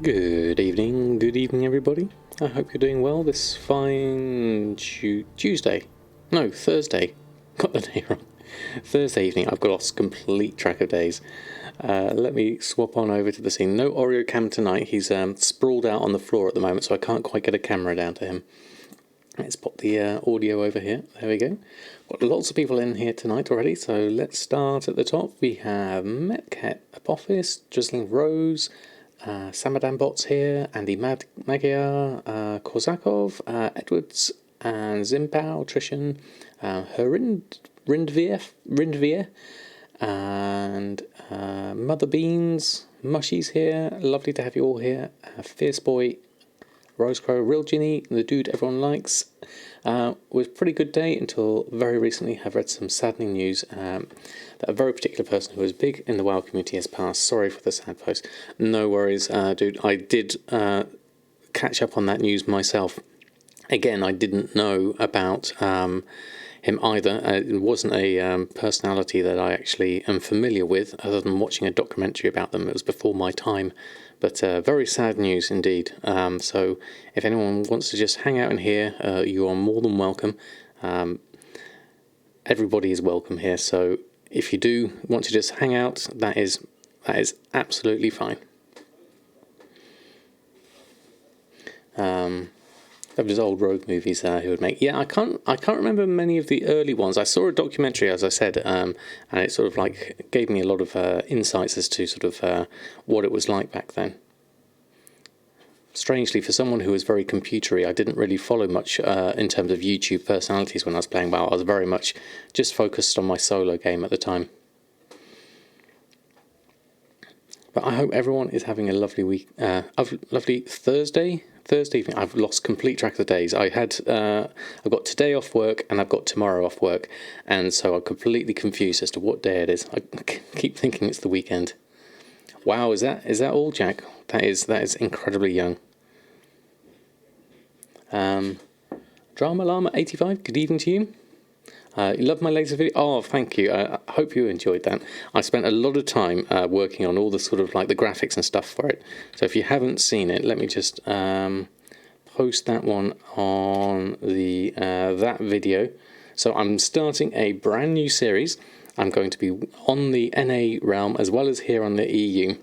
Good evening everybody. I hope you're doing well this fine Tuesday. No, Thursday. Got the day wrong. Thursday evening. I've got lost complete track of days. Let me swap on over to the scene. No Oreo cam tonight. He's sprawled out on the floor at the moment, so I can't quite get a camera down to him. Let's pop the audio over here. There we go. Got lots of people in here tonight already, so let's start at the top. We have Metcat Apophis, Drizzling Rose, Samadan bots here, Andy Magyar, Korzakov, Edwards, and Zimbao, Trishan, Rindvier, and Mother Beans, Mushy's here. Lovely to have you all here. Fierce Boy, Rose Crow, Real Ginny, the dude everyone likes. Was a pretty good day until very recently. I've read some saddening news that a very particular person who was big in the WoW community has passed. Sorry for the sad post. No worries, dude. I did catch up on that news myself. Again, I didn't know about him either. It wasn't a personality that I actually am familiar with, other than watching a documentary about them. It was before my time. But very sad news indeed. So if anyone wants to just hang out in here, you are more than welcome. Everybody is welcome here. So if you do want to just hang out, that is absolutely fine. Of his old rogue movies he would make. Yeah, I can't remember many of the early ones. I saw a documentary, as I said, and it sort of like gave me a lot of insights as to sort of what it was like back then. Strangely, for someone who was very computery, I didn't really follow much in terms of YouTube personalities when I was playing WoW. I was very much just focused on my solo game at the time. But I hope everyone is having a lovely week, lovely Thursday evening. I've lost complete track of the days. I've got today off work and I've got tomorrow off work, and so I'm completely confused as to what day it is. I keep thinking it's the weekend. Wow, is that all, Jack? That is incredibly young. Drama Llama 85. Good evening to you. You love my latest video? Oh, thank you. I hope you enjoyed that. I spent a lot of time working on all the sort of like the graphics and stuff for it. So if you haven't seen it, let me just post that one on the that video. So I'm starting a brand new series. I'm going to be on the NA realm as well as here on the EU.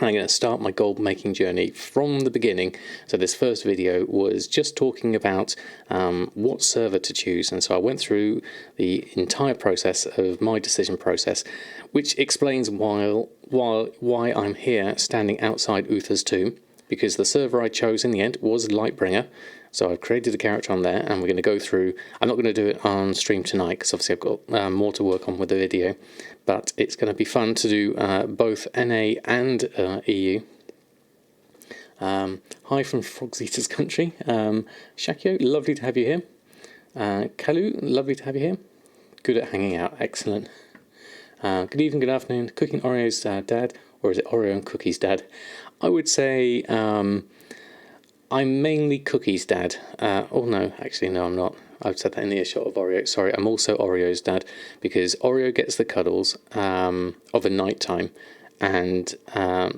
I'm going to start my gold making journey from the beginning. So this first video was just talking about what server to choose, and so I went through the entire process of my decision process, which explains why I'm here standing outside Uther's tomb, because the server I chose in the end was Lightbringer. So I've created a character on there, and we're going to go through. I'm not going to do it on stream tonight because obviously I've got more to work on with the video, but it's going to be fun to do both NA and EU. Hi from Frogs Eaters Country. Shakio, lovely to have you here. Kalu, lovely to have you here. Good at hanging out, excellent. Good evening, good afternoon. Cooking Oreo's dad, or is it Oreo and Cookies dad? I would say I'm mainly Cookies dad. Oh no, actually no, I'm not. I've said that in the earshot of Oreo. Sorry, I'm also Oreo's dad, because Oreo gets the cuddles of a night time, and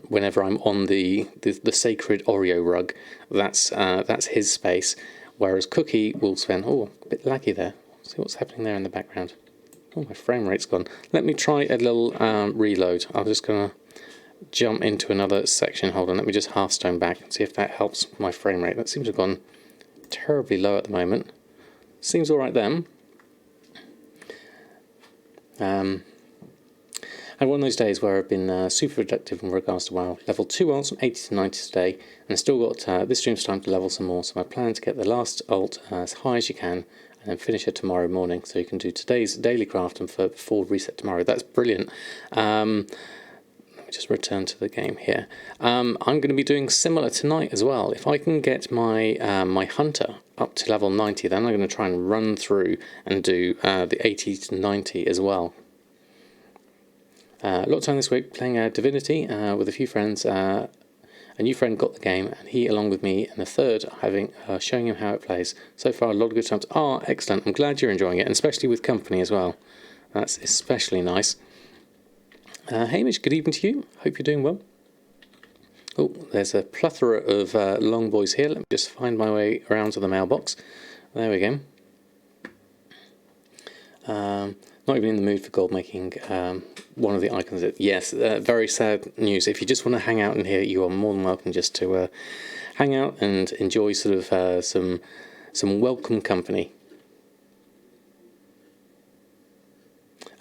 whenever I'm on the sacred Oreo rug, that's his space. Whereas Cookie will spend a bit laggy there. See what's happening there in the background. Oh, my frame rate's gone. Let me try a little reload. I'm just gonna jump into another section. Hold on, let me just Hearthstone back and see if that helps my frame rate. That seems to have gone terribly low at the moment. Seems alright then. Had one of those days where I've been super productive in regards to WoW. Level 2 ults from 80 to 90 today, and still got this stream's time to level some more, so I plan to get the last ult as high as you can and then finish it tomorrow morning, so you can do today's daily craft and for full reset tomorrow. That's brilliant. Just return to the game here. I'm going to be doing similar tonight as well. If I can get my my hunter up to level 90, then I'm going to try and run through and do the 80 to 90 as well. A lot of time this week playing Divinity with a few friends. A new friend got the game, and he, along with me, and the third, showing him how it plays. So far, a lot of good times. Oh, excellent. I'm glad you're enjoying it, and especially with company as well. That's especially nice. Hamish, good evening to you. Hope you're doing well. Oh, there's a plethora of long boys here. Let me just find my way around to the mailbox. There we go. Not even in the mood for gold making. One of the icons. Yes, very sad news. If you just want to hang out in here, you are more than welcome just to hang out and enjoy sort of some welcome company.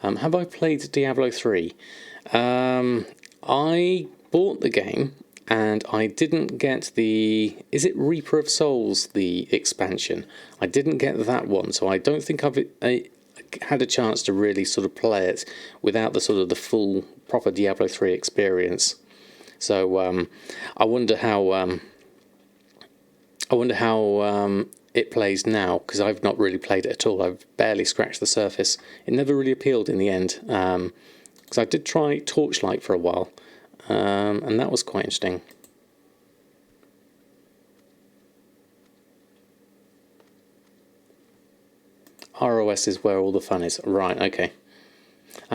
Have I played Diablo 3? I bought the game and I didn't get the... Is it Reaper of Souls, the expansion? I didn't get that one, so I don't think I've had a chance to really sort of play it without the sort of the full proper Diablo 3 experience. So I wonder how it plays now, because I've not really played it at all. I've barely scratched the surface. It never really appealed in the end, because I did try Torchlight for a while, and that was quite interesting. ROS is where all the fun is. Right, okay.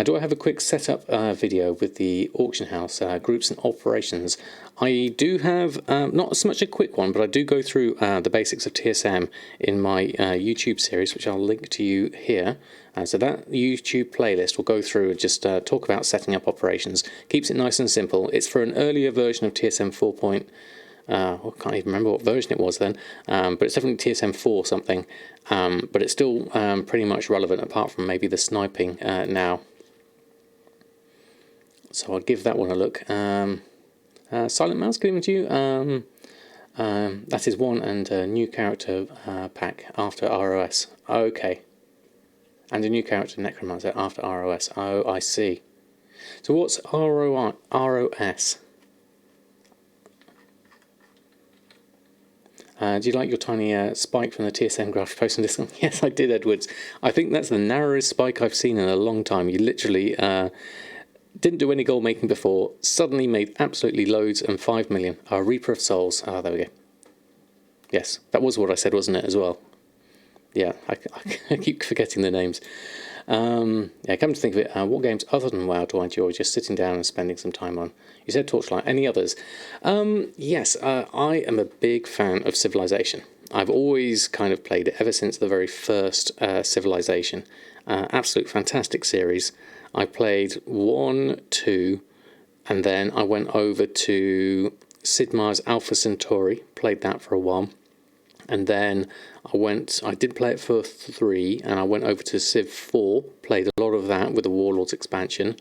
Do I have a quick setup video with the auction house, groups and operations? I do have, not so much a quick one, but I do go through the basics of TSM in my YouTube series, which I'll link to you here. So that YouTube playlist will go through and just talk about setting up operations. Keeps it nice and simple. It's for an earlier version of TSM 4. I can't even remember what version it was then, but it's definitely TSM 4 something, but it's still pretty much relevant apart from maybe the sniping now. So I'll give that one a look. Silent Mouse, good evening to you. That is one, and a new character pack after ROS. Okay. And a new character Necromancer after ROS. Oh, I see. So what's ROS? Do you like your tiny spike from the TSM graph post on this one? Yes, I did, Edwards. I think that's the narrowest spike I've seen in a long time. You literally didn't do any gold making before, suddenly made absolutely loads and 5 million. Reaper of Souls. Ah, there we go. Yes, that was what I said, wasn't it, as well? Yeah, I keep forgetting the names. Yeah, come to think of it, what games other than WoW do I enjoy just sitting down and spending some time on? You said Torchlight. Any others? Yes, I am a big fan of Civilization. I've always kind of played it ever since the very first Civilization. Absolute fantastic series. I played 1, 2, and then I went over to Sid Meier's Alpha Centauri, played that for a while. And then I did play it for 3, and I went over to Civ 4, played a lot of that with the Warlords expansion.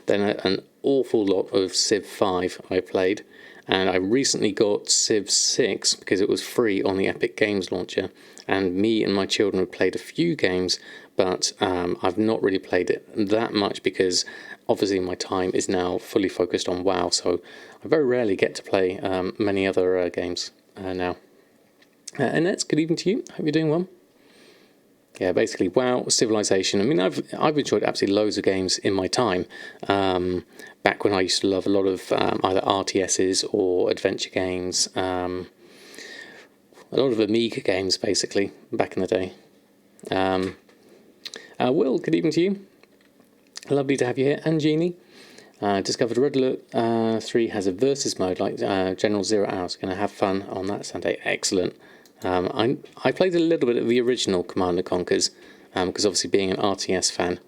Then an awful lot of Civ 5 I played, and I recently got Civ 6 because it was free on the Epic Games launcher, and me and my children have played a few games, but I've not really played it that much because obviously my time is now fully focused on WoW, so I very rarely get to play many other games now. Annette, good evening to you. Hope you're doing well. Yeah, basically WoW, Civilization. I mean, I've enjoyed absolutely loads of games in my time. Back when I used to love a lot of either RTSs or adventure games. A lot of Amiga games, basically, back in the day. Will, good evening to you. Lovely to have you here. And Jeannie. Discovered Red Alert 3 has a versus mode like General 0 Hours. Going to have fun on that Sunday. Excellent. I played a little bit of the original Command & Conquers because obviously being an RTS fan.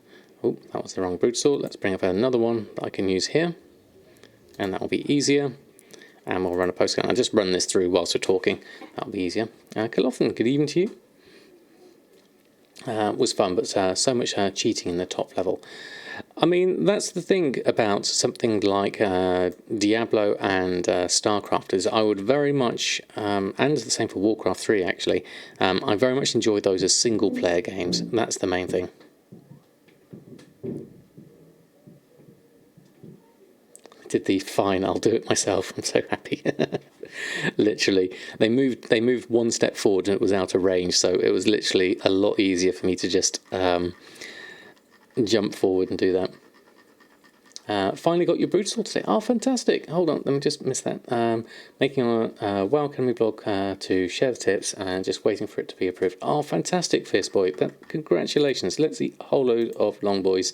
Oh, that was the wrong brute sword. Let's bring up another one that I can use here, and that will be easier. And we'll run a postcard. I'll just run this through whilst we're talking. That'll be easier. Kalothan, good evening to you. Was fun, but so much cheating in the top level. I mean, that's the thing about something like Diablo and StarCraft is I would very much, and the same for Warcraft 3 actually, I very much enjoy those as single player games. That's the main thing. I did the fine, I'll do it myself. I'm so happy. Literally, they moved one step forward and it was out of range, so it was literally a lot easier for me to just jump forward and do that. Finally got your brute sword today. Oh, fantastic. Hold on, let me just miss that. Making a WoW Academy blog to share the tips and just waiting for it to be approved. Oh, fantastic, Fierce Boy. Congratulations. Let's see a whole load of long boys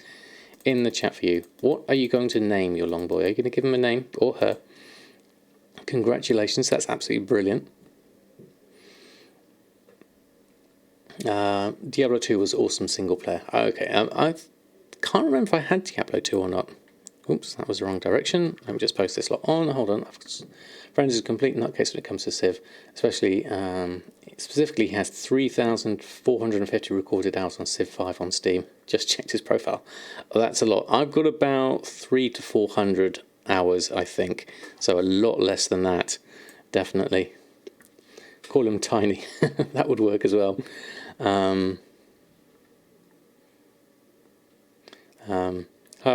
in the chat for you. What are you going to name your long boy? Are you going to give him a name or her? Congratulations, that's absolutely brilliant. Diablo 2 was awesome single player. Okay, I can't remember if I had Diablo 2 or not. Oops, that was the wrong direction. Let me just post this lot on. Hold on. Friends is a complete nutcase when it comes to Civ. Especially, specifically, he has 3,450 recorded hours on Civ 5 on Steam. Just checked his profile. Oh, that's a lot. I've got about 300 to 400 hours, I think. So a lot less than that, definitely. Call him Tiny. That would work as well.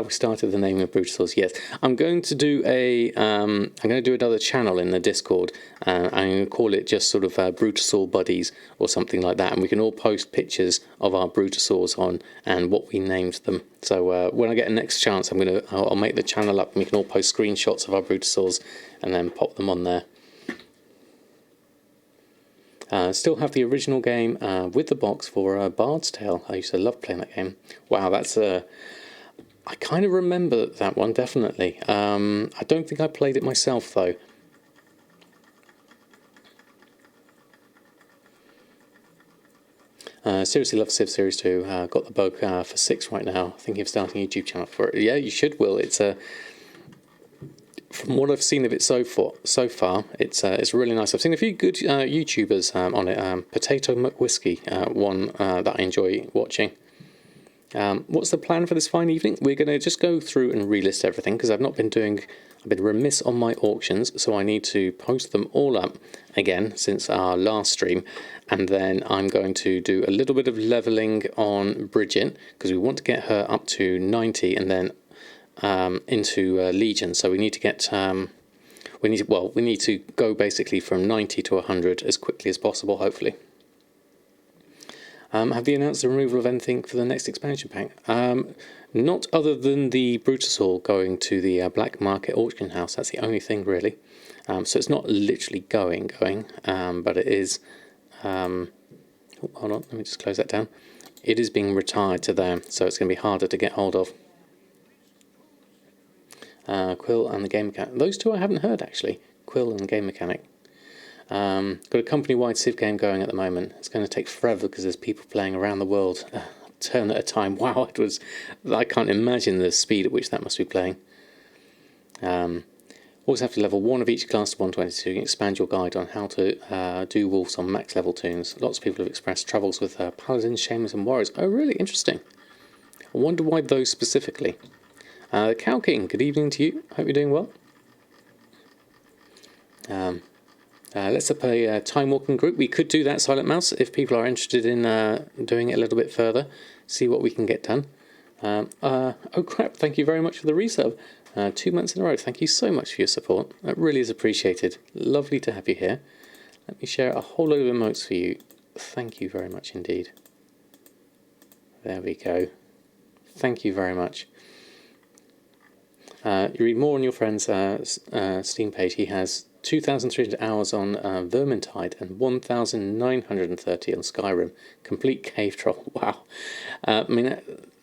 We started the naming of Brutasaurs. Yes, I'm going to do another channel in the Discord. I'm going to call it just sort of Brutasaur Buddies or something like that, and we can all post pictures of our Brutasaurs on and what we named them. So when I get a next chance, I'll make the channel up, and we can all post screenshots of our Brutasaurs and then pop them on there. Still have the original game with the box for Bard's Tale. I used to love playing that game. Wow, that's I kind of remember that one, definitely. I don't think I played it myself, though. Seriously love Civ Series 2. Got the bug for 6 right now. Thinking of starting a YouTube channel for it. Yeah, you should, Will. It's from what I've seen of it so far, it's really nice. I've seen a few good YouTubers on it. Potato McWhiskey, one that I enjoy watching. What's the plan for this fine evening? We're going to just go through and relist everything because I've been remiss on my auctions, so I need to post them all up again since our last stream, and then I'm going to do a little bit of leveling on Bridget because we want to get her up to 90 and then into Legion. So we need to get we need to go basically from 90 to 100 as quickly as possible, hopefully. Have they announced the removal of anything for the next expansion pack? Not other than the Brutasaur going to the black market auction house. That's the only thing, really. So it's not literally going, but it is... hold on, let me just close that down. It is being retired to there, so it's going to be harder to get hold of. Quill and the Game Mechanic. Those two I haven't heard, actually. Quill and Game Mechanic. Got a company-wide Civ game going at the moment. It's going to take forever because there's people playing around the world, a turn at a time. Wow, I can't imagine the speed at which that must be playing. Also have to level 1 of each class to 122. You can expand your guide on how to do wolves on max level tunes. Lots of people have expressed troubles with paladins, shamans and warriors. Oh, really? Interesting. I wonder why those specifically. Cow King, good evening to you. Hope you're doing well. Let's up a time walking group. We could do that, Silent Mouse, if people are interested in doing it a little bit further. See what we can get done. Oh crap, thank you very much for the resub. 2 months in a row. Thank you so much for your support. That really is appreciated. Lovely to have you here. Let me share a whole load of emotes for you. Thank you very much indeed. There we go. Thank you very much. You read more on your friend's Steam page. He has 2,300 hours on Vermintide and 1,930 on Skyrim. Complete cave troll. Wow. I mean,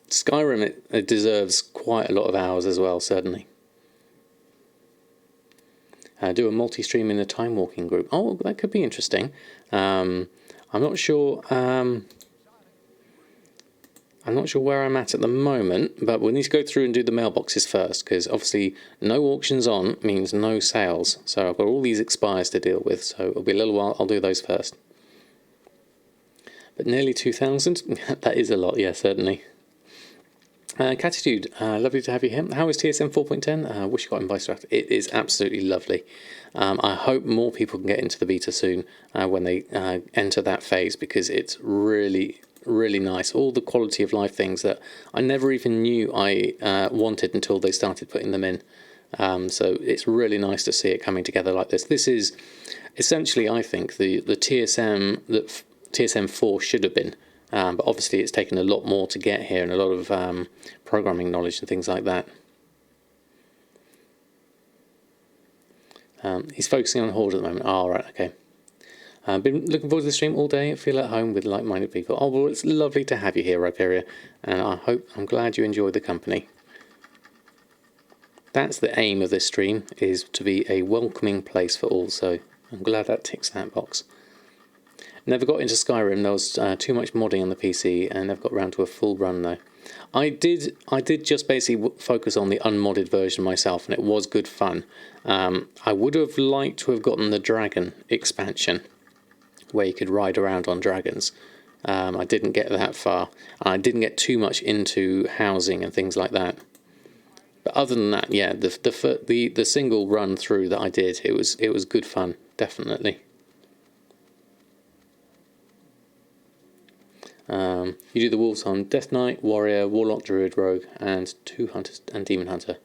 Skyrim, it deserves quite a lot of hours as well, certainly. Do a multi-stream in a time walking group. Oh, that could be interesting. I'm not sure. I'm not sure where I'm at the moment, but we'll need to go through and do the mailboxes first, because obviously no auctions on means no sales. So I've got all these expires to deal with, so it'll be a little while. I'll do those first. But nearly 2,000? That is a lot, yeah, certainly. Catitude, lovely to have you here. How is TSM 4.10? Wish you got invited. It is absolutely lovely. I hope more people can get into the beta soon when they enter that phase, because it's really nice. All the quality of life things that I never even knew I wanted until they started putting them in. So it's really nice to see it coming together like this. This is essentially, I think, the TSM that TSM 4 should have been. But obviously it's taken a lot more to get here, and a lot of programming knowledge and things like that. He's focusing on Horde at the moment. Oh, right, okay. Been looking forward to the stream all day. Feel at home with like-minded people. Oh, well, it's lovely to have you here, Rhyperia, and I'm glad you enjoyed the company. That's the aim of this stream, is to be a welcoming place for all, so I'm glad that ticks that box. Never got into Skyrim. There was too much modding on the PC, and never got around to a full run though. I did just basically focus on the unmodded version myself, and it was good fun. I would have liked to have gotten the dragon expansion, where you could ride around on dragons. I didn't get that far. I didn't get too much into housing and things like that. But other than that, yeah, the single run through that I did, it was good fun, definitely. You do the wolves on Death Knight, Warrior, Warlock, Druid, Rogue, and 2 Hunters and Demon Hunter.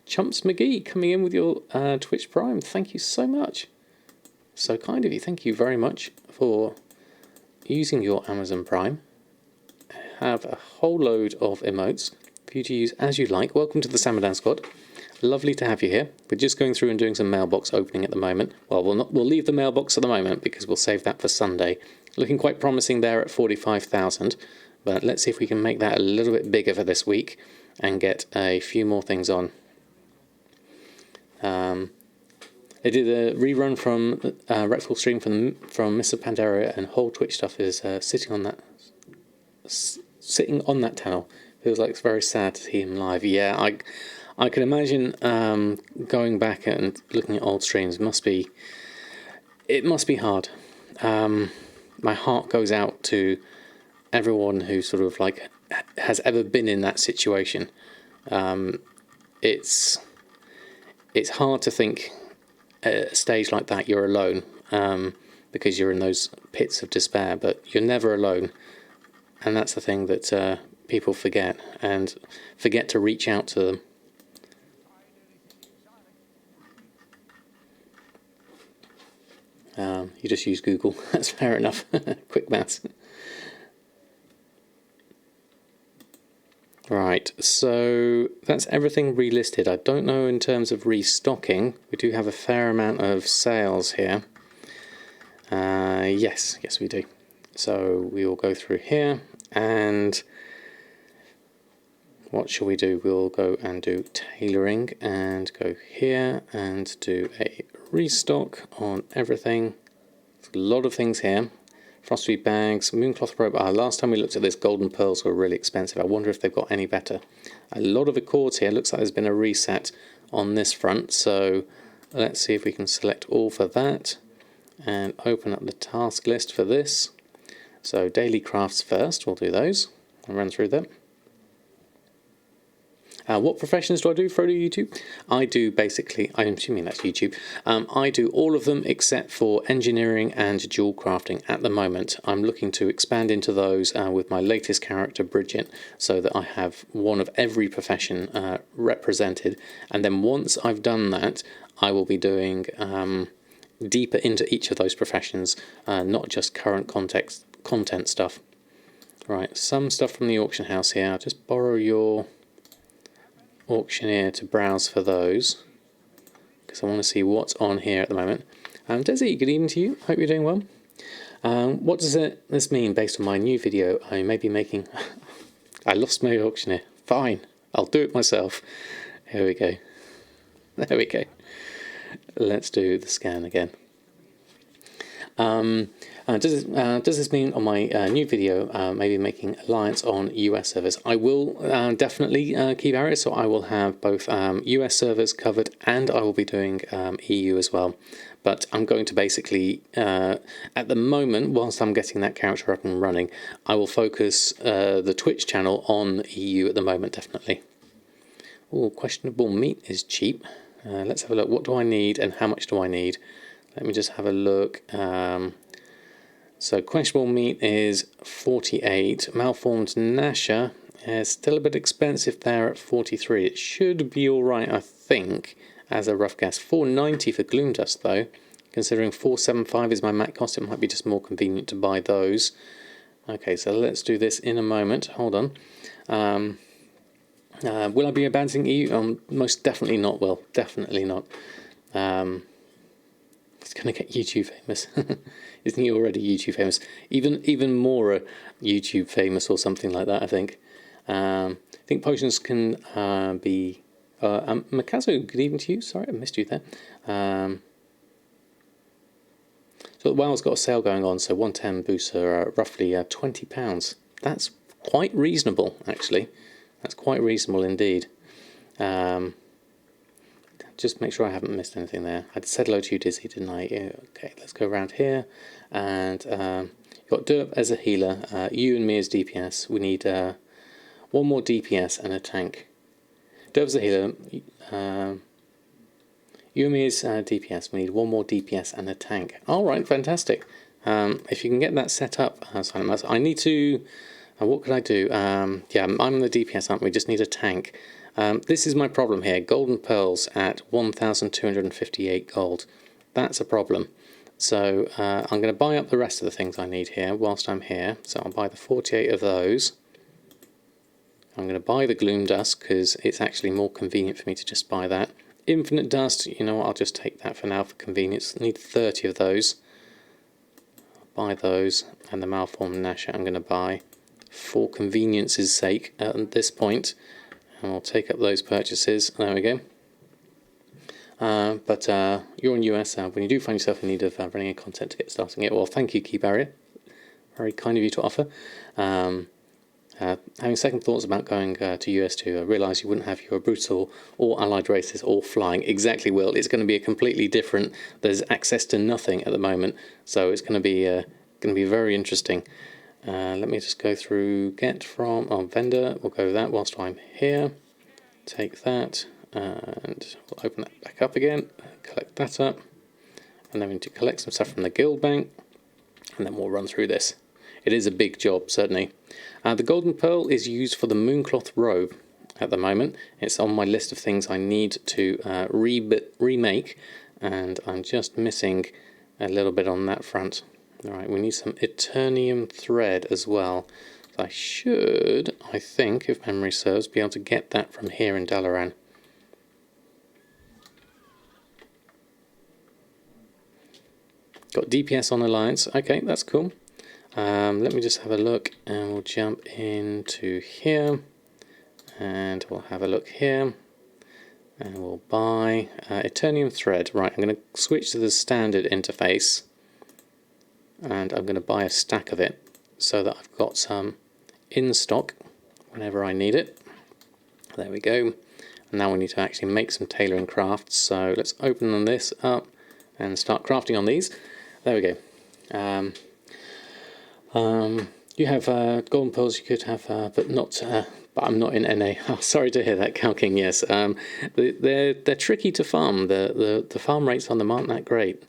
Chumps McGee coming in with your Twitch Prime. Thank you so much. So kind of you. Thank you very much for using your Amazon Prime. Have a whole load of emotes for you to use as you like. Welcome to the Samadan squad. Lovely to have you here. We're just going through and doing some mailbox opening at the moment. Well, we'll leave the mailbox at the moment because we'll save that for Sunday. Looking quite promising there at 45,000, but let's see if we can make that a little bit bigger for this week and get a few more things on. They did a rerun from Retfall stream from Mr. Pandera, and whole Twitch stuff is sitting on that tunnel. Feels like it's very sad to see him live. Yeah, I can imagine going back and looking at old streams. It must be hard. My heart goes out to everyone who sort of like has ever been in that situation. It's hard to think at a stage like that you're alone, because you're in those pits of despair, but you're never alone. And that's the thing that people forget to reach out to them. You just use Google. That's fair enough. Quick maths. Right, so that's everything relisted. I don't know in terms of restocking. We do have a fair amount of sales here. Yes, we do. So we will go through here, and what shall we do? We'll go and do tailoring and go here and do a restock on everything. There's a lot of things here. Frostweed bags, mooncloth rope. Last time we looked at this, golden pearls were really expensive. I wonder if they've got any better. A lot of accords here. Looks like there's been a reset on this front. So let's see if we can select all for that and open up the task list for this. So daily crafts first. We'll do those and run through them. What professions do I do for YouTube? I do basically, I'm assuming that's YouTube, I do all of them except for engineering and jewel crafting at the moment. I'm looking to expand into those with my latest character, Bridget, so that I have one of every profession represented. And then once I've done that, I will be doing deeper into each of those professions, not just current content stuff. Right, some stuff from the auction house here. I'll just borrow your auctioneer to browse for those, because I want to see what's on here at the moment. Desi, good evening to you. Hope you're doing well. What does this mean based on my new video I may be making? I lost my auctioneer. Fine, I'll do it myself. Here we go. There we go. Let's do the scan again. Does this mean on my new video maybe making alliance on US servers? I will definitely keep at it, so I will have both US servers covered, and I will be doing EU as well. But I'm going to basically, at the moment, whilst I'm getting that character up and running, I will focus the Twitch channel on EU at the moment, definitely. Oh, questionable meat is cheap. Let's have a look. What do I need and how much do I need? Let me just have a look. So questionable meat is 48. Malformed Nasher is still a bit expensive there at 43. It should be all right, I think, as a rough guess. 490 for Gloomdust, though. Considering 475 is my mat cost, it might be just more convenient to buy those. Okay, so let's do this in a moment. Hold on. Will I be abandoning EU? Most definitely not, Will. Definitely not. It's going to get YouTube famous. Isn't he already YouTube famous? Even more YouTube famous or something like that, I think. I think potions can be Makazu, good evening to you. Sorry, I missed you there. So the WoW's got a sale going on, so 110 boosts are roughly £20. That's quite reasonable, actually. That's quite reasonable indeed. Just make sure I haven't missed anything there. I said hello to you, Dizzy, didn't I? Yeah, okay, let's go around here. And you've got Derp as a healer, you and me as DPS. We need one more DPS and a tank. Derp as a healer, you and me as DPS. We need one more DPS and a tank. Alright, fantastic. If you can get that set up, I need to... what could I do? Yeah, I'm the DPS, aren't we? Just need a tank. This is my problem here. Golden pearls at 1,258 gold. That's a problem. So I'm going to buy up the rest of the things I need here whilst I'm here. So I'll buy the 48 of those. I'm going to buy the gloom dust because it's actually more convenient for me to just buy that. Infinite dust, you know what, I'll just take that for now for convenience. I need 30 of those. I'll buy those. And the malformed Nasher I'm going to buy for convenience's sake at this point. And I'll take up those purchases. There we go. But you're in US. When you do find yourself in need of running a content to get starting it, well, thank you, Key Barrier. Very kind of you to offer. Having second thoughts about going to US to realise you wouldn't have your brutal or allied races all flying. Exactly, Will. It's going to be a completely different. There's access to nothing at the moment, so it's going to be very interesting. Let me just go through get from vendor. We'll go with that whilst I'm here. Take that and we'll open that back up again. Collect that up, and then we need to collect some stuff from the guild bank, and then we'll run through this. It is a big job, certainly. The golden pearl is used for the mooncloth robe at the moment. It's on my list of things I need to remake, and I'm just missing a little bit on that front. Alright, we need some Eternium thread as well. So I should, I think, if memory serves, be able to get that from here in Dalaran. Got DPS on Alliance. Okay, that's cool. Let me just have a look, and we'll jump into here, and we'll have a look here, and we'll buy Eternium thread. Right, I'm going to switch to the standard interface, and I'm going to buy a stack of it so that I've got some in stock whenever I need it. There we go. And now we need to actually make some tailoring crafts. So let's open this up and start crafting on these. There we go. You have golden pearls you could have, but not. But I'm not in NA. Oh, sorry to hear that, Cow King. Yes, they're tricky to farm. The farm rates on them aren't that great.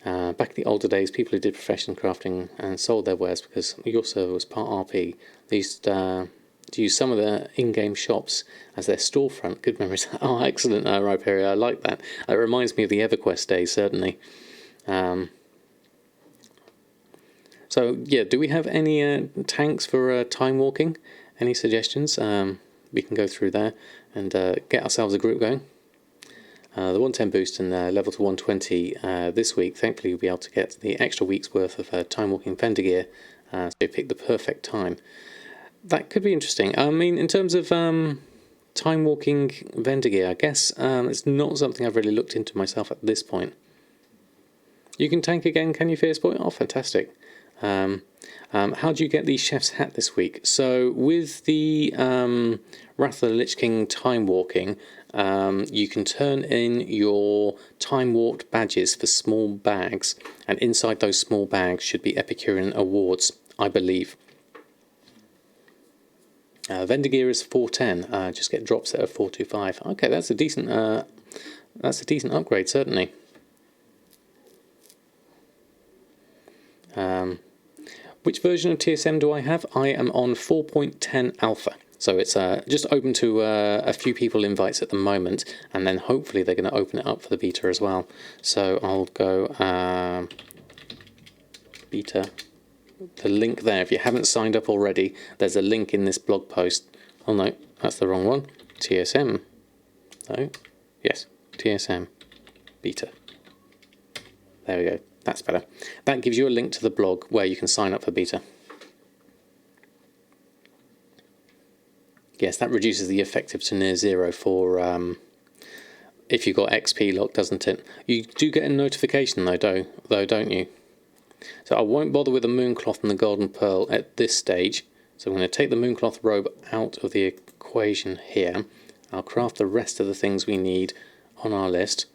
Back in the older days, people who did professional crafting and sold their wares because your server was part RP, they used to use some of the in-game shops as their storefront. Good memories. Oh, excellent, Rhyperia. I like that. It reminds me of the EverQuest days, certainly. So, yeah, do we have any tanks for time walking? Any suggestions? We can go through there and get ourselves a group going. The 110 boost and level to 120 this week. Thankfully, we'll be able to get the extra week's worth of time walking vendor gear. So you pick the perfect time. That could be interesting. I mean, in terms of time walking vendor gear, I guess it's not something I've really looked into myself at this point. You can tank again, can you, Fierce Boy? Oh, fantastic. How do you get the chef's hat this week? So with the Wrath of the Lich King time walking, you can turn in your time walked badges for small bags, and inside those small bags should be Epicurean awards, I believe. Vendor gear is 410. Just get drop set of 425. Okay, that's a decent upgrade, certainly. Which version of TSM do I have? I am on 4.10 alpha. So it's just open to a few people invites at the moment, and then hopefully they're going to open it up for the beta as well. So I'll go beta. The link there, if you haven't signed up already, there's a link in this blog post. Oh no, that's the wrong one. TSM. No, yes, TSM beta. There we go. That's better. That gives you a link to the blog where you can sign up for beta. Yes, that reduces the effective to near zero for if you've got XP lock, doesn't it? You do get a notification though, don't you? So I won't bother with the mooncloth and the golden pearl at this stage. So I'm going to take the mooncloth robe out of the equation here. I'll craft the rest of the things we need on our list.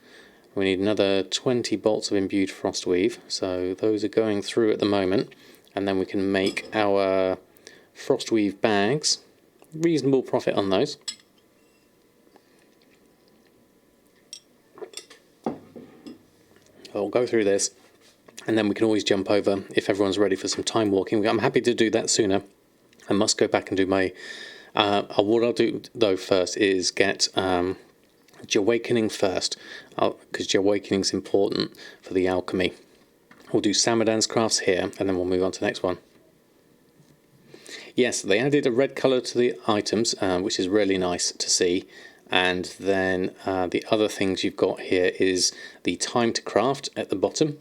We need another 20 bolts of imbued frostweave, so those are going through at the moment, and then we can make our frostweave bags. Reasonable profit on those. I'll go through this, and then we can always jump over if everyone's ready for some time walking. I'm happy to do that sooner. I must go back and do my... what I'll do though first is get Awakening first, because Awakening is important for the alchemy. We'll do Samadan's crafts here, and then we'll move on to the next one. Yes, they added a red colour to the items, which is really nice to see. And then the other things you've got here is the time to craft at the bottom.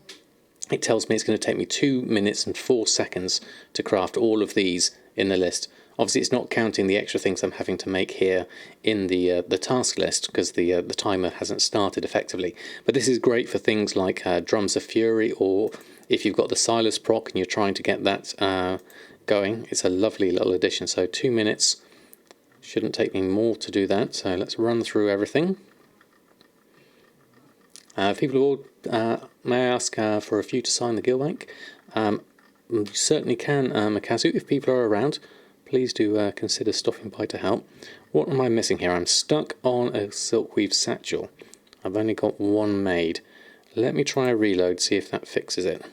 It tells me it's going to take me 2 minutes and 4 seconds to craft all of these in the list. Obviously, it's not counting the extra things I'm having to make here in the task list, because the timer hasn't started effectively. But this is great for things like Drums of Fury, or if you've got the Silas proc and you're trying to get that going. It's a lovely little addition. So 2 minutes shouldn't take me more to do that. So let's run through everything. People may ask for a few to sign the guild bank. You certainly can, Makazu, if people are around. Please do consider stopping by to help. What am I missing here? I'm stuck on a silkweave satchel. I've only got one made. Let me try a reload, see if that fixes it.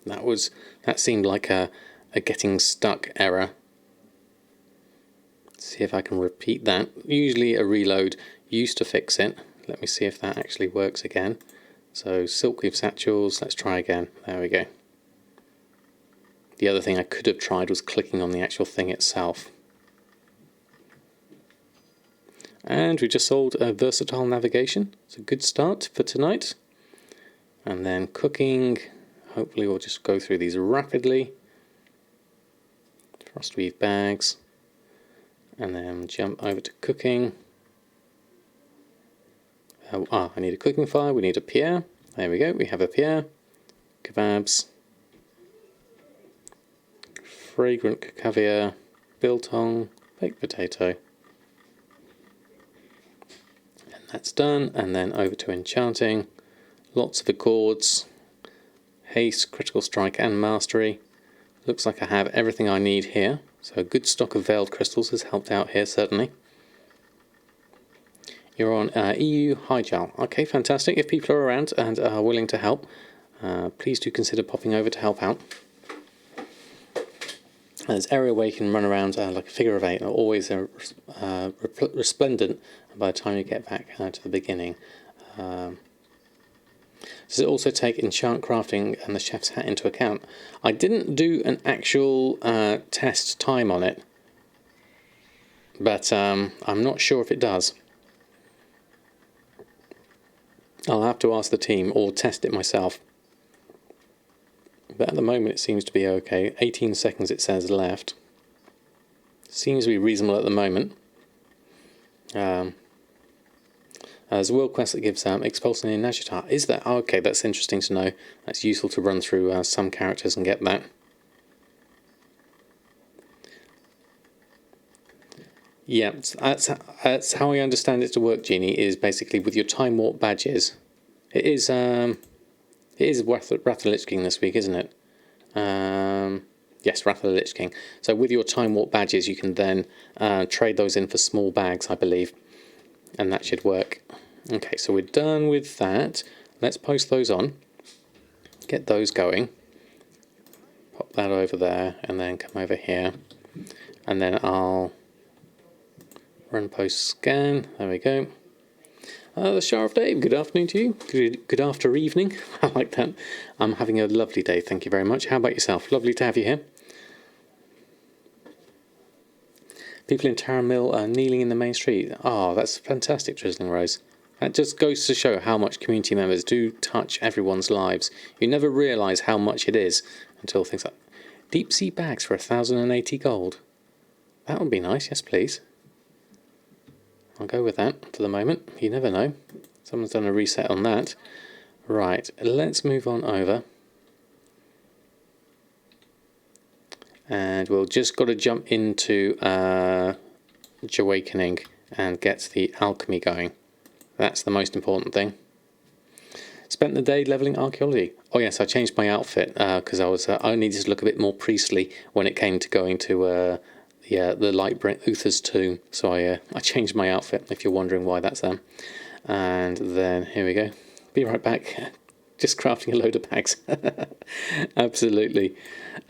That seemed like a getting stuck error. Let's see if I can repeat that. Usually a reload used to fix it. Let me see if that actually works again. So silkweave satchels, let's try again. There we go. The other thing I could have tried was clicking on the actual thing itself. And we just sold a versatile navigation. It's a good start for tonight. And then cooking, hopefully we'll just go through these rapidly. Frostweave bags. And then jump over to cooking. I need a cooking fire, we need a pierre. There we go, we have a pierre. Kebabs. Fragrant caviar, biltong, baked potato. And that's done, and then over to enchanting. Lots of accords, haste, critical strike and mastery. Looks like I have everything I need here, so a good stock of veiled crystals has helped out here certainly. You're on EU Hyjal. Okay, fantastic. If people are around and are willing to help, please do consider popping over to help out. There's area where you can run around like a figure of 8, always resplendent by the time you get back to the beginning. Does it also take enchant crafting and the chef's hat into account? I didn't do an actual test time on it, but I'm not sure if it does. I'll have to ask the team or test it myself. But at the moment it seems to be okay. 18 seconds it says left. Seems to be reasonable at the moment. There's a world quest that gives Expulsion in Najitar. Is that? Oh, okay, that's interesting to know. That's useful to run through some characters and get that. Yeah, that's how I understand it to work, Jeannie, is basically with your Time Warp badges. It is Wrath of the Lich King this week, isn't it? Yes, Wrath of the Lich King. So with your Time Warp badges, you can then trade those in for small bags, I believe. And that should work. Okay, so we're done with that. Let's post those on. Get those going. Pop that over there, and then come over here. And then I'll run post scan. There we go. The Sheriff Dave, good afternoon to you. Good after evening. I like that. I'm having a lovely day, thank you very much. How about yourself? Lovely to have you here. People in Tara Mill are kneeling in the main street. Oh, that's fantastic, Drizzling Rose. That just goes to show how much community members do touch everyone's lives. You never realise how much it is until things like... Deep sea bags for 1,080 gold. That would be nice, yes please. I'll go with that for the moment. You never know. Someone's done a reset on that. Right, let's move on over. And we'll just got to jump into Awakening and get the alchemy going. That's the most important thing. Spent the day leveling archaeology. Oh yes, I changed my outfit because I needed to look a bit more priestly when it came to going to the Lightbringer Uther's tomb. So I changed my outfit. If you're wondering why that's there. And then here we go. Be right back. Just crafting a load of bags. Absolutely.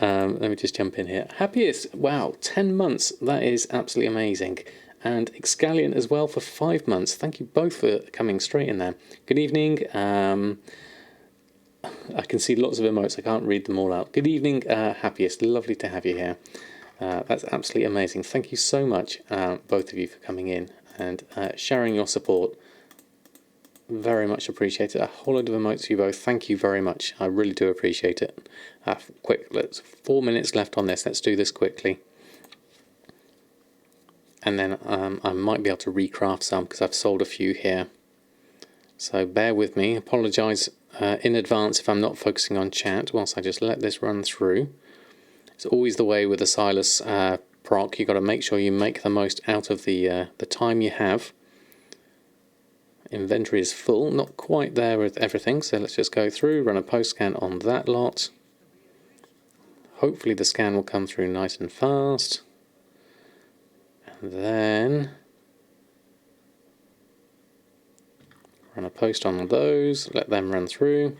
Let me just jump in here. Happiest. Wow, 10 months. That is absolutely amazing. And Excalion as well for 5 months. Thank you both for coming straight in there. Good evening. I can see lots of emotes. I can't read them all out. Good evening, Happiest. Lovely to have you here. That's absolutely amazing. Thank you so much, both of you, for coming in and sharing your support. Very much appreciated. A whole load of emotes to you both. Thank you very much. I really do appreciate it. Quick, let's 4 minutes left on this. Let's do this quickly. And then I might be able to recraft some because I've sold a few here. So bear with me. Apologise in advance if I'm not focusing on chat whilst I just let this run through. It's always the way with the Silas proc. You've got to make sure you make the most out of the time you have. Inventory is full, not quite there with everything, so let's just go through, run a post scan on that lot. Hopefully the scan will come through nice and fast. And then run a post on those, let them run through.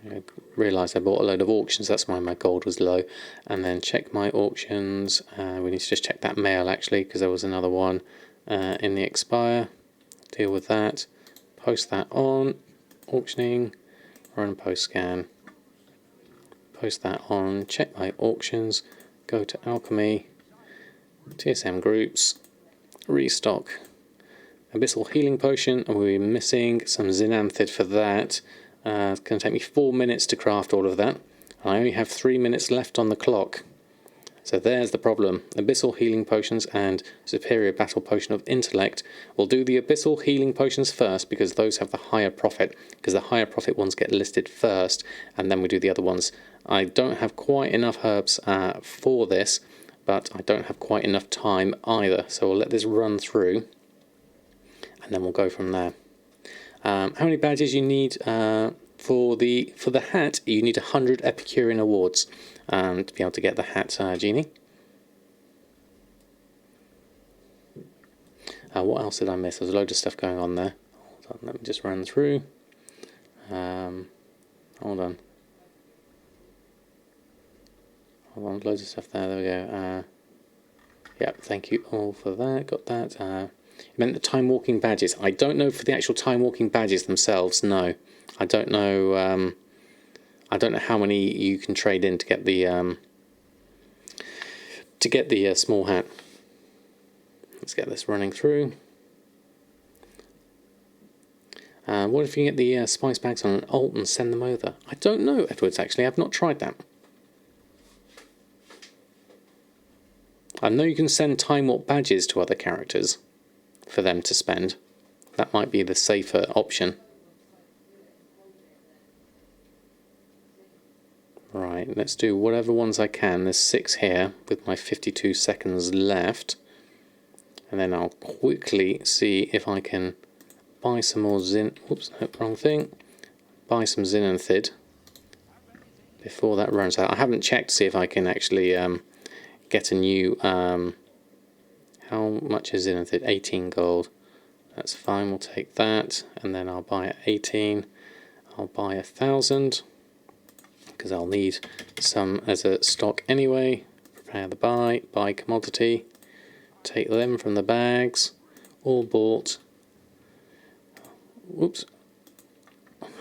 I realised I bought a load of auctions, that's why my gold was low. And then check my auctions. We need to just check that mail actually, because there was another one in the expire. Deal with that. Post that on. Auctioning. Run a post scan. Post that on. Check my auctions. Go to alchemy. TSM groups. Restock. Abyssal healing potion, and we're missing some Xenanthid for that. It's going to take me 4 minutes to craft all of that. I only have 3 minutes left on the clock. So there's the problem. Abyssal healing potions and superior battle potion of intellect. We'll do the abyssal healing potions first because those have the higher profit. Because the higher profit ones get listed first and then we do the other ones. I don't have quite enough herbs for this, but I don't have quite enough time either. So we'll let this run through and then we'll go from there. How many badges you need for the hat? You need 100 Epicurean awards to be able to get the hat, Genie. What else did I miss? There's a load of stuff going on there. Hold on, let me just run through. Hold on. Loads of stuff there. There we go. Yeah, thank you all for that. Got that. It meant the time walking badges. I don't know for the actual time walking badges themselves. No, I don't know. I don't know how many you can trade in to get the small hat. Let's get this running through. What if you get the spice bags on an alt and send them over? I don't know, Edwards. Actually, I've not tried that. I know you can send time warp badges to other characters for them to spend. That might be the safer option. Right, let's do whatever ones I can. There's 6 here with my 52 seconds left. And then I'll quickly see if I can buy some more Oops, wrong thing. Buy some Xenanthid before that runs out. I haven't checked to see if I can actually get a new... how much is Xenanthid? 18 gold. That's fine, we'll take that. And then I'll buy at 18. I'll buy 1,000. Because I'll need some as a stock anyway. Prepare the buy commodity, take them from the bags, all bought. Whoops.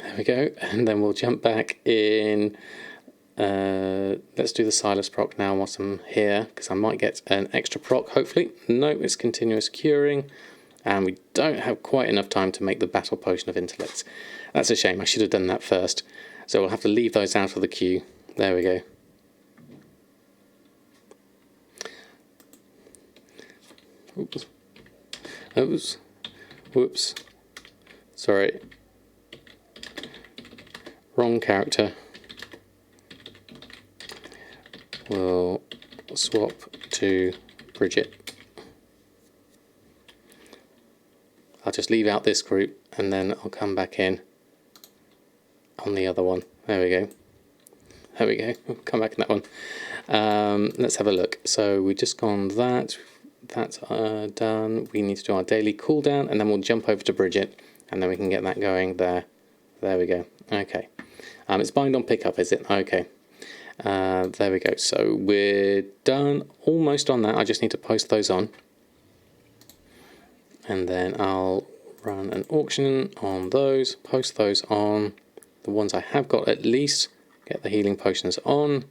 There we go, and then we'll jump back in. Let's do the Silas proc now whilst I'm here, because I might get an extra proc, hopefully. No, it's continuous curing. And we don't have quite enough time to make the battle potion of intellect. That's a shame. I should have done that first. So we'll have to leave those out of the queue. There we go. Oops. Oops. Whoops. Sorry. Wrong character. We'll swap to Bridget. I'll just leave out this group and then I'll come back in on the other one. There we go. There we go. We'll come back in that one. Let's have a look. So we've just gone that. That's done. We need to do our daily cooldown and then we'll jump over to Bridget and then we can get that going there. There we go. Okay. It's bind on pickup, is it? Okay. There we go. So we're done almost on that. I just need to post those on. And then I'll run an auction on those, post those on the ones I have got at least, get the healing potions on,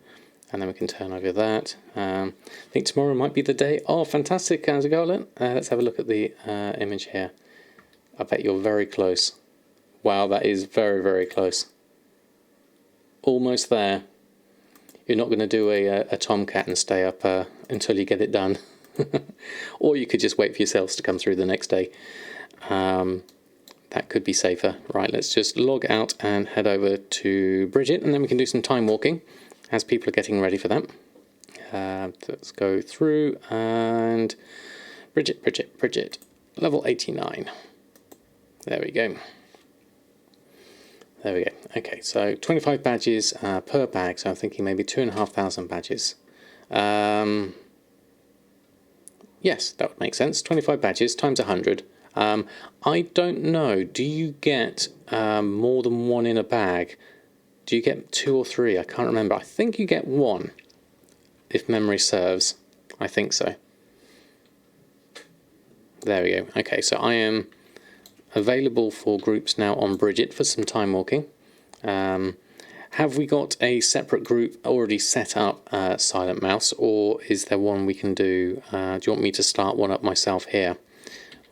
and then we can turn over that. I think tomorrow might be the day. Oh, fantastic, Kanzagolan. Let's have a look at the image here. I bet you're very close. Wow, that is very, very close. Almost there. You're not going to do a tomcat and stay up until you get it done. Or you could just wait for yourselves to come through the next day. That could be safer. Right, let's just log out and head over to Bridget, and then we can do some time walking as people are getting ready for that. Let's go through and Bridget, level 89. There we go. There we go. Okay, so 25 badges per bag, so I'm thinking maybe 2,500 badges. Yes, that would make sense. 25 badges times 100. I don't know. Do you get more than one in a bag? Do you get 2 or 3? I can't remember. I think you get 1, if memory serves. I think so. There we go. Okay, so I am available for groups now on Bridget for some time walking. Have we got a separate group already set up, Silent Mouse, or is there one we can do? Do you want me to start one up myself here?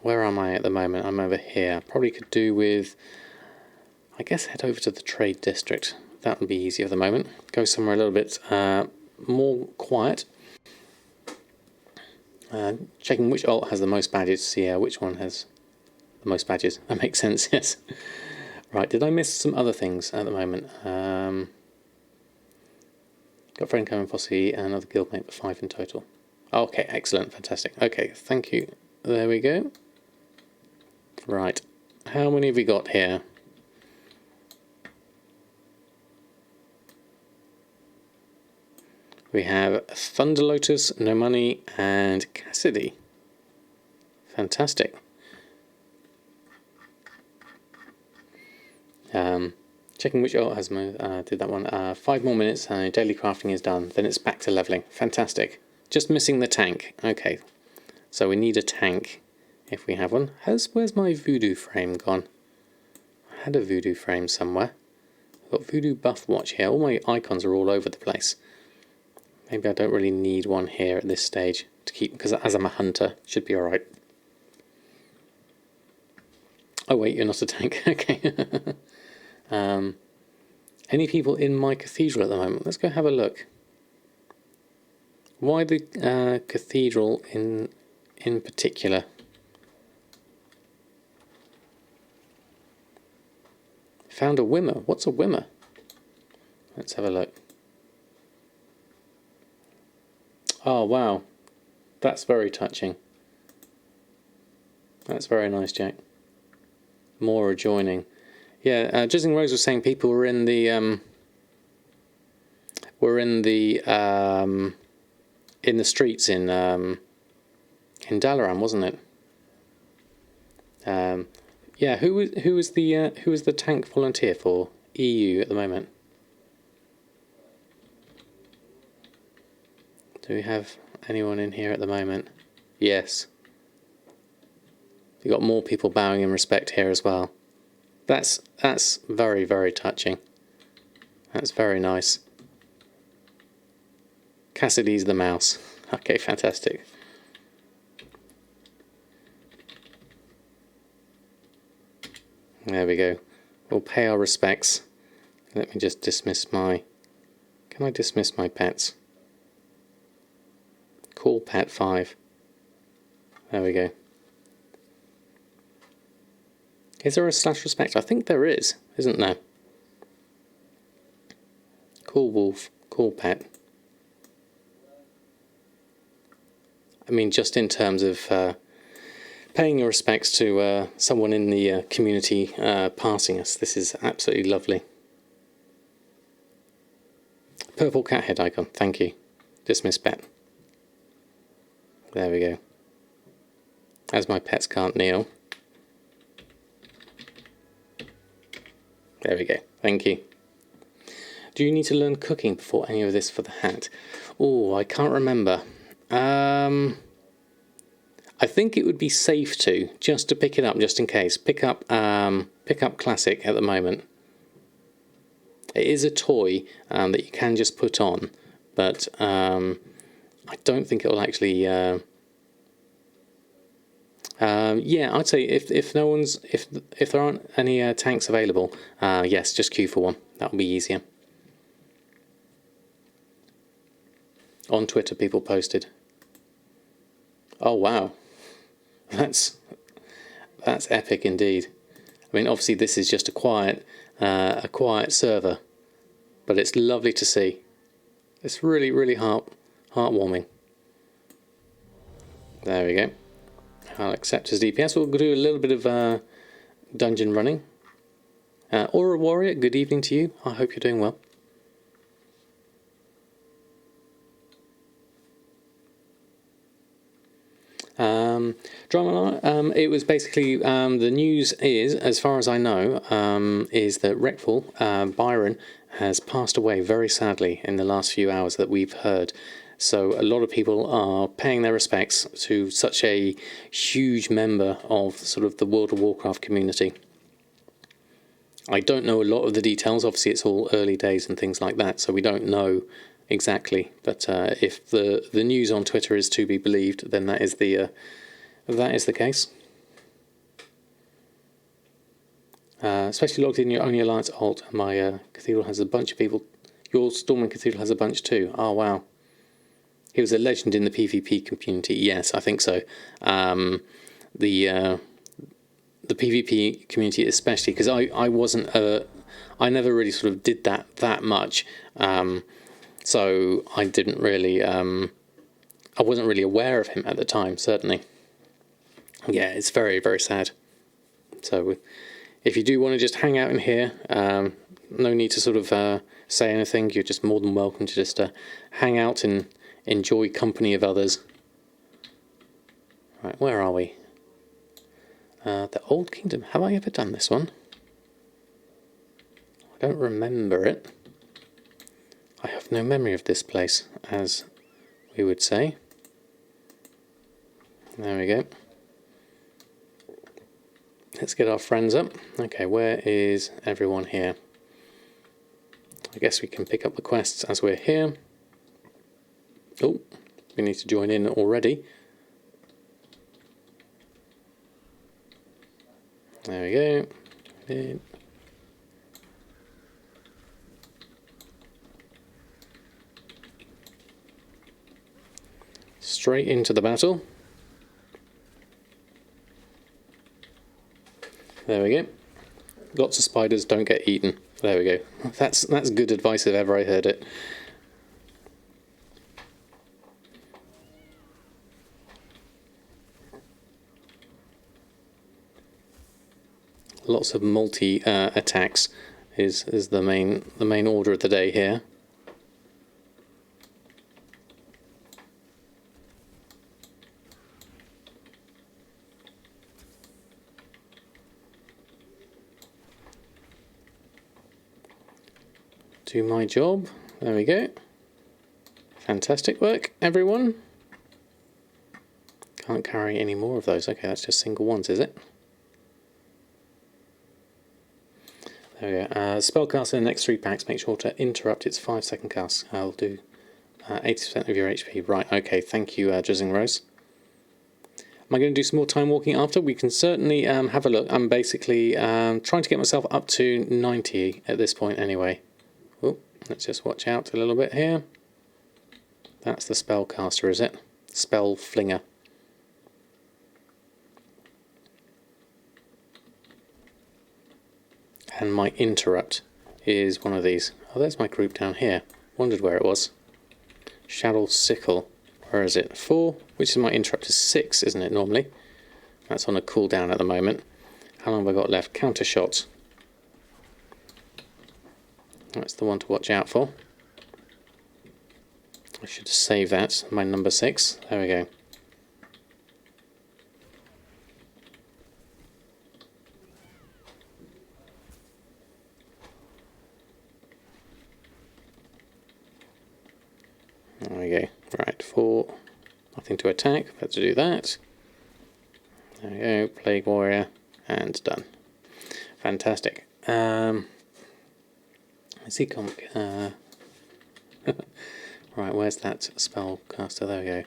Where am I at the moment? I'm over here. Probably could do with, I guess, head over to the trade district. That would be easier at the moment. Go somewhere a little bit more quiet. Checking which alt has the most badges to see which one has the most badges. That makes sense, yes. Right, did I miss some other things at the moment? Got friend coming posse and another guildmate, but 5 in total. Okay, excellent, fantastic. Okay, thank you. There we go. Right, how many have we got here? We have Thunder Lotus, No Money, and Cassidy. Fantastic. Checking which alt has did that one. 5 more minutes and daily crafting is done. Then it's back to leveling. Fantastic. Just missing the tank. Okay, so we need a tank if we have one. Where's my voodoo frame gone? I had a voodoo frame somewhere. I've got voodoo buff watch here. All my icons are all over the place. Maybe I don't really need one here at this stage to keep, because as I'm a hunter, it should be all right. Oh wait, you're not a tank. Okay. Any people in my cathedral at the moment? Let's go have a look. Why the cathedral in particular? Found a Wimmer. What's a Wimmer? Let's have a look. Oh wow, that's very touching. That's very nice, Jack. More adjoining. Yeah, Jizzing Rose was saying people were in the streets in Dalaran, wasn't it? Yeah, who was the tank volunteer for EU at the moment? Do we have anyone in here at the moment? Yes. We've got more people bowing in respect here as well. That's very, very touching. That's very nice. Cassidy's the mouse. Okay, fantastic. There we go. We'll pay our respects. Let me just dismiss my... Can I dismiss my pets? Call pet 5. There we go. Is there a /respect? I think there is, isn't there? Call wolf, call pet. I mean, just in terms of paying your respects to someone in the community passing us, this is absolutely lovely. Purple cat head icon, thank you. Dismiss pet. There we go. As my pets can't kneel. There we go, thank you. Do you need to learn cooking before any of this for the hat? Oh, I can't remember. I think it would be safe to, just to pick it up, just in case. Pick up Classic at the moment. It is a toy that you can just put on, but I don't think it will actually... yeah, I'd say if no one's if there aren't any tanks available, yes, just queue for one. That'll be easier. On Twitter, people posted. Oh wow, that's epic indeed. I mean, obviously this is just a quiet server, but it's lovely to see. It's really heartwarming. There we go. I'll accept his DPS. We'll do a little bit of dungeon running. Aura Warrior, good evening to you. I hope you're doing well. Drama, it was basically, the news is, as far as I know, is that Wreckful, Byron, has passed away very sadly in the last few hours that we've heard. So a lot of people are paying their respects to such a huge member of sort of the World of Warcraft community. I don't know a lot of the details. Obviously, it's all early days and things like that, so we don't know exactly. But if the news on Twitter is to be believed, then that is the case. Especially logged in your only Alliance alt. My Cathedral has a bunch of people. Your Stormwind Cathedral has a bunch too. Oh wow. He was a legend in the PvP community. Yes, I think so. The PvP community especially, because I wasn't I never really sort of did that much. So I didn't really I wasn't really aware of him at the time, certainly. Yeah, it's very sad. So if you do want to just hang out in here, no need to sort of say anything. You're just more than welcome to just hang out and enjoy company of others. Right, where are we? The Old Kingdom. Have I ever done this one? I don't remember it. I have no memory of this place, as we would say. There we go. Let's get our friends up. Okay, where is everyone here? I guess we can pick up the quests as we're here. Oh, we need to join in already. There we go. Straight into the battle. There we go. Lots of spiders, don't get eaten. There we go. That's good advice if ever I heard it. Lots of multi attacks is the main order of the day here. Do my job. There we go. Fantastic work, everyone. Can't carry any more of those. Okay, that's just single ones, is it? There we go. Spellcast in the next 3 packs. Make sure to interrupt its 5-second cast. I'll do 80% of your HP. Right, okay. Thank you, Drizzling Rose. Am I going to do some more time walking after? We can certainly have a look. I'm basically trying to get myself up to 90 at this point anyway. Oh, let's just watch out a little bit here. That's the spellcaster, is it? Spell flinger. And my interrupt is one of these. Oh, there's my group down here. Wondered where it was. Shadow Sickle. Where is it? 4, which is my interrupt is 6, isn't it normally? That's on a cooldown at the moment. How long have I got left? Counter shot. That's the one to watch out for. I should save that, my number 6. There we go. There we go. Right, 4. Nothing to attack, but to do that. There we go. Plague Warrior, and done. Fantastic. Z-Comic. Right, where's that spellcaster? There we go.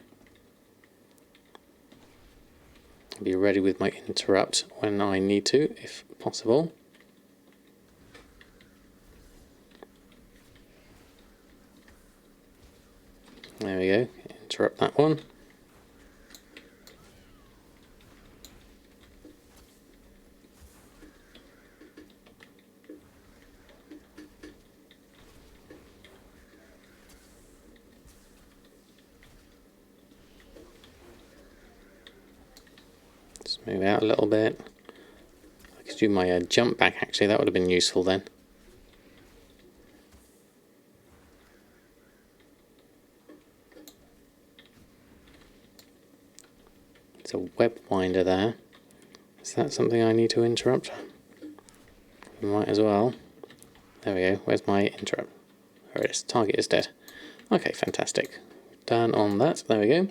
I'll be ready with my interrupt when I need to, if possible. There we go. Interrupt that one. Just move out a little bit. I could do my jump back actually, that would have been useful then. It's a web winder there. Is that something I need to interrupt? Might as well. There we go. Where's my interrupt? There it is. Target is dead. Okay, fantastic. Done on that. There we go.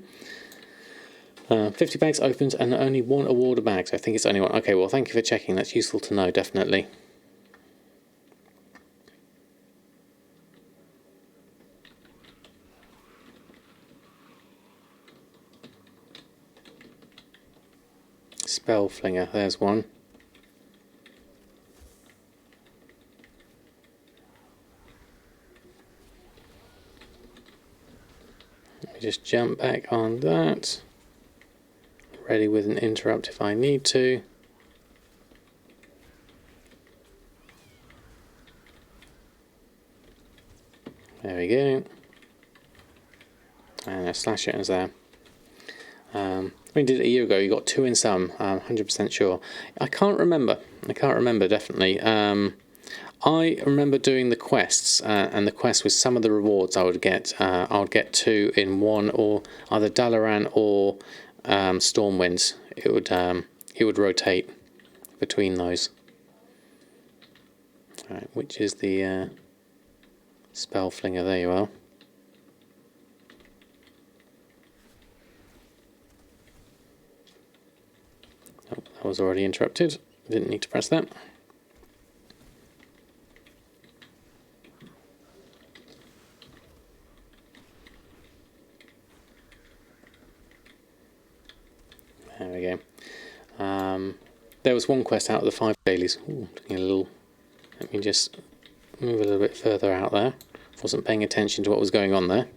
50 bags opened and only 1 award of bags. I think it's only 1. Okay, well, thank you for checking. That's useful to know, definitely. Spell Flinger, there's one. Let me just jump back on that. Ready with an interrupt if I need to. There we go. And a slash it as there. We did it a year ago. You got 2 in some. 100% sure. I can't remember. Definitely. I remember doing the quests, and the quest was some of the rewards I would get. I would get 2 in one, or either Dalaran or Stormwinds. It would rotate between those. Right, which is the spell flinger? There you are. Oh, that was already interrupted. Didn't need to press that. There we go. There was one quest out of the 5 dailies. Ooh, taking a little. Let me just move a little bit further out there. Wasn't paying attention to what was going on there.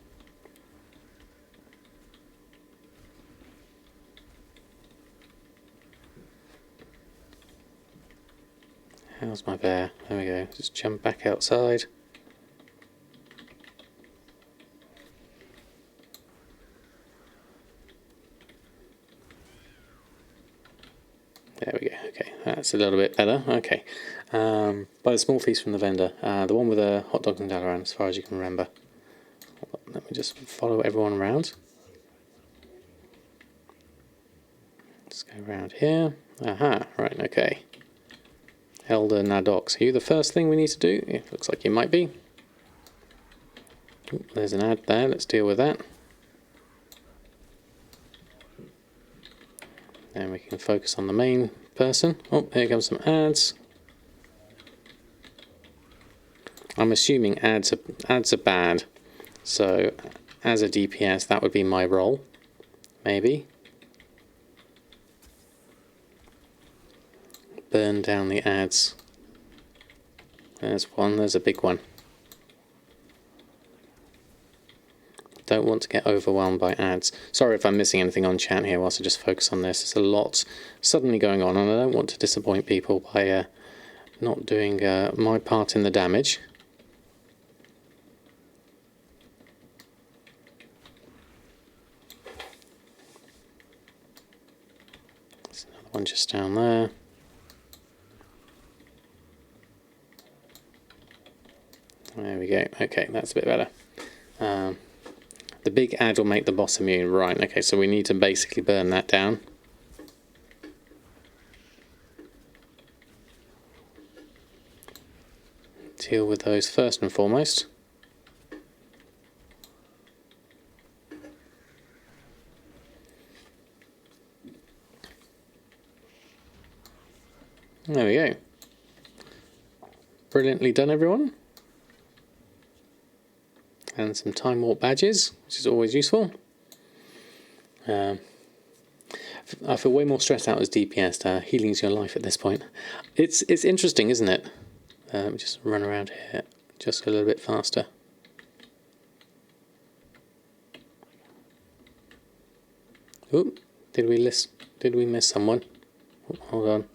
How's my bear? There we go. Just jump back outside. There we go. Okay, that's a little bit better. Okay. Buy the small feast from the vendor. The one with the hot dogs and Dalaran, as far as you can remember. Let me just follow everyone around. Let's go around here. Aha, right, okay. Elder Nadox. Are you the first thing we need to do? Yeah, looks like you might be. Ooh, there's an ad there. Let's deal with that. Then we can focus on the main person. Oh, here comes some ads. I'm assuming ads are bad. So, as a DPS, that would be my role. Maybe. burn down the ads. There's one, there's a big one. Don't want to get overwhelmed by ads. Sorry if I'm missing anything on chat here whilst I just focus on this. There's a lot suddenly going on and I don't want to disappoint people by not doing my part in the damage. There's another one just down there. There we go. Okay, that's a bit better. The big ad will make the boss immune. Right, okay, so we need to basically burn that down. Deal with those first and foremost. There we go. Brilliantly done, everyone. And some time warp badges, which is always useful. I feel way more stressed out as DPS. Healing's your life at this point. It's interesting, isn't it? Just run around here just a little bit faster. Oop! Did we miss someone? Oh, hold on.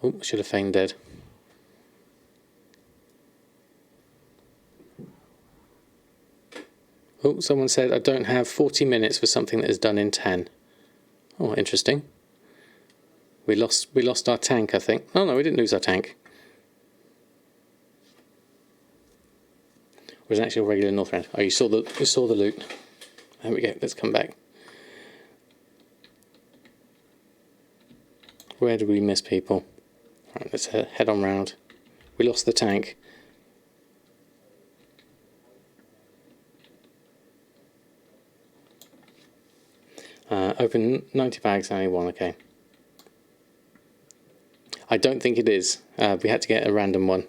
Oh, should have feigned dead. Oh, someone said I don't have 40 minutes for something that is done in 10. Oh, interesting. We lost our tank, I think. Oh no, we didn't lose our tank. It was actually a regular north round. Oh, you saw the loot. There we go. Let's come back. Where did we miss people? Right, let's head on round. We lost the tank. Open 90 bags, only one, okay. I don't think it is. We had to get a random one.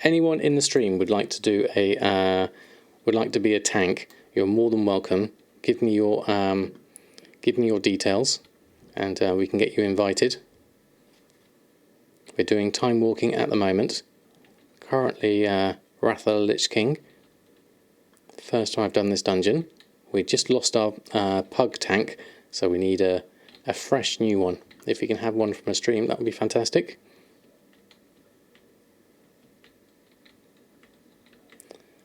Anyone in the stream would like to do would like to be a tank, you're more than welcome. Give me your details and we can get you invited. We're doing time walking at the moment. Currently Wrath of the Lich King. First time I've done this dungeon. We just lost our pug tank, so we need a fresh new one. If you can have one from a stream, that would be fantastic.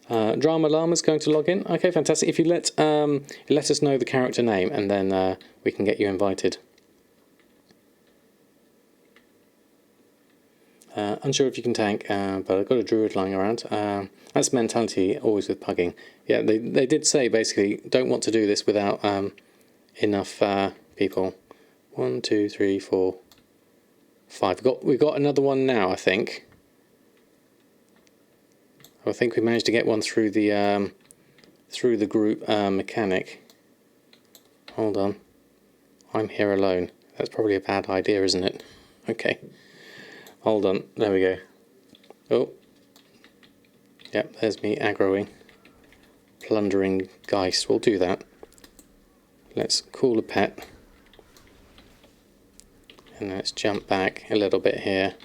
Drama Llama's going to log in. Okay, fantastic. If you let us know the character name, and then we can get you invited. Unsure if you can tank, but I've got a druid lying around. That's mentality always with pugging. Yeah, they did say basically don't want to do this without enough people. 1, 2, 3, 4, 5. We've got another one now, I think. I think we managed to get one through the group mechanic. Hold on, I'm here alone. That's probably a bad idea, isn't it? Okay. Hold on, there we go. Oh. Yep, there's me aggroing. Plundering Geist, we'll do that. Let's call a pet. And let's jump back a little bit here.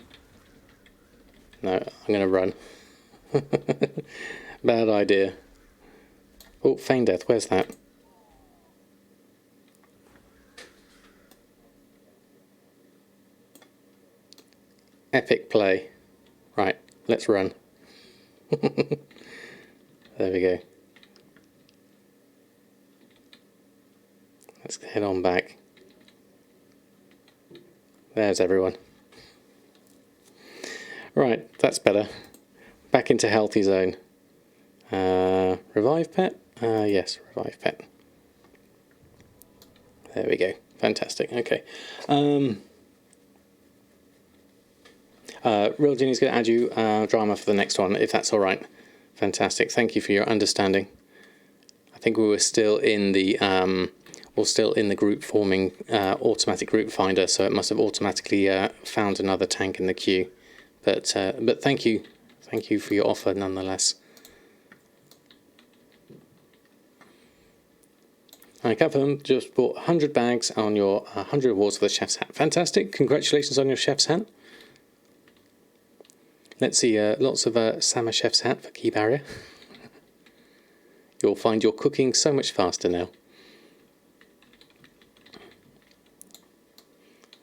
No, I'm going to run. Bad idea. Oh, feign death, where's that? Epic play. Right, let's run. There we go. Let's head on back. There's everyone. Right, that's better. Back into healthy zone. Revive pet? Yes, revive pet. There we go. Fantastic. Okay. Real Genie's going to add you drama for the next one, if that's all right. Fantastic. Thank you for your understanding. I think we were still in the group forming automatic group finder, so it must have automatically found another tank in the queue. But thank you for your offer nonetheless. I confirm just bought 100 bags on your 100 awards for the chef's hat. Fantastic! Congratulations on your chef's hat. Let's see, lots of Sama Chef's hat for key barrier. You'll find your cooking so much faster now.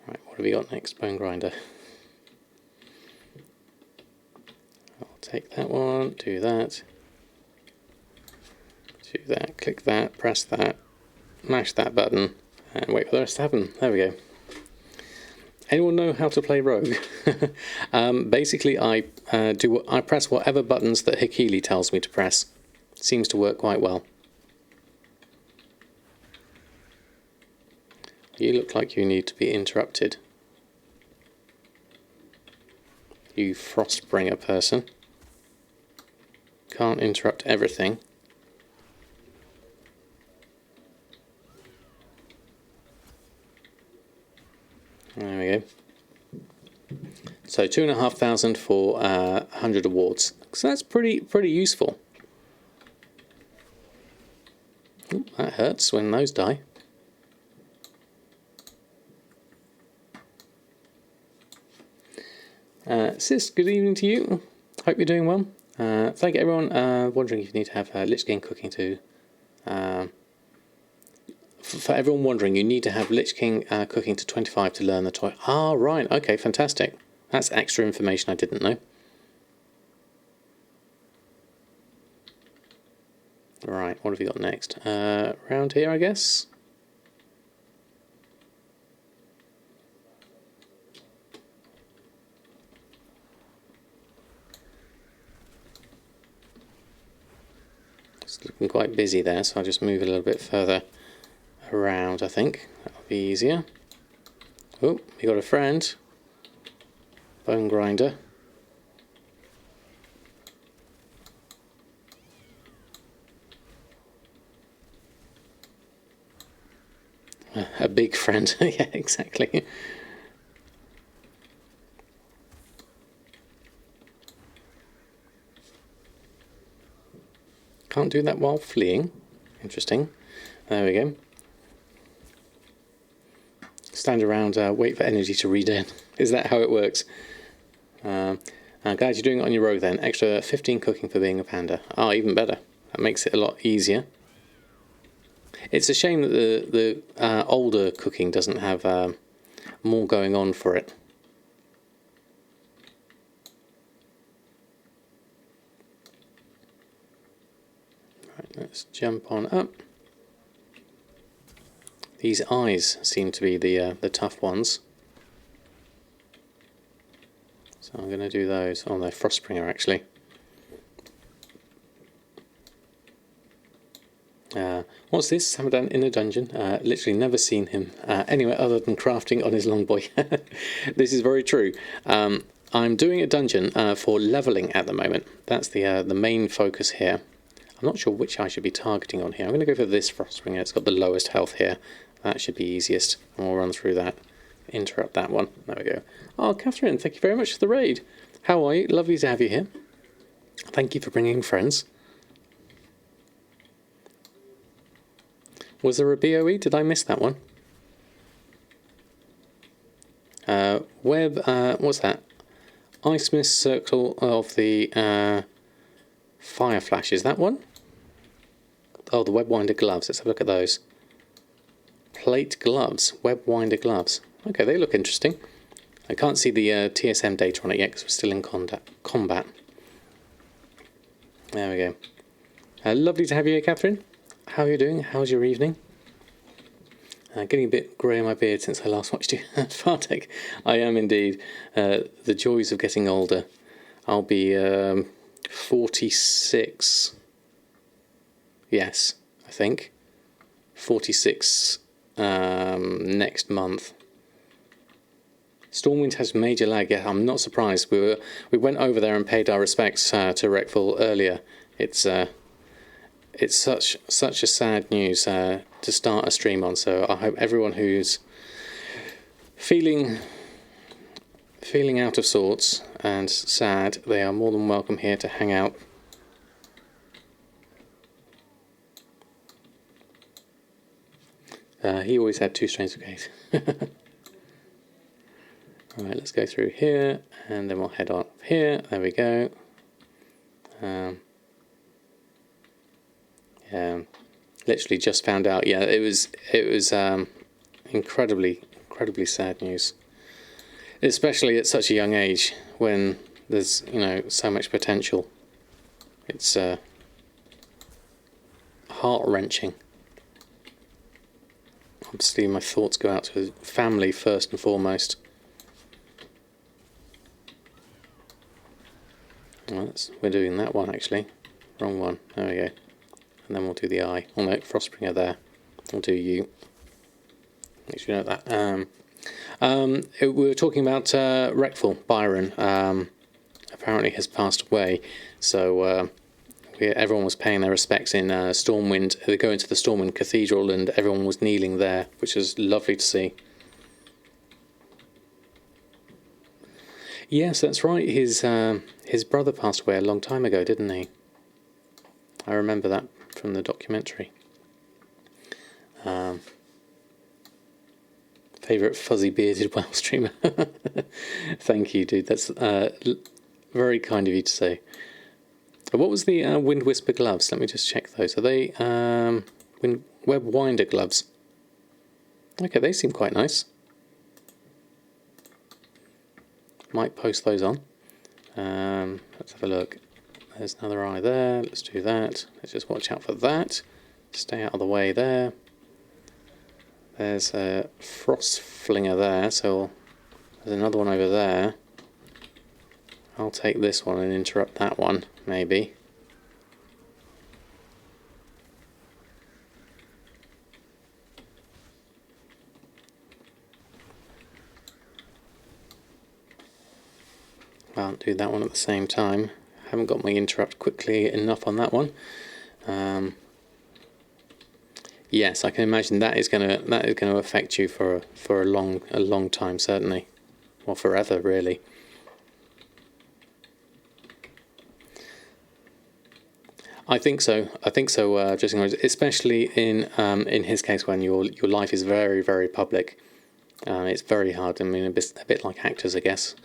Right, what have we got next? Bone grinder. I'll take that one, do that, click that, press that, mash that button, and wait for the rest to happen. There we go. Anyone know how to play Rogue? Basically, I press whatever buttons that Hikili tells me to press. Seems to work quite well. You look like you need to be interrupted. You Frostbringer person. Can't interrupt everything. There we go. So 2,500 for 100 awards. So that's pretty useful. Ooh, that hurts when those die. Sis, good evening to you. Hope you're doing well. Thank you everyone wondering if you need to have Lich King cooking to... for everyone wondering, you need to have Lich King cooking to 25 to learn the toy. Ah, right, okay, fantastic. That's extra information I didn't know. Right, what have we got next? Round here, I guess? It's looking quite busy there, so I'll just move a little bit further around, I think. That'll be easier. Oh, we got a friend. Bone grinder. A big friend. Yeah, exactly. Can't do that while fleeing. Interesting. There we go. Stand around, wait for energy to regen. Is that how it works? Glad you're doing it on your rogue then. Extra 15 cooking for being a panda. Oh, even better. That makes it a lot easier. It's a shame that the older cooking doesn't have more going on for it. Right, let's jump on up. These eyes seem to be the tough ones. So I'm going to do those. Oh, they're Frostbringer actually. What's this? Samadan in a dungeon. Literally never seen him anywhere other than crafting on his longboy. This is very true. I'm doing a dungeon for leveling at the moment. That's the main focus here. I'm not sure which I should be targeting on here. I'm going to go for this Frostbringer. It's got the lowest health here. That should be easiest. And we'll run through that. Interrupt that one. There we go. Oh, Catherine, thank you very much for the raid. How are you? Lovely to have you here. Thank you for bringing friends. Was there a BOE? Did I miss that one? What's that? Ice Mist Circle of the Fire Flash. Is that one? Oh, the Webwinder gloves. Let's have a look at those. Plate gloves. Webwinder gloves. Okay, they look interesting. I can't see the TSM data on it yet because we're still in combat. There we go. Lovely to have you here, Catherine. How are you doing? How's your evening? Getting a bit grey in my beard since I last watched you at Fartek. I am indeed. The joys of getting older. I'll be 46. Yes, I think. 46 next month. Stormwind has major lag. Yeah, I'm not surprised. We went over there and paid our respects to Rekful earlier. It's such a sad news to start a stream on. So I hope everyone who's feeling out of sorts and sad, they are more than welcome here to hang out. He always had 2 strains of Kate. Alright, let's go through here and then we'll head here. There we go. Yeah, literally just found out. Yeah, it was incredibly sad news, especially at such a young age when there's so much potential. It's heart-wrenching. Obviously, my thoughts go out to his family first and foremost. Well, we're doing that one actually. Wrong one. There we go. And then we'll do the eye. Oh no, Frostbringer there. We'll do you. Make sure you know that. We were talking about Reckful Byron. Apparently has passed away. So everyone was paying their respects in Stormwind. They go into the Stormwind Cathedral and everyone was kneeling there, which was lovely to see. Yes, that's right. His brother passed away a long time ago, didn't he? I remember that from the documentary. Favourite fuzzy bearded WoW streamer. Thank you, dude. That's very kind of you to say. What was the Wind Whisper gloves? Let me just check those. Are they Web Winder gloves? Okay, they seem quite nice. Might post those on. Let's have a look. There's another eye there. Let's do that. Let's just watch out for that. Stay out of the way there. There's a Frost Flinger there, so there's another one over there. I'll take this one and interrupt that one, maybe. I'll do that one at the same time. Haven't got my interrupt quickly enough on that one. Yes, I can imagine that is going to affect you for a long time, certainly, or forever, really. I think so. Just especially in his case when your life is very, very public. It's very hard. I mean, a bit like actors, I guess.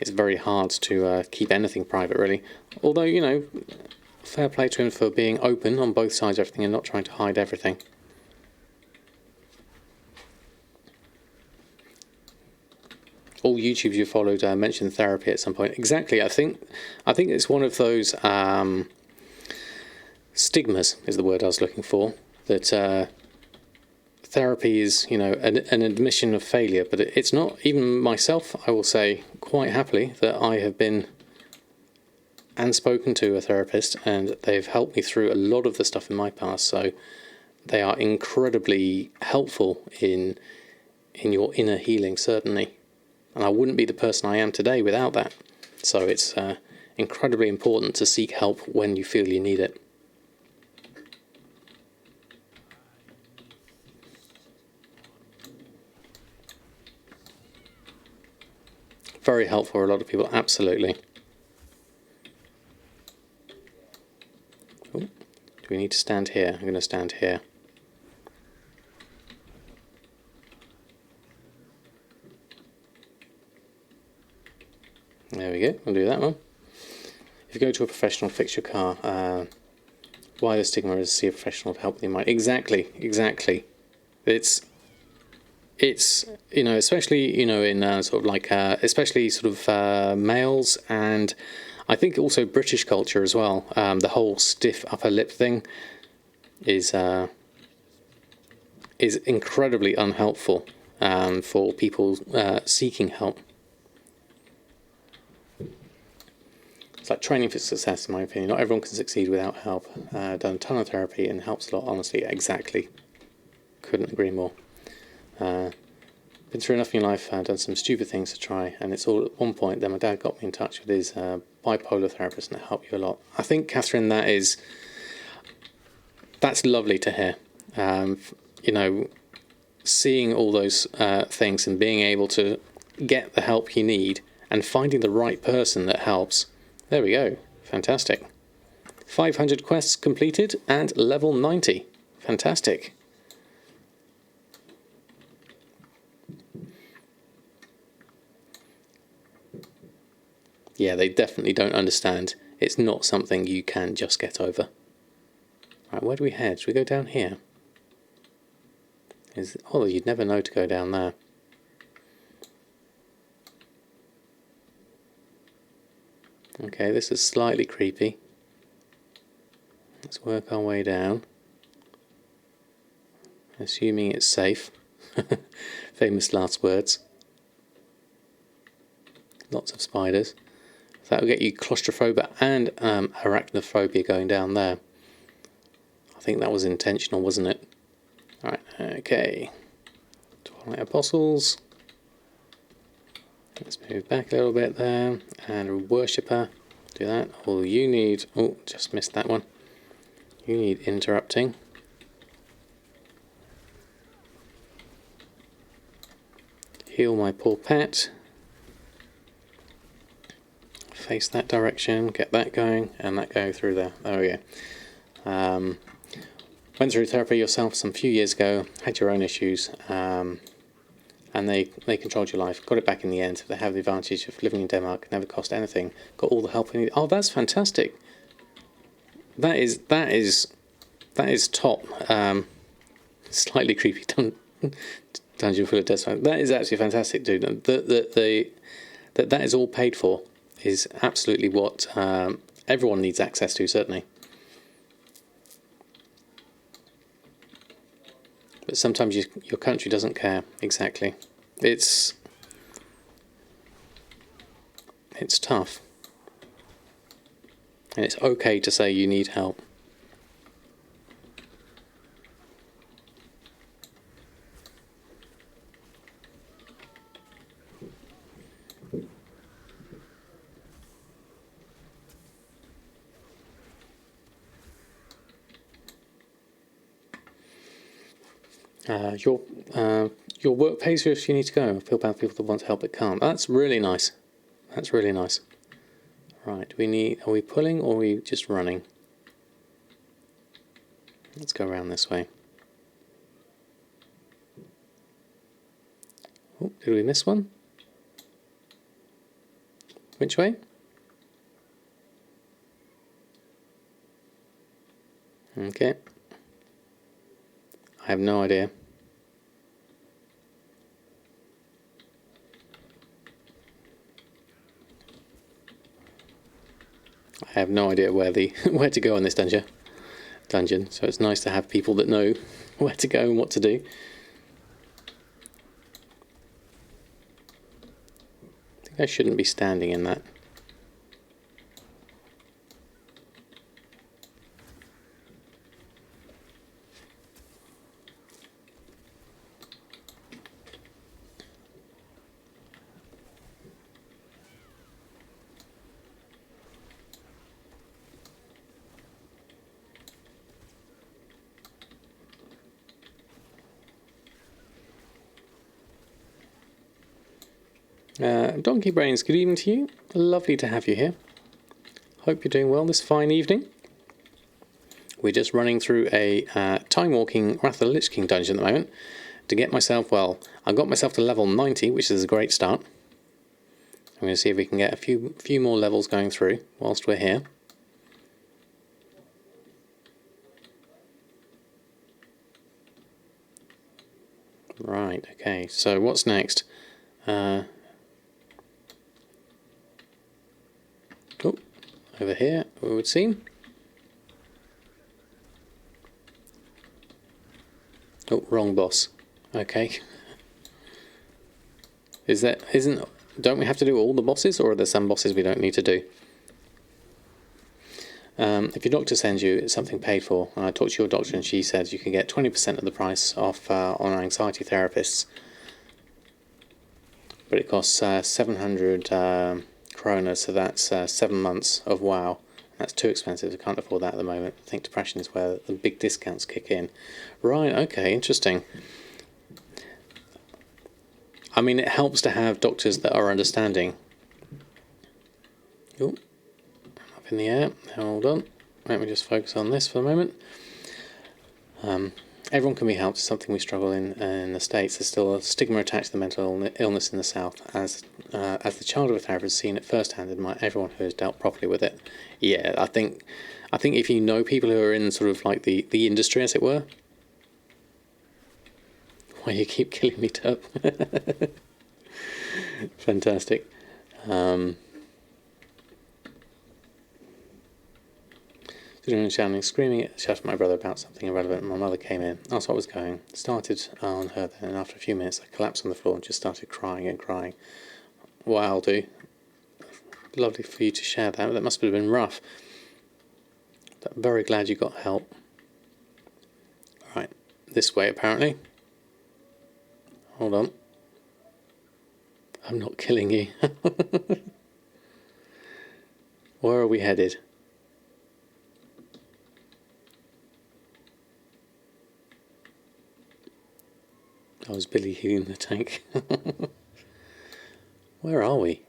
It's very hard to keep anything private, really. Although, fair play to him for being open on both sides of everything and not trying to hide everything. All YouTubers you followed mentioned therapy at some point. Exactly. I think it's one of those stigmas is the word I was looking for. That therapy is, an admission of failure, but it's not. Even myself, I will say quite happily that I have been and spoken to a therapist, and they've helped me through a lot of the stuff in my past. So they are incredibly helpful in your inner healing, certainly. And I wouldn't be the person I am today without that. So it's incredibly important to seek help when you feel you need it. Very helpful for a lot of people, absolutely. Oh, do we need to stand here? I'm going to stand here. There we go, we'll do that one. If you go to a professional, fix your car. Why the stigma is see a professional to help with your mind. Exactly. It's especially in sort of like especially sort of males, and I think also British culture as well. The whole stiff upper lip thing is incredibly unhelpful for people seeking help. It's like training for success, in my opinion. Not everyone can succeed without help. Done a ton of therapy and helps a lot, honestly. Exactly. Couldn't agree more. Been through enough in your life, done some stupid things to try, and it's all at one point. Then my dad got me in touch with his bipolar therapist, and it helped you a lot. I think, Catherine, that's lovely to hear. Seeing all those things and being able to get the help you need and finding the right person that helps. There we go. Fantastic. 500 quests completed and level 90. Fantastic. Yeah, they definitely don't understand. It's not something you can just get over. Right, where do we head? Should we go down here? Oh, you'd never know to go down there. Okay, this is slightly creepy. Let's work our way down. Assuming it's safe. Famous last words. Lots of spiders. So that will get you claustrophobia and arachnophobia going down there. I think that was intentional, wasn't it? Alright, okay. Twilight Apostles. Let's move back a little bit there. And Worshipper. Do that. Oh, you need... Oh, just missed that one. You need interrupting. Heal my poor pet. Face that direction, get that going, and that go through there. There we go. Went through therapy yourself some few years ago, had your own issues, and they controlled your life. Got it back in the end. They have the advantage of living in Denmark, never cost anything. Got all the help you need. Oh, that's fantastic. That is top. Slightly creepy dungeon full of death. That is actually fantastic, dude. That is all paid for is absolutely what everyone needs access to, certainly. But sometimes your country doesn't care exactly. It's tough. And it's okay to say you need help. Your work pays you if you need to go. I feel bad for people that want to help but can't. That's really nice. That's really nice. Right, are we pulling or are we just running? Let's go around this way. Oh, did we miss one? Which way? Okay. I have no idea. I have no idea where to go in this dungeon. So it's nice to have people that know where to go and what to do. I think I shouldn't be standing in that. Donkey Brains, good evening to you. Lovely to have you here. Hope you're doing well this fine evening. We're just running through a time-walking Wrath of the Lich King dungeon at the moment to get myself, well, I got myself to level 90, which is a great start. I'm going to see if we can get a few more levels going through whilst we're here. Right, okay, so what's next? Over here, we would see. Oh, wrong boss. Okay. Don't we have to do all the bosses, or are there some bosses we don't need to do? If your doctor sends you something paid for, I talked to your doctor and she said you can get 20% of the price off on anxiety therapists. But it costs 700 kroner, so that's 7 months of WoW. That's too expensive, I can't afford that at the moment. I think depression is where the big discounts kick in. Right, okay, interesting. I mean, it helps to have doctors that are understanding. Oh, up in the air, hold on. Let me just focus on this for a moment. everyone can be helped. It's something we struggle in the States. There's still a stigma attached to the mental illness in the South. As the child of a therapist, seen it firsthand, and everyone who has dealt properly with it. Yeah, I think if you know people who are in sort of like the industry, as it were. Why you keep killing me, Turp? Fantastic. Shouting, screaming at shouting at my brother about something irrelevant. My mother came in, asked what was going, started on her then, and after a few minutes I collapsed on the floor and just started crying and crying. Wow, dude. Lovely for you to share that. That must have been rough. But I'm very glad you got help. Right, this way apparently. Hold on. I'm not killing you. Where are we headed? I was Billy Hugh in the tank. Where are we?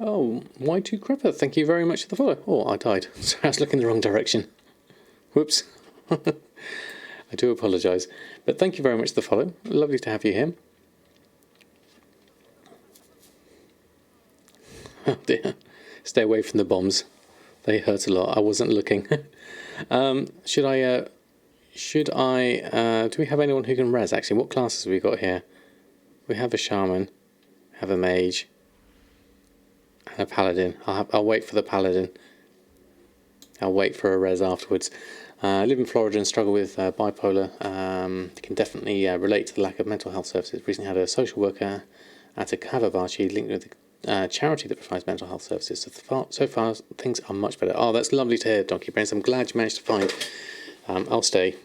Oh, Y2 Crepper, thank you very much for the follow. Oh, I died. Sorry, I was looking in the wrong direction. Whoops. I do apologise. But thank you very much for the follow. Lovely to have you here. Oh dear. Stay away from the bombs. They hurt a lot. I wasn't looking. Should I... do we have anyone who can res, actually? What classes have we got here? We have a shaman. Have a mage. And a paladin. I'll wait for the paladin. I'll wait for a res afterwards. I live in Florida and struggle with bipolar. Can definitely relate to the lack of mental health services. Recently had a social worker at a kava bar. She linked with a charity that provides mental health services. So far things are much better. Oh, that's lovely to hear, Donkey Brains. I'm glad you managed to find... I'll stay.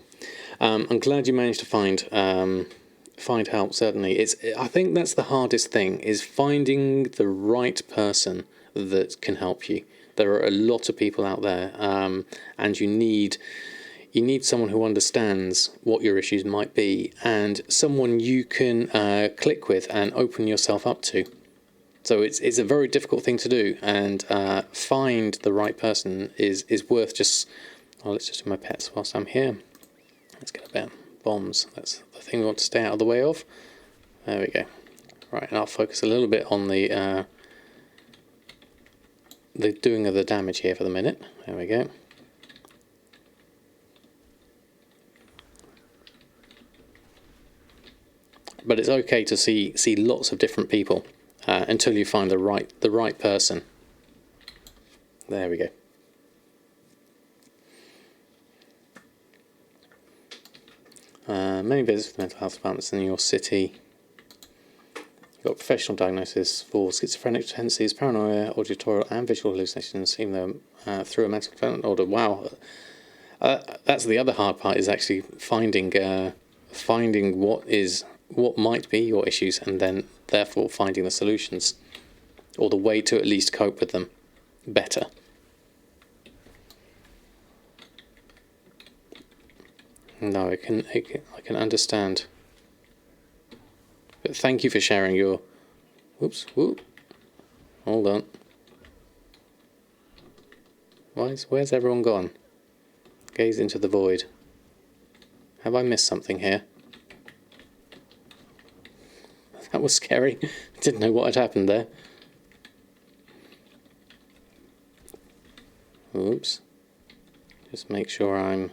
I'm glad you managed to find help. Certainly, I think that's the hardest thing, is finding the right person that can help you. There are a lot of people out there, and you need someone who understands what your issues might be, and someone you can click with and open yourself up to. So it's a very difficult thing to do, and find the right person is worth just... Oh, let's just do my pets whilst I'm here. Let's get a bit of bombs. That's the thing we want to stay out of the way of. There we go. Right, and I'll focus a little bit on the doing of the damage here for the minute. There we go. But it's okay to see lots of different people until you find the right person. There we go. Many visits to the mental health departments in your city. You've got professional diagnosis for schizophrenic tendencies, paranoia, auditory and visual hallucinations, even though through a mental development order. Wow, that's the other hard part, is actually finding what might be your issues, and then therefore finding the solutions or the way to at least cope with them better. No, I can understand. But thank you for sharing your... Whoops, whoop. Hold on. Where's everyone gone? Gaze into the void. Have I missed something here? That was scary. Didn't know what had happened there. Oops. Just make sure I'm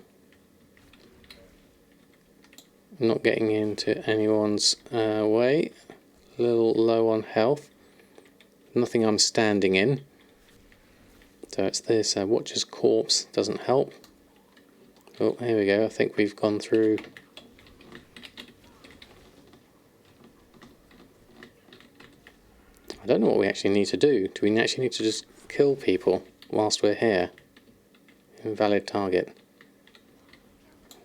not getting into anyone's way. A little low on health. Nothing I'm standing in. So it's this Watcher's Corpse. Doesn't help. Oh, here we go. I think we've gone through. I don't know what we actually need to do. Do we actually need to just kill people whilst we're here? Invalid target.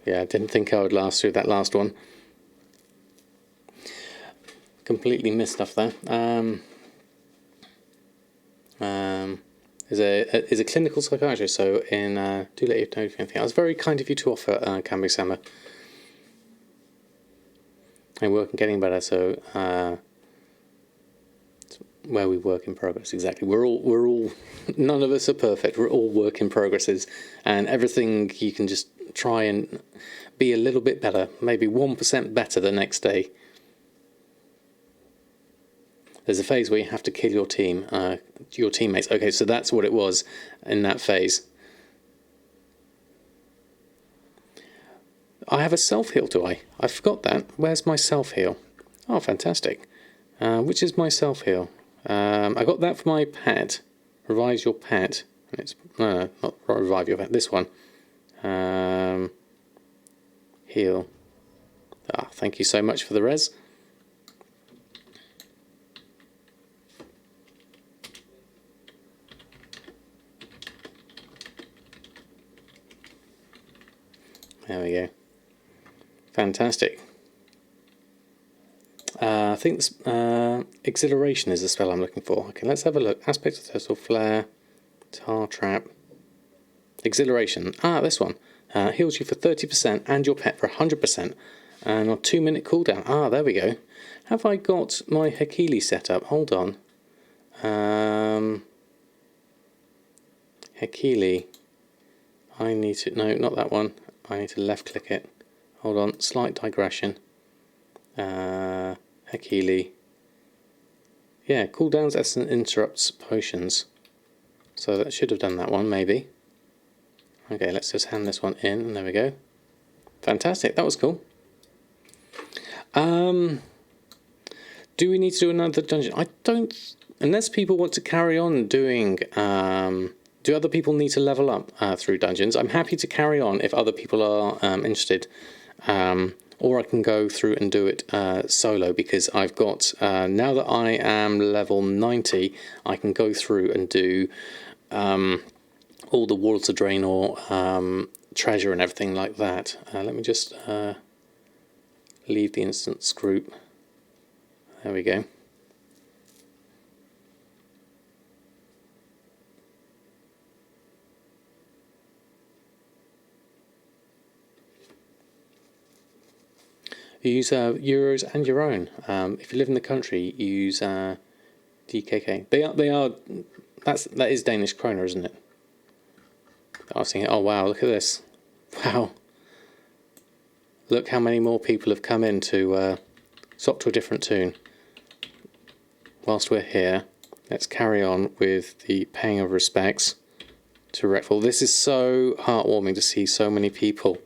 Yeah, I didn't think I would last through that last one. Completely missed stuff there. Is a clinical psychiatrist, so do let you know if anything. I was very kind of you to offer, Kambi-sama. And work and getting better, so where we work in progress, exactly. We're all none of us are perfect. We're all work in progresses, and everything you can just try and be a little bit better, maybe 1% better the next day. There's a phase where you have to kill your teammates. Okay, so that's what it was in that phase. I have a self-heal, do I? I forgot that. Where's my self-heal? Oh, fantastic. Which is my self-heal? I got that for my pet. Revives your pet. It's no, not revive your pet. This one. Heal. Thank you so much for the res. There we go. Fantastic. I think this, exhilaration is the spell I'm looking for. Okay, let's have a look. Aspect of total flare, tar trap, exhilaration. This one heals you for 30% and your pet for 100%, and a 2-minute cooldown. There we go. Have I got my Hekili set up? Hold on. Hekili. I need to no, not that one. I need to left click it. Hold on. Slight digression. Hekili. Yeah, cooldowns, essence, interrupts, potions. So that should have done that one, maybe. Okay, let's just hand this one in, and there we go. Fantastic, that was cool. Do we need to do another dungeon? I don't, unless people want to carry on doing, do other people need to level up through dungeons? I'm happy to carry on if other people are interested. Or I can go through and do it solo, because I've got, now that I am level 90, I can go through and do all the Walls of Draenor treasure and everything like that. Let me just leave the instance group. There we go. You use euros and your own. If you live in the country, you use DKK. They are. That is Danish kroner, isn't it? I was thinking, oh wow, look at this. Wow. Look how many more people have come in to swap to a different tune. Whilst we're here, let's carry on with the paying of respects to Retful. This is so heartwarming to see so many people.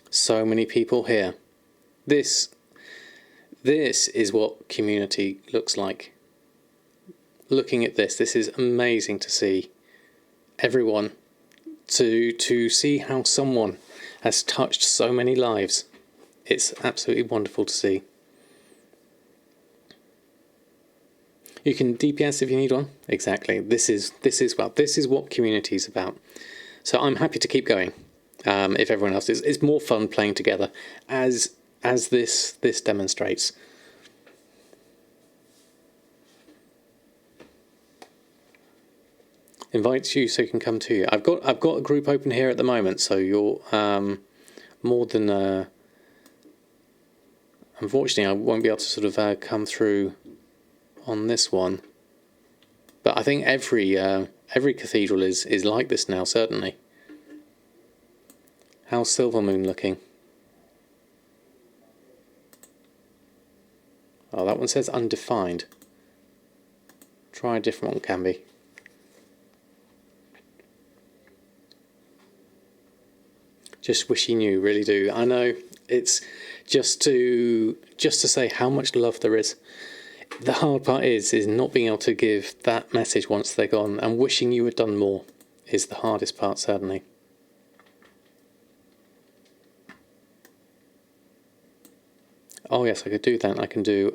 So many people here. This is what community looks like. Looking at this is amazing to see. Everyone, to see how someone has touched so many lives. It's absolutely wonderful to see. You can DPS if you need one. Exactly. This is what community is about. So I'm happy to keep going. If everyone else is, it's more fun playing together, as this demonstrates. Invites you so you can come to you. I've got a group open here at the moment, so you're more than. Unfortunately, I won't be able to sort of come through on this one, but I think every cathedral is like this now, certainly. How's Silvermoon looking? Oh, that one says undefined. Try a different one, Camby. Just wish he knew, really do. I know, it's just to say how much love there is. The hard part is not being able to give that message once they're gone, and wishing you had done more is the hardest part, certainly. Oh yes, I could do that. I can do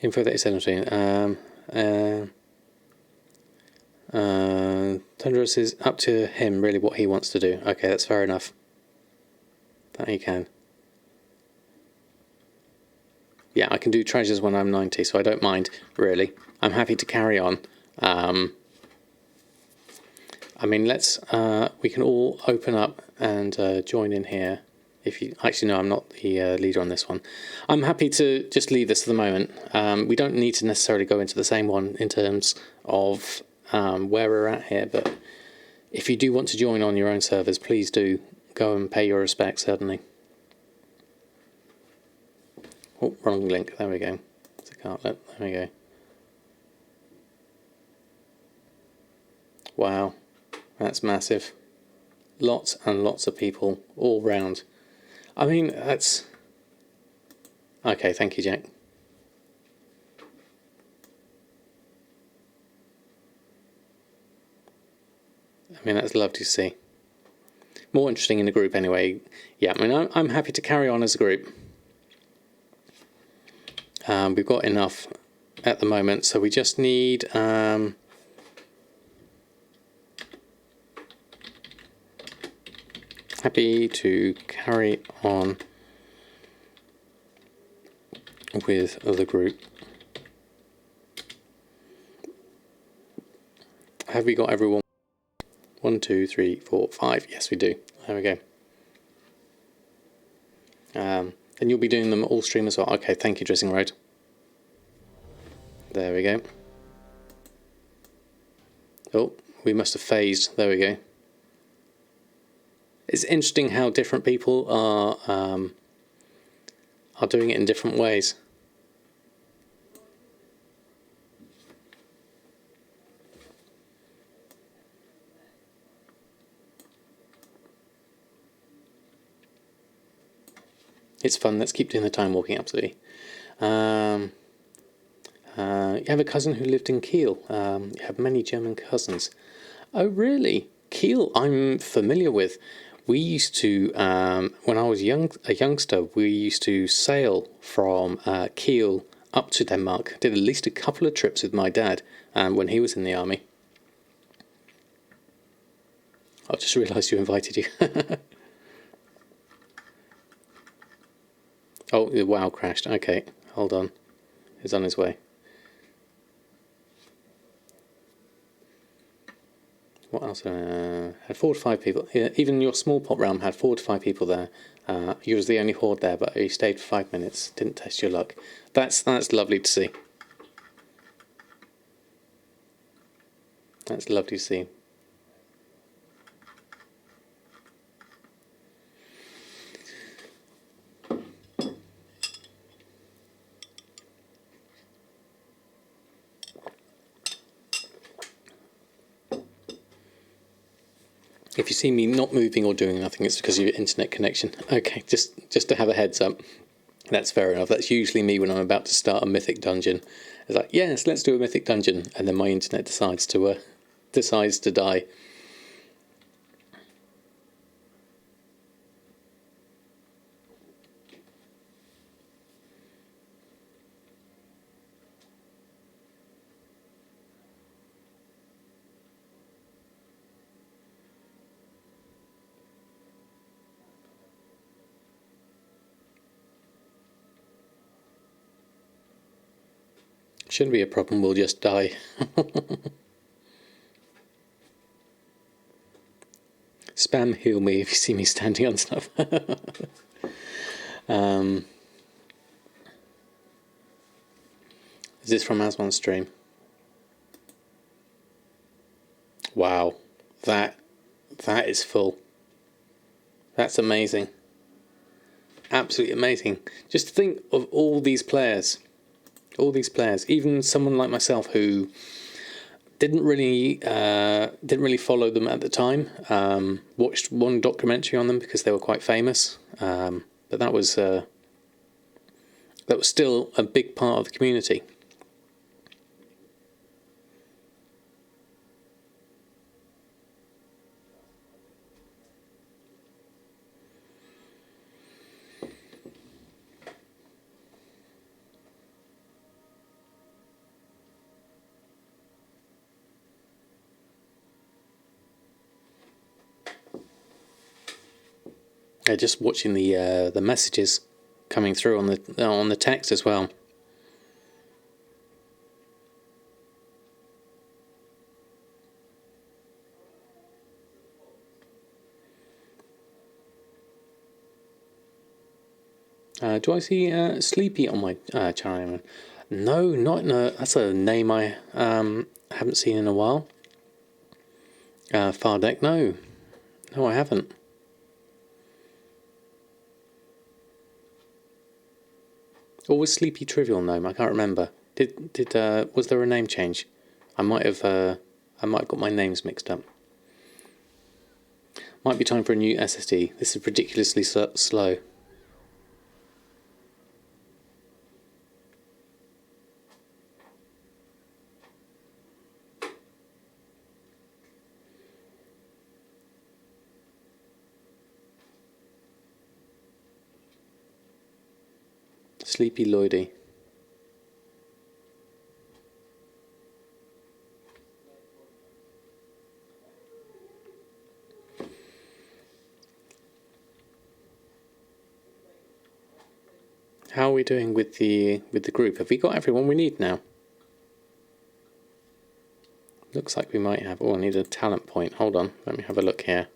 Info that he said between. Thunderous is up to him, really, what he wants to do. Okay, that's fair enough. That he can. Yeah, I can do treasures when I'm 90, so I don't mind, really. I'm happy to carry on. I mean, let's... we can all open up and join in here. If you actually, no, I'm not the leader on this one. I'm happy to just leave this for the moment. We don't need to necessarily go into the same one in terms of where we're at here, but if you do want to join on your own servers, please do go and pay your respects, certainly. Oh, wrong link. There we go. It's a cartlet. There we go. Wow, that's massive. Lots and lots of people all round. I mean, that's... Okay, thank you, Jack. I mean, that's lovely to see. More interesting in a group anyway. Yeah, I mean, I'm happy to carry on as a group. We've got enough at the moment, so we just need... happy to carry on with the group. Have we got everyone? 1, 2, 3, 4, 5. Yes, we do. There we go. And you'll be doing them all stream as well. Okay, thank you, Dressing Road. There we go. Oh, we must have phased. There we go. It's interesting how different people are doing it in different ways. It's fun. Let's keep doing the time walking, absolutely. You have a cousin who lived in Kiel. You have many German cousins. Oh, really? Kiel, I'm familiar with. We used to, when I was a youngster, we used to sail from Kiel up to Denmark. Did at least a couple of trips with my dad when he was in the army. I just realised you invited you. Oh, the WoW crashed. Okay, hold on. He's on his way. What else? Had 4 to 5 people. Yeah, even your small pop realm had 4 to 5 people there. You was the only horde there, but you stayed for 5 minutes. Didn't test your luck. That's lovely to see. That's lovely to see. If you see me not moving or doing nothing, it's because of your internet connection. Okay, just to have a heads up. That's fair enough. That's usually me when I'm about to start a mythic dungeon. It's like, yes, let's do a mythic dungeon, and then my internet decides to die. Shouldn't be a problem, we'll just die. Spam heal me if you see me standing on stuff. Is this from Asmon's stream? Wow, that is full. That's amazing. Absolutely amazing. Just think of all these players. All these players, even someone like myself who didn't really follow them at the time. Watched one documentary on them because they were quite famous, but that was still a big part of the community. Just watching the messages coming through on the text as well. Do I see Sleepy on my channel? No, not no. That's a name I haven't seen in a while. Fardeck, no, I haven't. Or was Sleepy Trivial Gnome? I can't remember. Was there a name change? I might have got my names mixed up. Might be time for a new SSD. This is ridiculously slow. Sleepy Lloydie. How are we doing with the group? Have we got everyone we need now? Looks like we might have. Oh, I need a talent point. Hold on, let me have a look here.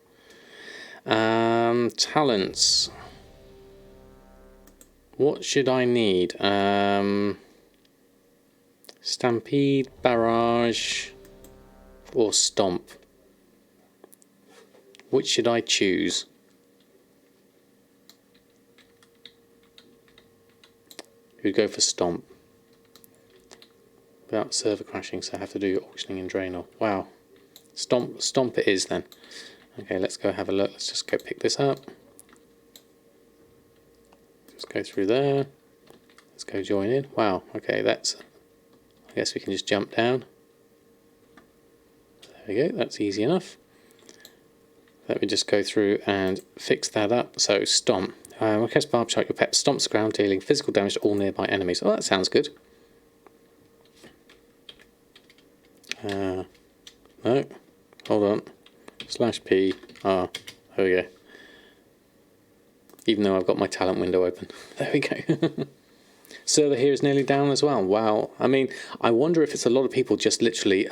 Talents. What should I need? Stampede, Barrage, or Stomp? Which should I choose? Who'd go for Stomp? Without server crashing, so I have to do auctioning and Draenor. Wow. Stomp it is then. Okay, let's go have a look. Let's just go pick this up. Let's go through there. Let's go join in. Wow, okay, I guess we can just jump down. There we go, that's easy enough. Let me just go through and fix that up. So, Stomp. Request Barb Shark, your pet stomps the ground, dealing physical damage to all nearby enemies. Oh, that sounds good. No, hold on. /P. There we go. Even though I've got my talent window open. There we go. Server here is nearly down as well. Wow. I mean, I wonder if it's a lot of people just literally...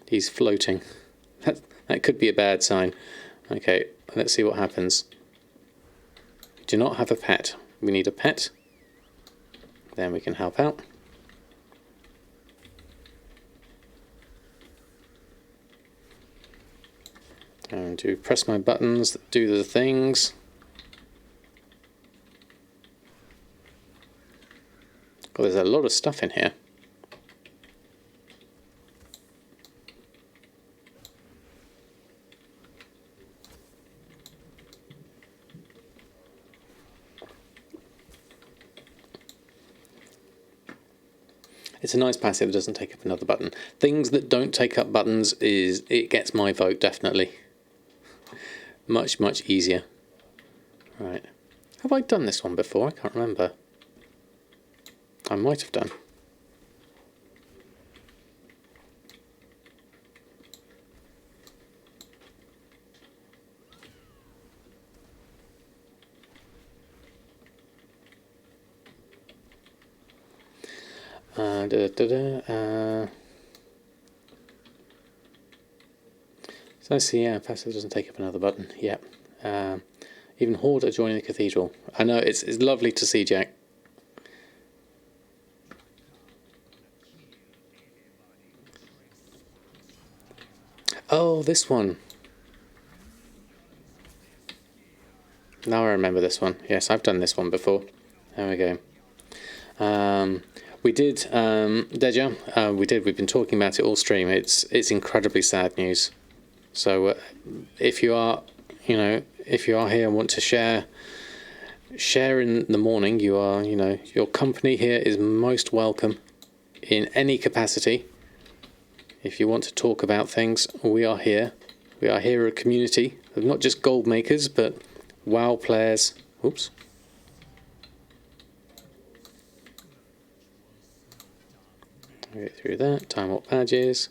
He's floating. That could be a bad sign. Okay, let's see what happens. Do not have a pet. We need a pet. Then we can help out. And to press my buttons that do the things. Oh, there's a lot of stuff in here. It's a nice passive, it doesn't take up another button. Things that don't take up buttons, it gets my vote, definitely. Much, much easier. Right. Have I done this one before? I can't remember. I might have done. So I see, yeah, passive doesn't take up another button. Yeah. Even Horde are joining the cathedral. I know, it's lovely to see, Jack. Oh, this one. Now I remember this one. Yes, I've done this one before. There we go. We did, Deja, we've been talking about it all stream. It's incredibly sad news. So if you are here and want to share in the morning, your company here is most welcome in any capacity. If you want to talk about things, we are here. We are here a community of not just gold makers, but WoW players. Oops. I'll go through that. Time warp badges.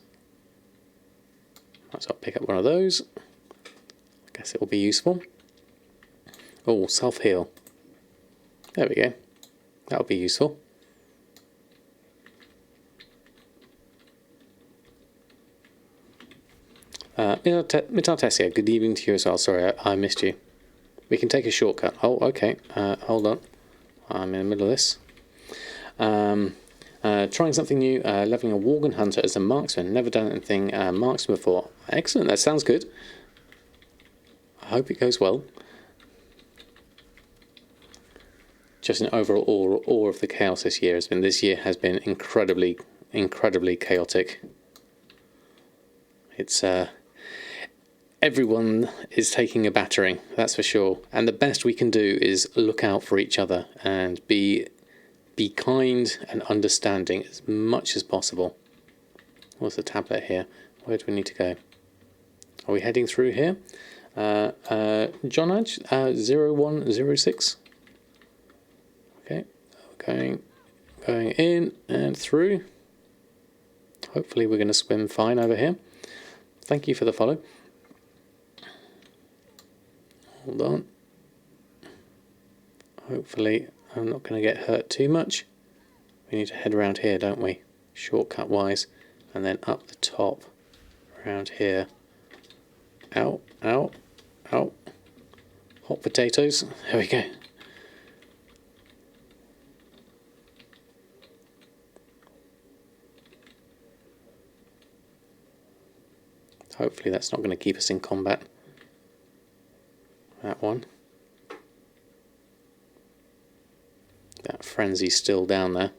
Might as well pick up one of those. I guess it will be useful. Oh, self-heal. There we go. That'll be useful. Mitar, good evening to you as well. Sorry, I missed you. We can take a shortcut. Oh, okay. Hold on. I'm in the middle of this. Trying something new, leveling a Worgen Hunter as a marksman. Never done anything marksman before. Excellent, that sounds good. I hope it goes well. Just an overall awe of the chaos this year has been. This year has been incredibly chaotic. It's everyone is taking a battering, that's for sure. And the best we can do is look out for each other and be kind and understanding as much as possible. What's the tablet here? Where do we need to go? Are we heading through here? John Edge, 0106. Okay, going in and through. Hopefully we're going to swim fine over here. Thank you for the follow. Hold on. Hopefully I'm not going to get hurt too much. We need to head around here, don't we? Shortcut wise. And then up the top. Around here. Ow, ow, ow. Hot potatoes. There we go. Hopefully that's not going to keep us in combat. That one. That frenzy's still down there.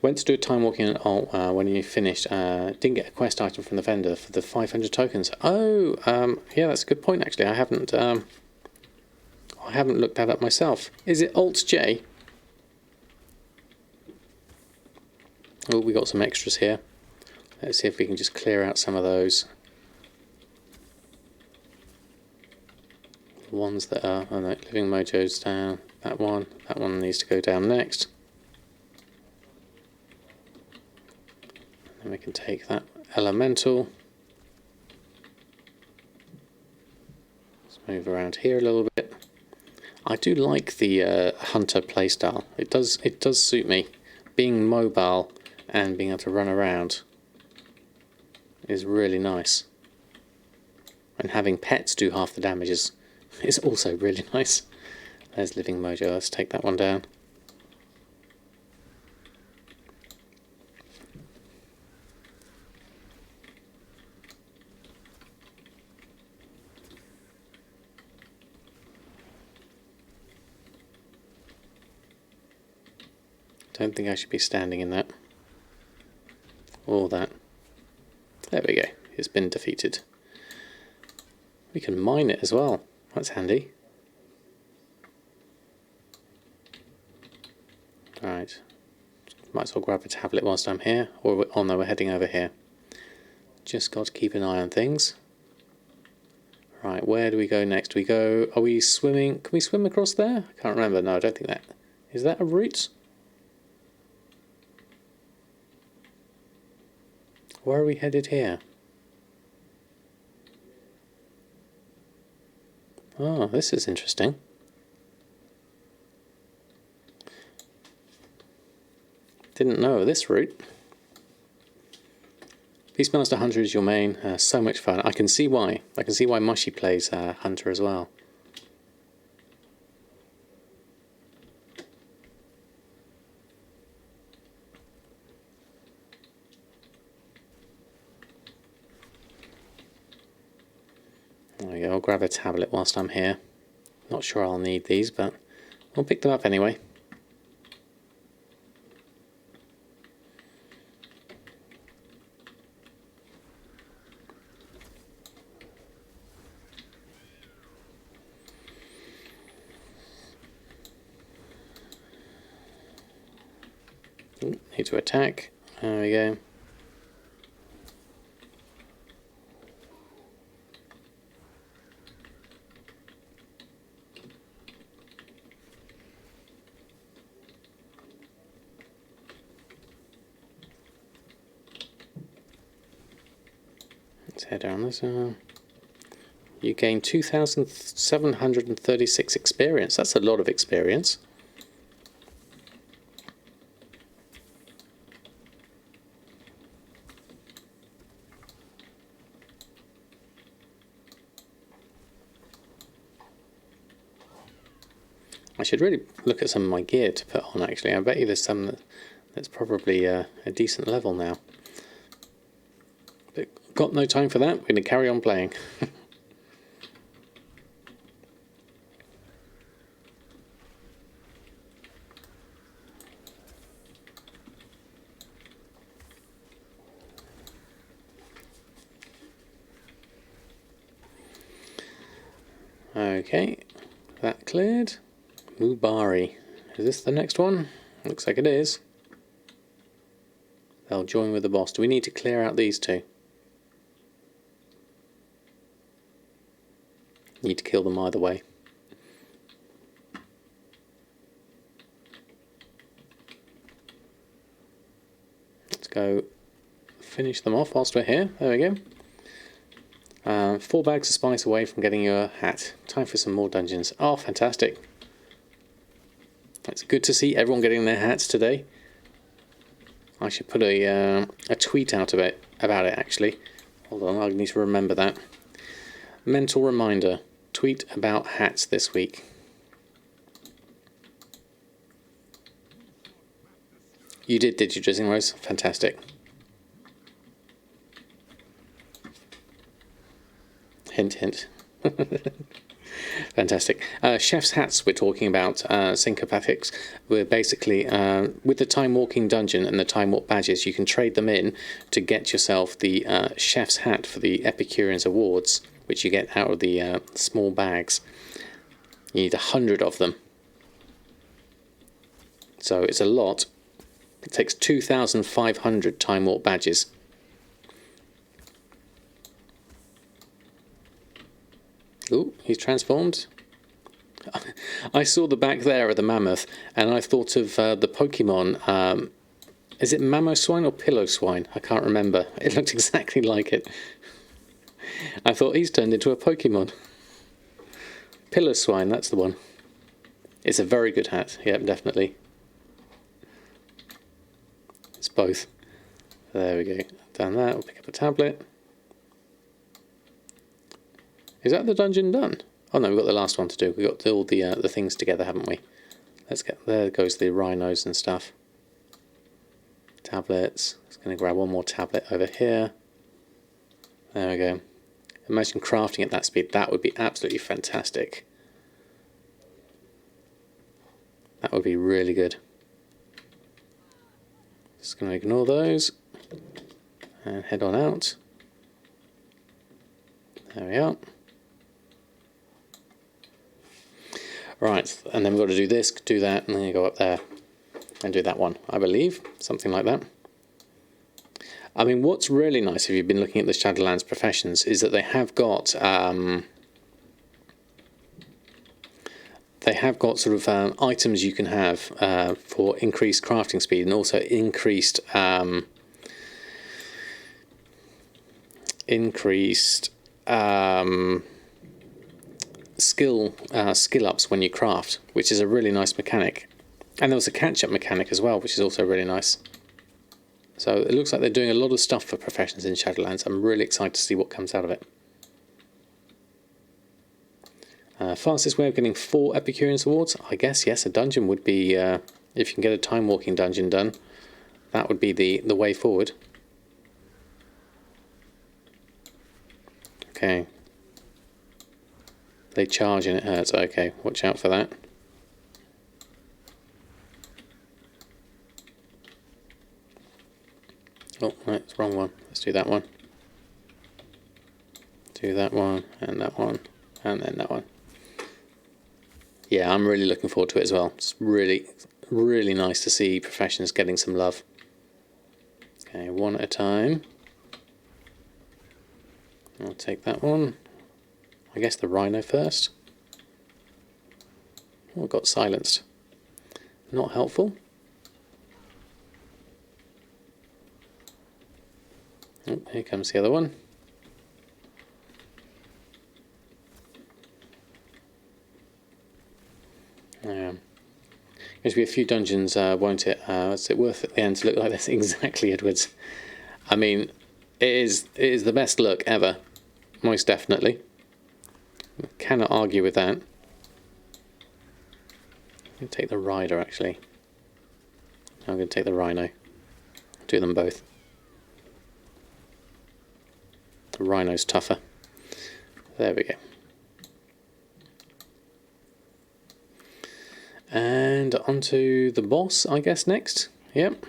Went to do a time walking and when you finished, didn't get a quest item from the vendor for the 500 tokens. Oh, yeah, that's a good point actually. I haven't looked that up myself. Is it Alt J? Oh, we got some extras here. Let's see if we can just clear out some of those. The ones that are, oh no, Living Mojo's down. That one needs to go down next. And we can take that Elemental. Let's move around here a little bit. I do like the Hunter playstyle. It does suit me. Being mobile and being able to run around is really nice. And having pets do half the damage is also really nice. There's Living Mojo. Let's take that one down. Don't think I should be standing in that. Or that. There we go. It's been defeated. We can mine it as well. That's handy. Right. Might as well grab a tablet whilst I'm here. Or, oh no, we're heading over here. Just got to keep an eye on things. Right, where do we go next? We go... Are we swimming? Can we swim across there? I can't remember. No, I don't think that... Is that a route? Where are we headed here? Oh, this is interesting. Didn't know this route. Beastmaster Hunter is your main. So much fun. I can see why. I can see why Mushy plays Hunter as well. There we go. I'll grab a tablet whilst I'm here. Not sure I'll need these, but I'll pick them up anyway. Need to attack. There we go. Let's head down this. You gain 2,736 experience. That's a lot of experience. I should really look at some of my gear to put on, actually. I bet you there's some that's probably a decent level now. But got no time for that. We're going to carry on playing. Okay, that cleared. Mubari. Is this the next one? Looks like it is. They'll join with the boss. Do we need to clear out these two? Need to kill them either way. Let's go finish them off whilst we're here. There we go. 4 bags of spice away from getting your hat. Time for some more dungeons. Oh, fantastic. It's good to see everyone getting their hats today. I should put a tweet out about it, actually. Hold on, I need to remember that. Mental reminder. Tweet about hats this week. You did you, Drizzling Rose? Fantastic. Hint, hint. Fantastic. Chef's hats we're talking about, syncopathics. We're basically, with the Time Walking Dungeon and the Time Walk badges, you can trade them in to get yourself the chef's hat for the Epicureans Awards, which you get out of the small bags. You need 100 of them. So it's a lot. It takes 2,500 Time Walk badges. Ooh, he's transformed. I saw the back there of the mammoth, and I thought of the Pokemon. Is it Mamoswine or Pillow-swine? I can't remember. It looked exactly like it. I thought he's turned into a Pokemon. Pillow-swine, that's the one. It's a very good hat. Yep, definitely. It's both. There we go. Done that. We'll pick up a tablet. Is that the dungeon done? Oh no, we've got the last one to do. We've got all the things together, haven't we? Let's get, there goes the rhinos and stuff. Tablets. Just going to grab one more tablet over here. There we go. Imagine crafting at that speed. That would be absolutely fantastic. That would be really good. Just going to ignore those and head on out. There we are. Right, and then we've got to do this, do that, and then you go up there and do that one, I believe. Something like that. I mean, what's really nice if you've been looking at the Shadowlands professions is that they have got sort of items you can have for increased crafting speed and also increased skill ups when you craft, which is a really nice mechanic. And there was a catch-up mechanic as well, which is also really nice. So it looks like they're doing a lot of stuff for professions in Shadowlands. I'm really excited to see what comes out of it. Fastest way of getting 4 Epicureans Awards? I guess, yes, a dungeon would be, if you can get a time walking dungeon done, that would be the way forward. Okay. They charge and it hurts. Okay, watch out for that. Oh, right, it's the wrong one. Let's do that one. Do that one, and then that one. Yeah, I'm really looking forward to it as well. It's really, really nice to see professions getting some love. Okay, one at a time. I'll take that one. I guess the rhino first. Oh, got silenced. Not helpful. Oh, here comes the other one. Going to be a few dungeons, won't it? Is it worth it at the end to look like this? Exactly, Edwards. I mean, it is the best look ever, most definitely. Cannot argue with that. I'm going to take the rider, actually. I'm going to take the rhino. Do them both. The rhino's tougher. There we go. And onto the boss, I guess, next. Yep.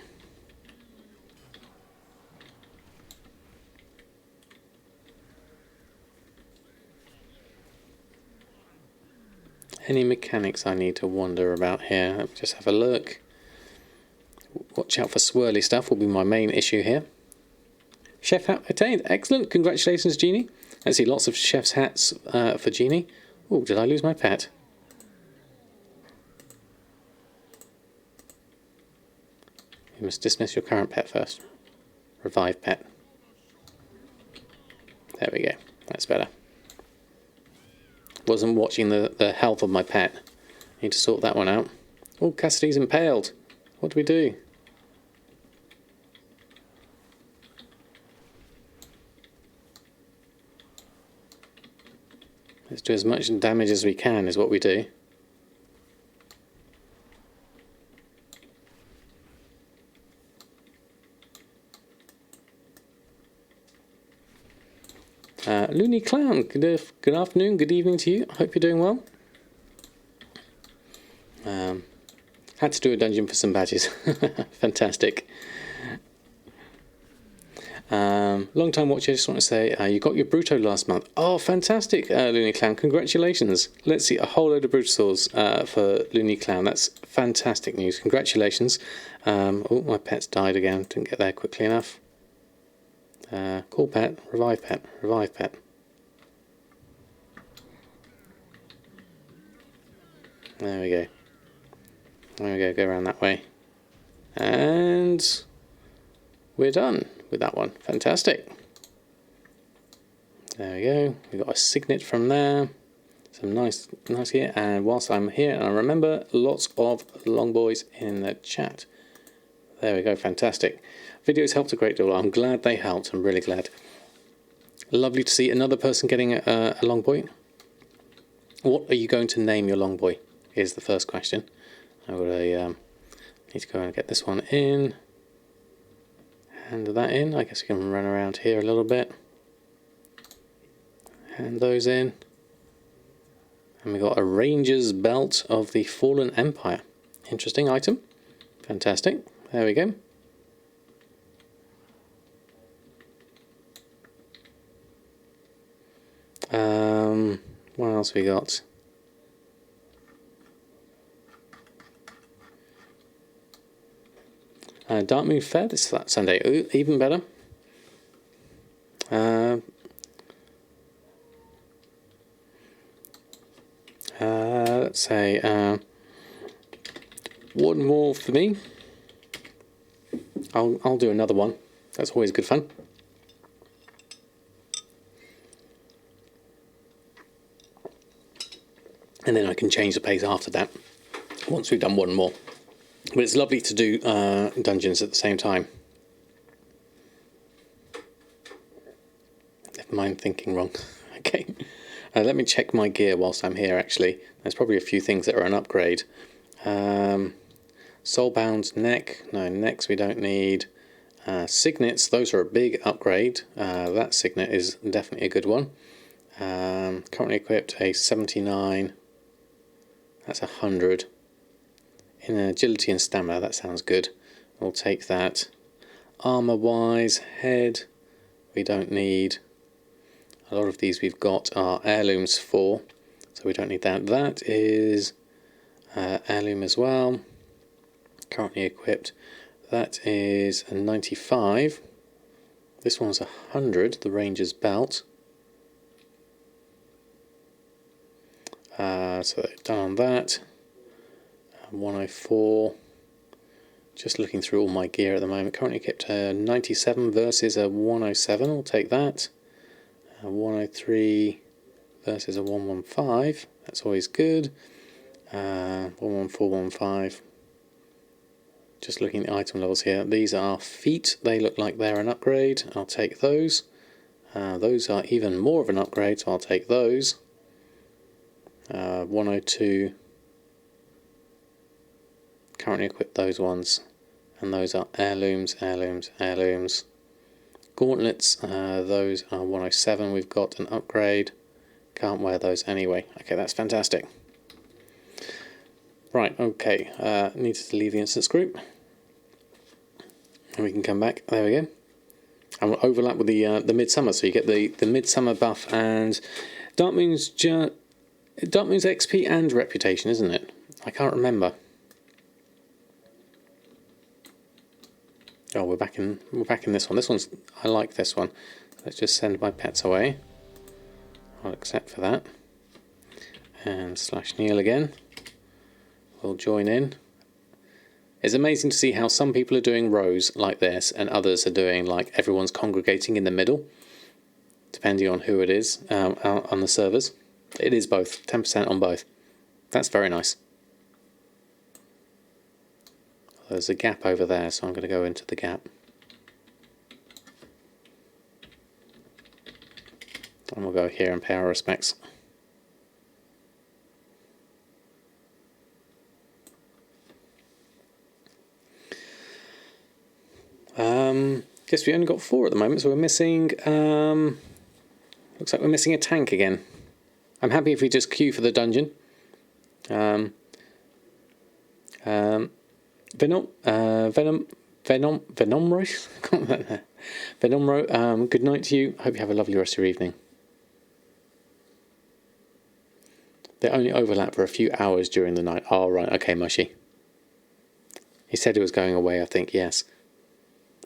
Any mechanics I need to wonder about here? Let me just have a look. Watch out for swirly stuff will be my main issue here. Chef hat attained. Excellent. Congratulations, Genie. I see lots of chef's hats for Genie. Oh, did I lose my pet? You must dismiss your current pet first. Revive pet. There we go. That's better. Wasn't watching the health of my pet. Need to sort that one out. Oh, Cassidy's impaled. What do we do? Let's do as much damage as we can is what we do. Looney Clown, good afternoon, good evening to you. I hope you're doing well. Had to do a dungeon for some badges. Fantastic. Long time watcher, I just want to say you got your Bruto last month. Oh, fantastic, Looney Clown. Congratulations. Let's see, a whole load of Brutosaurs for Looney Clown. That's fantastic news. Congratulations. Oh, my pet's died again. Didn't get there quickly enough. Call pet, revive pet, revive pet. There we go. There we go, go around that way. And we're done with that one. Fantastic. There we go. We've got a signet from there. Some nice here. And whilst I'm here, and I remember lots of long boys in the chat. There we go, fantastic. Videos helped a great deal. I'm glad they helped. I'm really glad. Lovely to see another person getting a long boy. What are you going to name your long boy? Is the first question. I would need to go and get this one in. Hand that in. I guess we can run around here a little bit. Hand those in. And we got a Ranger's Belt of the Fallen Empire. Interesting item. Fantastic. There we go. What else we got? Dark Moon Fair this Sunday. Ooh, even better. Let's say one more for me. I'll do another one. That's always good fun. And then I can change the pace after that, once we've done one more. But it's lovely to do dungeons at the same time. Never mind thinking wrong. Okay. Let me check my gear whilst I'm here, actually. There's probably a few things that are an upgrade. Soulbound neck. No, necks we don't need. Signets, those are a big upgrade. That signet is definitely a good one. Currently equipped a 79. That's 100. In agility and stamina, that sounds good. We'll take that. Armour wise, head, we don't need. A lot of these we've got are heirlooms for, so we don't need that. That is heirloom as well. Currently equipped. That is a 95. This one's 100, the Ranger's Belt. So done on that. 104. Just looking through all my gear at the moment. Currently equipped a 97 versus a 107. We'll take that. 103 versus a 115. That's always good. 114, 115. Just looking at the item levels here. These are feet. They look like they're an upgrade. I'll take those. Those are even more of an upgrade, so I'll take those. 102. Currently equipped those ones. And those are heirlooms, heirlooms, heirlooms. Gauntlets, those are 107. We've got an upgrade. Can't wear those anyway. Okay, that's fantastic. Right, okay. Needed to leave the instance group. And we can come back. There we go. And we'll overlap with the Midsummer, so you get the Midsummer buff and Darkmoon's XP and reputation, isn't it? I can't remember. Oh, we're back in this one. This one's, I like this one. Let's just send my pets away. I'll accept for that. And /Neil again. We'll join in. It's amazing to see how some people are doing rows like this and others are doing like everyone's congregating in the middle, depending on who it is on the servers. It is both, 10% on both. That's very nice. There's a gap over there, so I'm going to go into the gap. And we'll go here and pay our respects. Guess we only got 4 at the moment, so we're missing, looks like we're missing a tank again. I'm happy if we just queue for the dungeon. Venomro, good night to you. Hope you have a lovely rest of your evening. They only overlap for a few hours during the night. Oh, right, okay, Mushy. He said he was going away, I think, yes.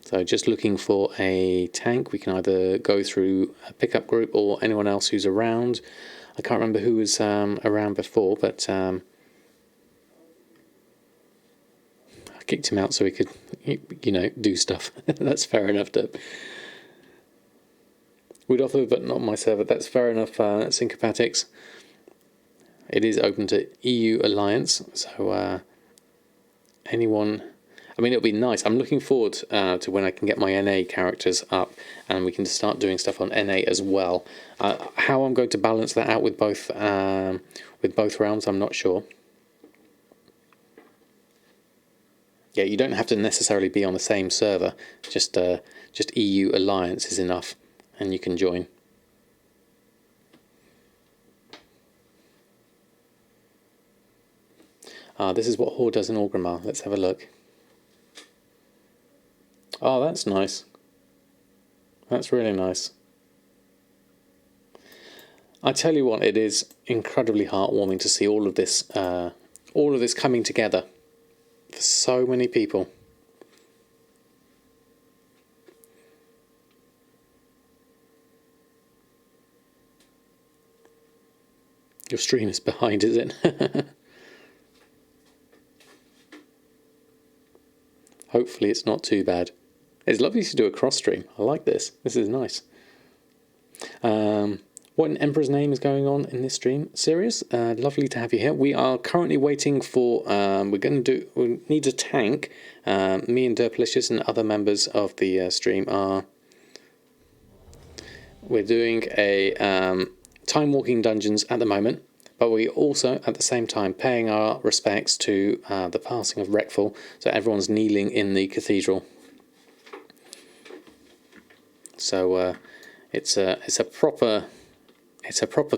So just looking for a tank. We can either go through a pickup group or anyone else who's around. I can't remember who was around before, but I kicked him out so he could, you know, do stuff. That's fair enough. Would offer, but not my server. That's fair enough, Syncopatics. It is open to EU Alliance, so anyone... I mean, it'll be nice. I'm looking forward to when I can get my NA characters up and we can start doing stuff on NA as well. How I'm going to balance that out with both realms, I'm not sure. Yeah, you don't have to necessarily be on the same server. Just EU Alliance is enough, and you can join. This is what Horde does in Orgrimmar. Let's have a look. Oh, that's nice. That's really nice. I tell you what, it is incredibly heartwarming to see all of this coming together for so many people. Your stream is behind, is it? Hopefully it's not too bad. It's lovely to do a cross stream. I like this. This is nice. What in Emperor's name is going on in this stream? Sirius, lovely to have you here. We are currently waiting for, we need a tank. Me and Derplicious and other members of the stream we're doing a time walking dungeons at the moment, but we also at the same time paying our respects to the passing of Wreckful, so everyone's kneeling in the cathedral. So it's a proper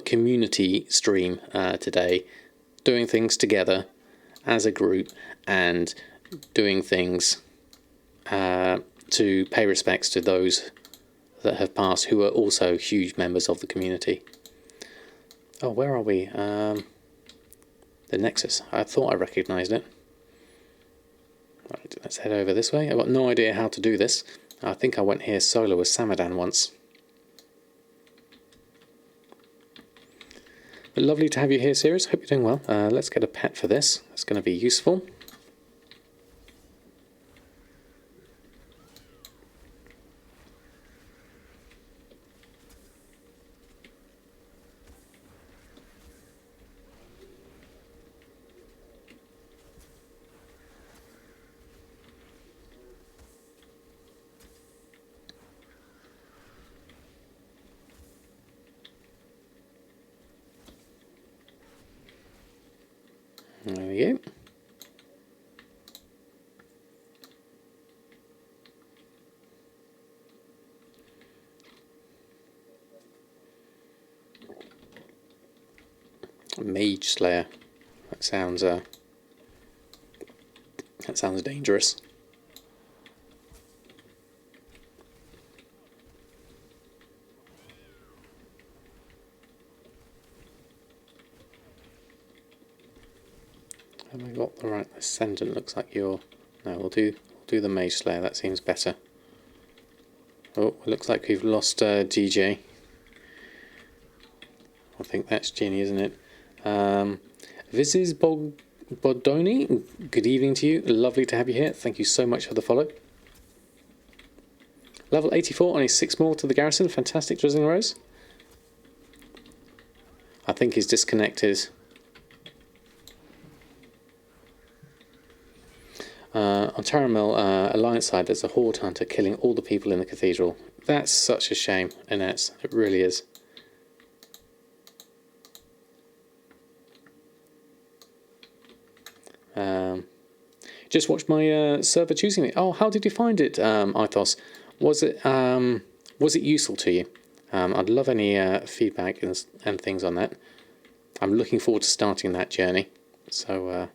community stream today, doing things together as a group and doing things to pay respects to those that have passed who are also huge members of the community. Oh, where are we? The Nexus. I thought I recognised it. Right, let's head over this way. I've got no idea how to do this. I think I went here solo with Samadan once. But lovely to have you here, Sirius. Hope you're doing well. Let's get a pet for this. It's going to be useful. There we go. Mage Slayer. That sounds dangerous. Have I got the right ascendant? Looks like you're. No, we'll do the Mage Slayer. That seems better. Oh, it looks like we've lost DJ. I think that's Ginny, isn't it? This is Bodoni. Good evening to you. Lovely to have you here. Thank you so much for the follow. Level 84, only 6 more to the garrison. Fantastic, Drizzling Rose. I think he's disconnected. On Taramel Alliance side, there's a Horde Hunter killing all the people in the cathedral. That's such a shame, Annette. It really is. Just watched my server choosing me. Oh, how did you find it, Ithos? Was it useful to you? I'd love any feedback and things on that. I'm looking forward to starting that journey. So.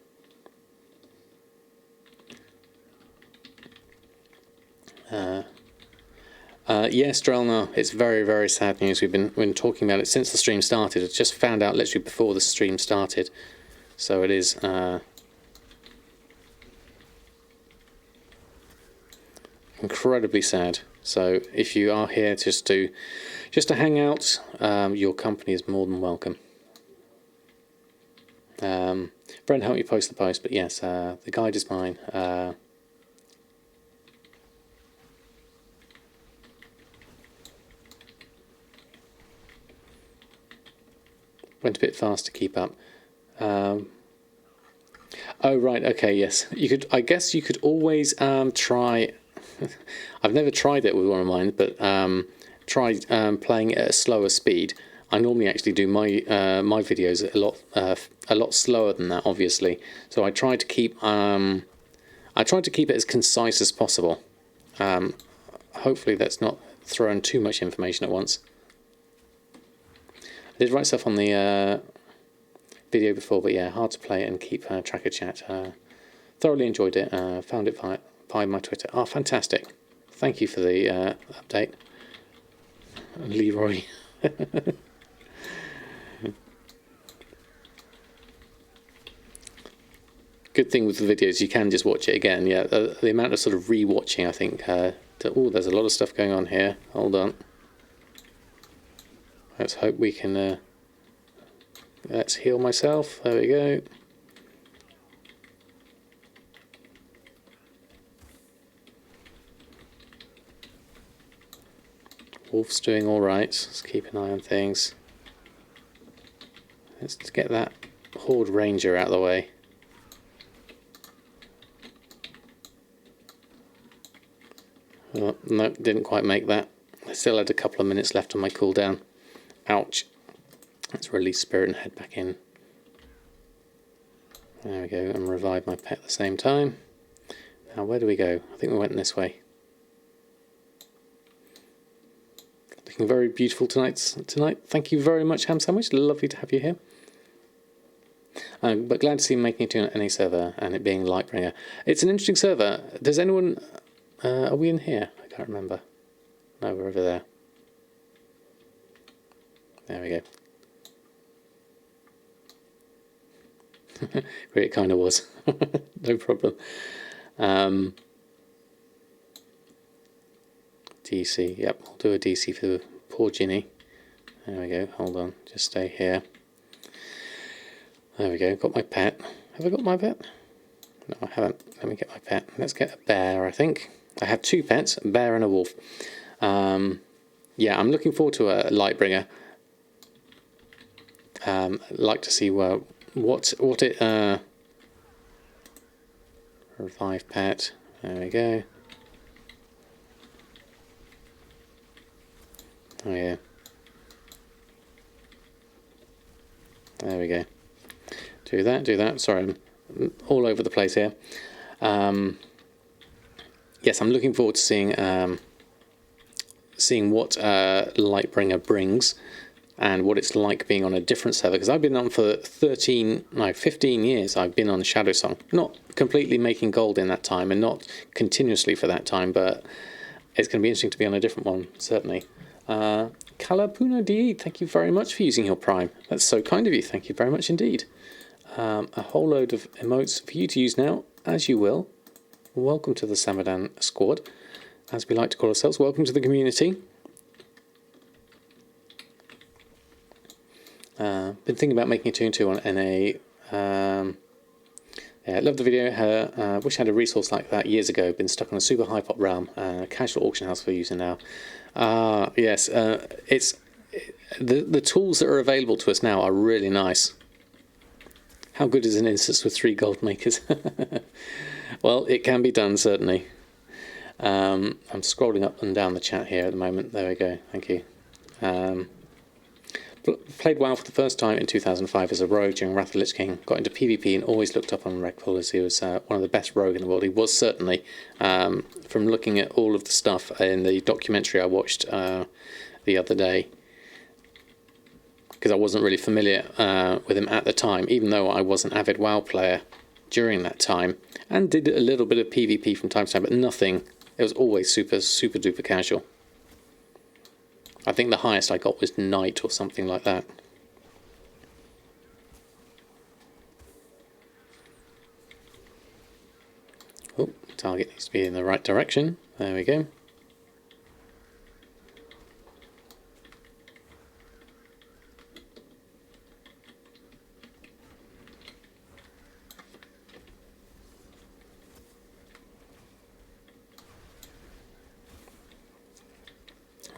Yes, Drelnar, it's very, very sad news. We've been talking about it since the stream started. I just found out literally before the stream started. So it is incredibly sad. So if you are here just to hang out, your company is more than welcome. Brent helped me post the post, but yes, the guide is mine. Went a bit fast to keep up. Oh right, okay, yes. You could. I guess you could always try. I've never tried it with one of mine, but try playing at a slower speed. I normally actually do my videos a lot slower than that, obviously. So I try to keep it as concise as possible. Hopefully that's not throwing too much information at once. I did write stuff on the video before, but yeah, hard to play and keep track of chat. Thoroughly enjoyed it. Found it via my Twitter. Oh, fantastic. Thank you for the update. Leroy. Good thing with the videos, you can just watch it again. Yeah, the amount of sort of re-watching, I think. Oh, there's a lot of stuff going on here. Hold on. Let's hope we can. Let's heal myself. There we go. Wolf's doing all right. Let's keep an eye on things. Let's get that Horde Ranger out of the way. Oh, no, didn't quite make that. I still had a couple of minutes left on my cooldown. Ouch. Let's release Spirit and head back in. There we go, and revive my pet at the same time. Now, where do we go? I think we went this way. Looking very beautiful tonight. Thank you very much, Ham Sandwich. Lovely to have you here. But glad to see you making it to any server and it being Lightbringer. It's an interesting server. Does anyone... are we in here? I can't remember. No, we're over there. There we go. It kind of was. No problem. DC. Yep, I'll do a DC for the poor Ginny. There we go. Hold on. Just stay here. There we go. Got my pet. Have I got my pet? No, I haven't. Let me get my pet. Let's get a bear, I think. I have 2 pets, a bear and a wolf. Yeah, I'm looking forward to a Lightbringer. Like to see what it revive pet. There we go. Oh yeah. There we go. Do that. Sorry, I'm all over the place here. Yes, I'm looking forward to seeing what Lightbringer brings and what it's like being on a different server, because I've been on for 15 years. I've been on Shadowsong, not completely making gold in that time and not continuously for that time, but it's going to be interesting to be on a different one, certainly. Kalapuna DE, thank you very much for using your Prime. That's so kind of you. Thank you very much indeed. A whole load of emotes for you to use now, as you will. Welcome to the Samadan squad, as we like to call ourselves. Welcome to the community. Been thinking about making a 2-2 on NA. Yeah, love the video. Wish I had a resource like that years ago. Been stuck on a super high pop realm. Casual auction house for user now. Yes, it's the tools that are available to us now are really nice. How good is an instance with 3 gold makers? Well, it can be done, certainly. I'm scrolling up and down the chat here at the moment. There we go. Thank you. Played WoW for the first time in 2005 as a rogue during Wrath of the Lich King. Got into PvP and always looked up on Rekpol as he was one of the best rogue in the world. He was certainly, from looking at all of the stuff in the documentary I watched the other day, because I wasn't really familiar with him at the time, even though I was an avid WoW player during that time, and did a little bit of PvP from time to time, but nothing. It was always super, super duper casual. I think the highest I got was Knight or something like that. Oh, target needs to be in the right direction. There we go.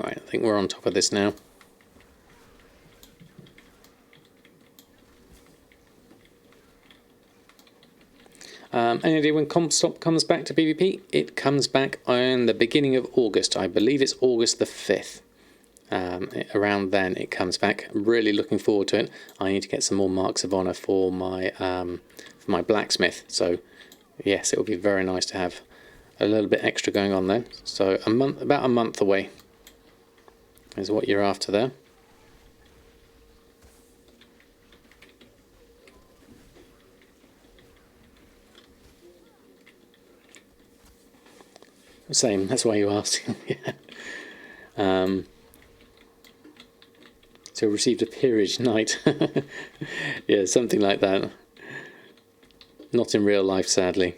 Right, I think we're on top of this now. Any idea when Compstop comes back to PvP? It comes back on the beginning of August. I believe it's August the 5th. Around then it comes back. I'm really looking forward to it. I need to get some more marks of honor for my blacksmith. So yes, it will be very nice to have a little bit extra going on then. So about a month away is what you're after there. Same, that's why you asked. Yeah. So received a peerage knight. Yeah, something like that. Not in real life, sadly.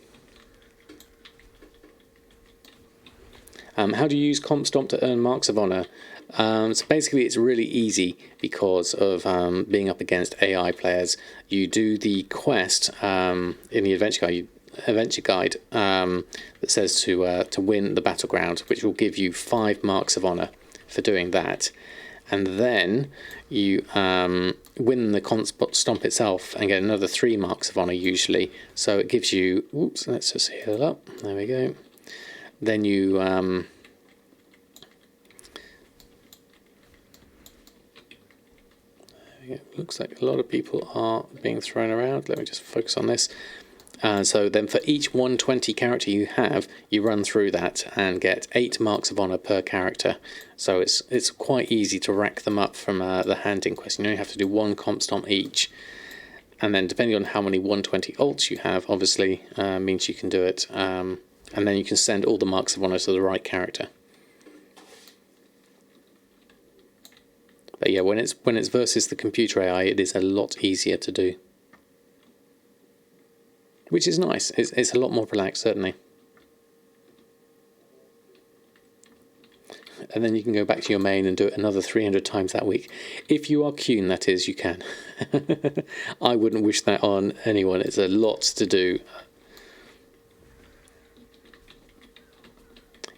How do you use Compstomp to earn marks of honor? So basically it's really easy because of being up against AI players. You do the quest in the adventure guide that says to win the battleground, which will give you 5 marks of honor for doing that, and then you win the stomp itself and get another 3 marks of honor usually. So it gives you, oops, let's just heal up, there we go. Then you looks like a lot of people are being thrown around. Let me just focus on this. So then for each 120 character you have, you run through that and get 8 marks of honor per character. So it's quite easy to rack them up from the handing quest. You only have to do 1 comp stomp each. And then depending on how many 120 ults you have, obviously means you can do it. And then you can send all the marks of honor to the right character. But yeah, when it's versus the computer AI, it is a lot easier to do. Which is nice. It's a lot more relaxed, certainly. And then you can go back to your main and do it another 300 times that week. If you are keen, that is, you can. I wouldn't wish that on anyone. It's a lot to do.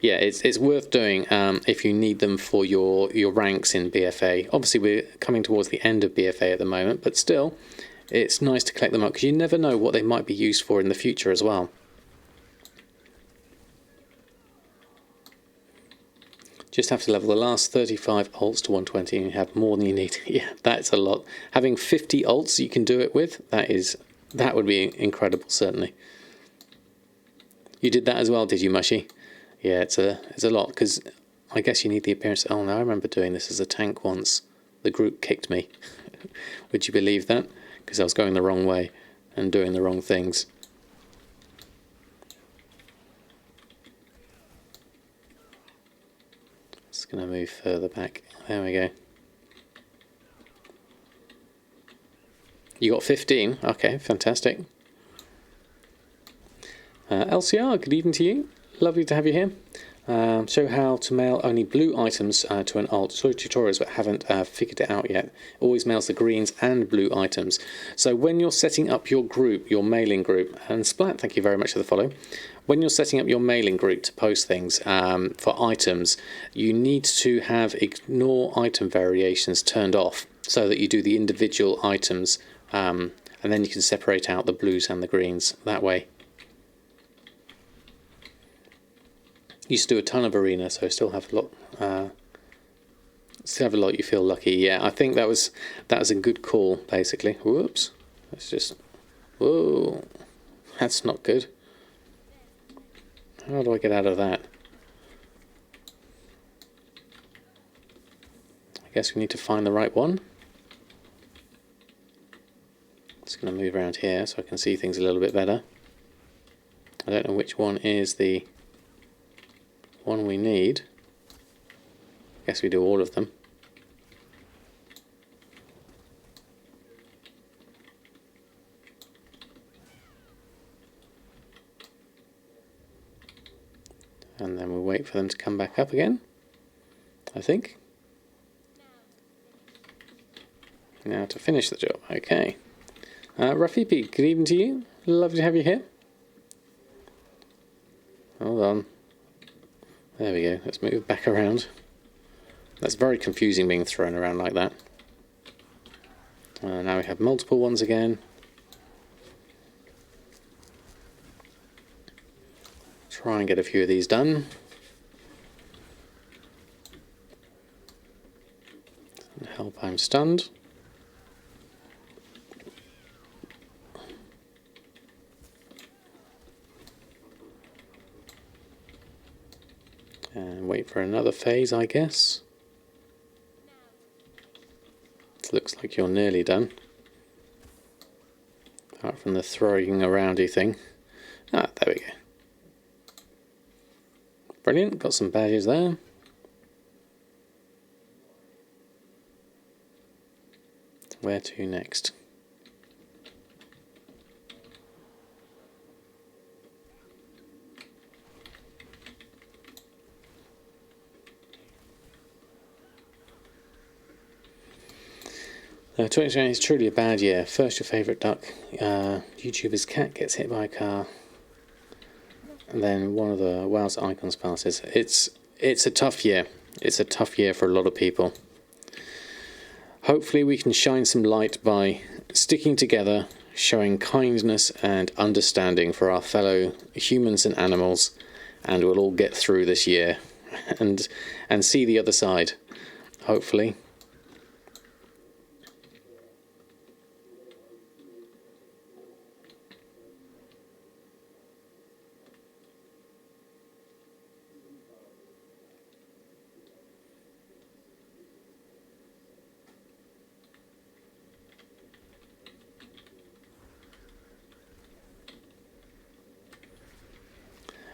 Yeah, it's worth doing if you need them for your ranks in BFA. Obviously, we're coming towards the end of BFA at the moment, but still, it's nice to collect them up because you never know what they might be used for in the future as well. Just have to level the last 35 alts to 120 and you have more than you need. Yeah, that's a lot. Having 50 alts you can do it with, that would be incredible, certainly. You did that as well, did you, Mushy? Yeah, it's a lot, because I guess you need the appearance. Oh no, I remember doing this as a tank once. The group kicked me. Would you believe that? Because I was going the wrong way and doing the wrong things. Just going to move further back. There we go. You got 15. Okay, fantastic. LCR, good evening to you. Lovely to have you here. Show how to mail only blue items to an alt. Saw tutorials but haven't figured it out yet. Always mails the greens and blue items. So when you're setting up your group, your mailing group, and Splat, thank you very much for the follow. When you're setting up your mailing group to post things for items, you need to have ignore item variations turned off so that you do the individual items and then you can separate out the blues and the greens that way. Used to do a ton of arena, so I still have a lot. You feel lucky. Yeah, I think that was a good call. Basically, whoops. Let's just. Whoa, that's not good. How do I get out of that? I guess we need to find the right one. Just going to move around here so I can see things a little bit better. I don't know which one is the one we need. I guess we do all of them. And then we wait for them to come back up again, I think. Now to finish the job. Okay. Rafipi, good evening to you. Lovely to have you here. Hold on. There we go. Let's move back around. That's very confusing being thrown around like that. Now we have multiple ones again. Try and get a few of these done. Help, I'm stunned. And wait for another phase, I guess. It looks like you're nearly done. Apart from the throwing aroundy thing. Ah, there we go. Brilliant, got some badges there. Where to next? 2020 is truly a bad year. First your favourite duck, YouTuber's cat gets hit by a car, and then one of the WoW's icons passes. It's a tough year. It's a tough year for a lot of people. Hopefully we can shine some light by sticking together, showing kindness and understanding for our fellow humans and animals, and we'll all get through this year and see the other side, hopefully.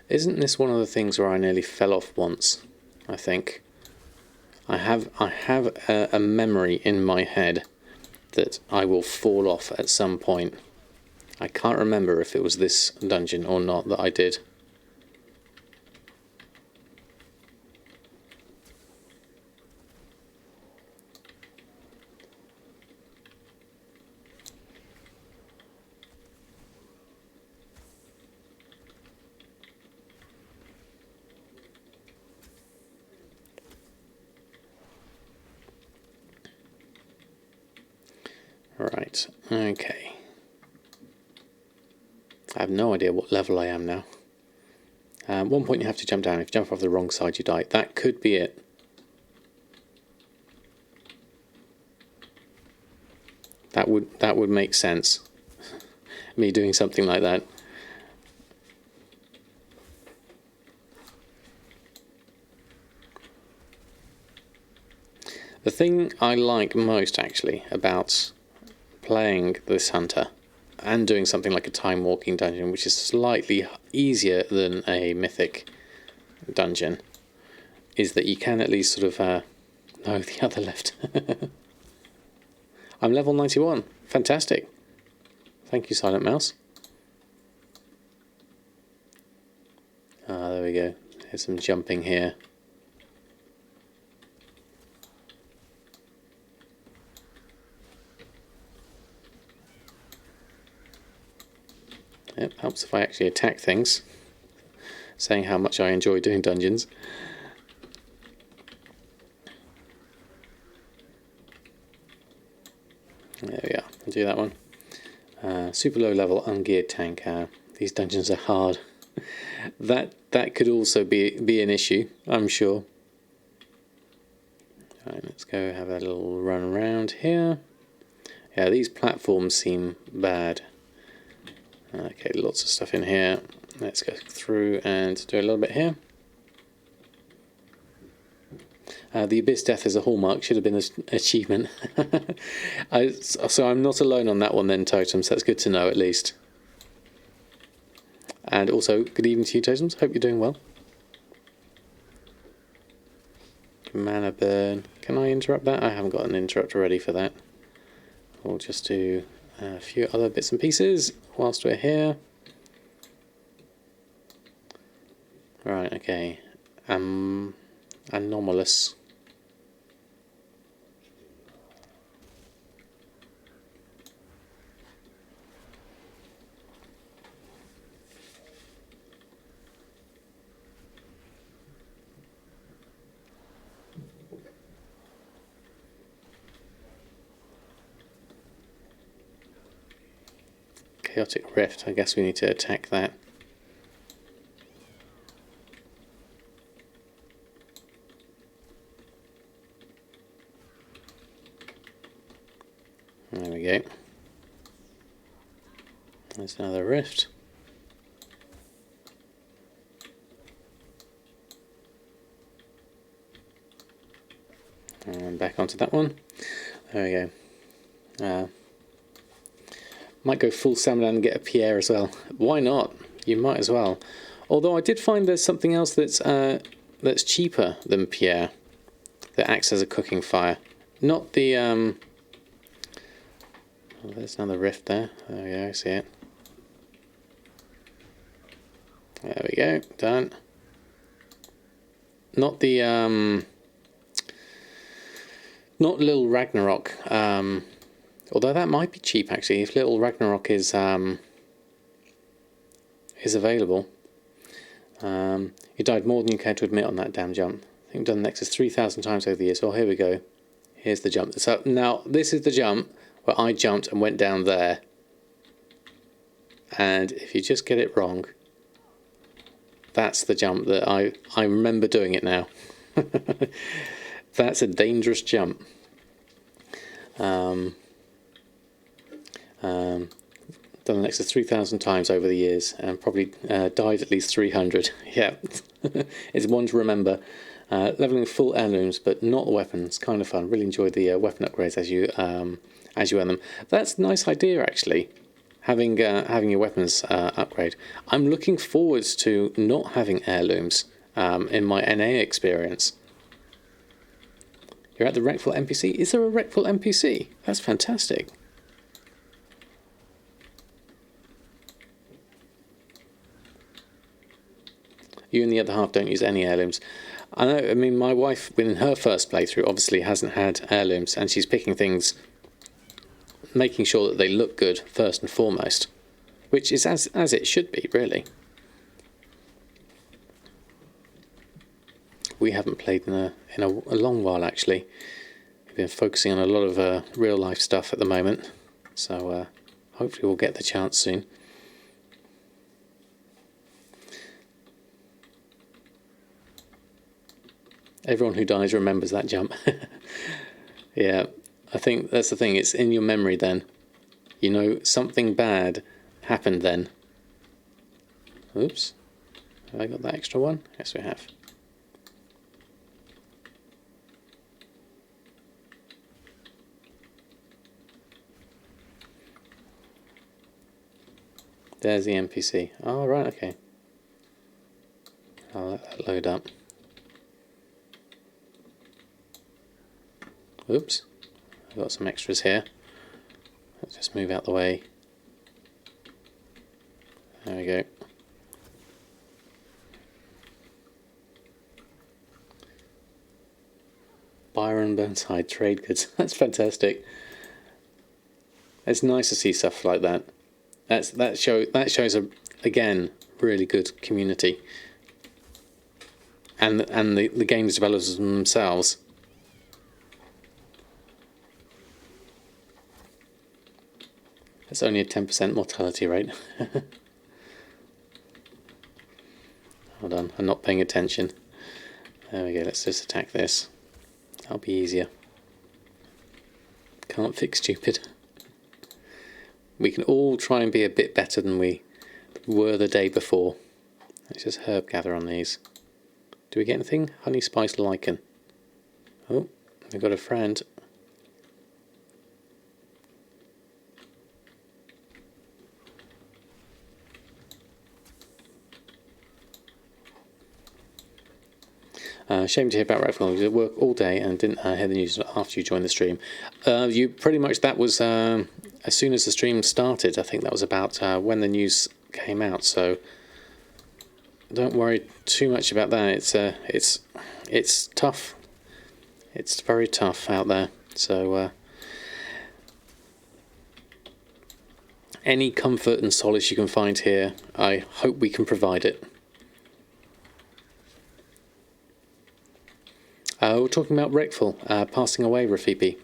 Isn't this one of the things where I nearly fell off once? I think I have a memory in my head that I will fall off at some point. I can't remember if it was this dungeon or not that I did. Right, okay. I have no idea what level I am now. At one point you have to jump down. If you jump off the wrong side you die. That could be it. That would make sense. Me doing something like that. The thing I like most actually about playing this hunter and doing something like a time walking dungeon, which is slightly easier than a mythic dungeon, is that you can at least sort of no, the other left. I'm level 91. Fantastic. Thank you, Silent Mouse. There we go. There's some jumping here. It helps if I actually attack things, saying how much I enjoy doing dungeons. There we are. I'll do that one. Super low level ungeared tank. These dungeons are hard. That could also be an issue, I'm sure. Right, let's go have a little run around here. Yeah, these platforms seem bad. Okay, lots of stuff in here. Let's go through and do a little bit here. The Abyss Death is a hallmark, should have been an achievement. So I'm not alone on that one then, Totems. That's good to know at least. And also, good evening to you, Totems. Hope you're doing well. Mana burn. Can I interrupt that? I haven't got an interrupter ready for that. We'll just do a few other bits and pieces whilst we're here. Right, okay. Anomalous. Chaotic Rift, I guess we need to attack that. There we go. There's another rift. And back onto that one. There we go. Might go full Samadan and get a Pierre as well. Why not? You might as well. Although I did find there's something else that's cheaper than Pierre that acts as a cooking fire. Not the oh, there's another rift there. There we go, I see it. There we go, done. Not the not Little Ragnarok. Although that might be cheap actually, if Little Ragnarok is available. You died more than you care to admit on that damn jump. I think I've done the Nexus 3,000 times over the years. Oh, here we go. Here's the jump. So now this is the jump where I jumped and went down there. And if you just get it wrong, that's the jump that I remember doing it now. That's a dangerous jump. Done the Nexus 3,000 times over the years and probably died at least 300. Yeah, it's one to remember. Leveling full heirlooms, but not the weapons. Kind of fun. Really enjoyed the weapon upgrades as you earn them. That's a nice idea actually. Having your weapons upgrade. I'm looking forward to not having heirlooms in my NA experience. You're at the Wreckful NPC. Is there a Wreckful NPC? That's fantastic. You and the other half don't use any heirlooms. I know, I mean, my wife, in her first playthrough, obviously hasn't had heirlooms, and she's picking things, making sure that they look good, first and foremost. Which is as it should be, really. We haven't played in a long while, actually. We've been focusing on a lot of real-life stuff at the moment, so hopefully we'll get the chance soon. Everyone who dies remembers that jump. Yeah, I think that's the thing. It's in your memory then. You know something bad happened then. Oops. Have I got that extra one? Yes, we have. There's the NPC. Oh, right, okay. I'll let that load up. Oops. I've got some extras here. Let's just move out the way. There we go. Byron Burnside trade goods. That's fantastic. It's nice to see stuff like that. That shows again really good community. And the games developers themselves. It's only a 10% mortality rate. Hold on, I'm not paying attention. There we go, let's just attack this. That'll be easier. Can't fix stupid. We can all try and be a bit better than we were the day before. Let's just herb gather on these. Do we get anything? Honey spice lichen. Oh, we've got a friend. Shame to hear about Redfall. You work all day and didn't hear the news after you joined the stream. You pretty much, that was as soon as the stream started. I think that was about when the news came out. So don't worry too much about that. It's tough. It's very tough out there. So any comfort and solace you can find here, I hope we can provide it. We're talking about Redfall passing away, Rafipi.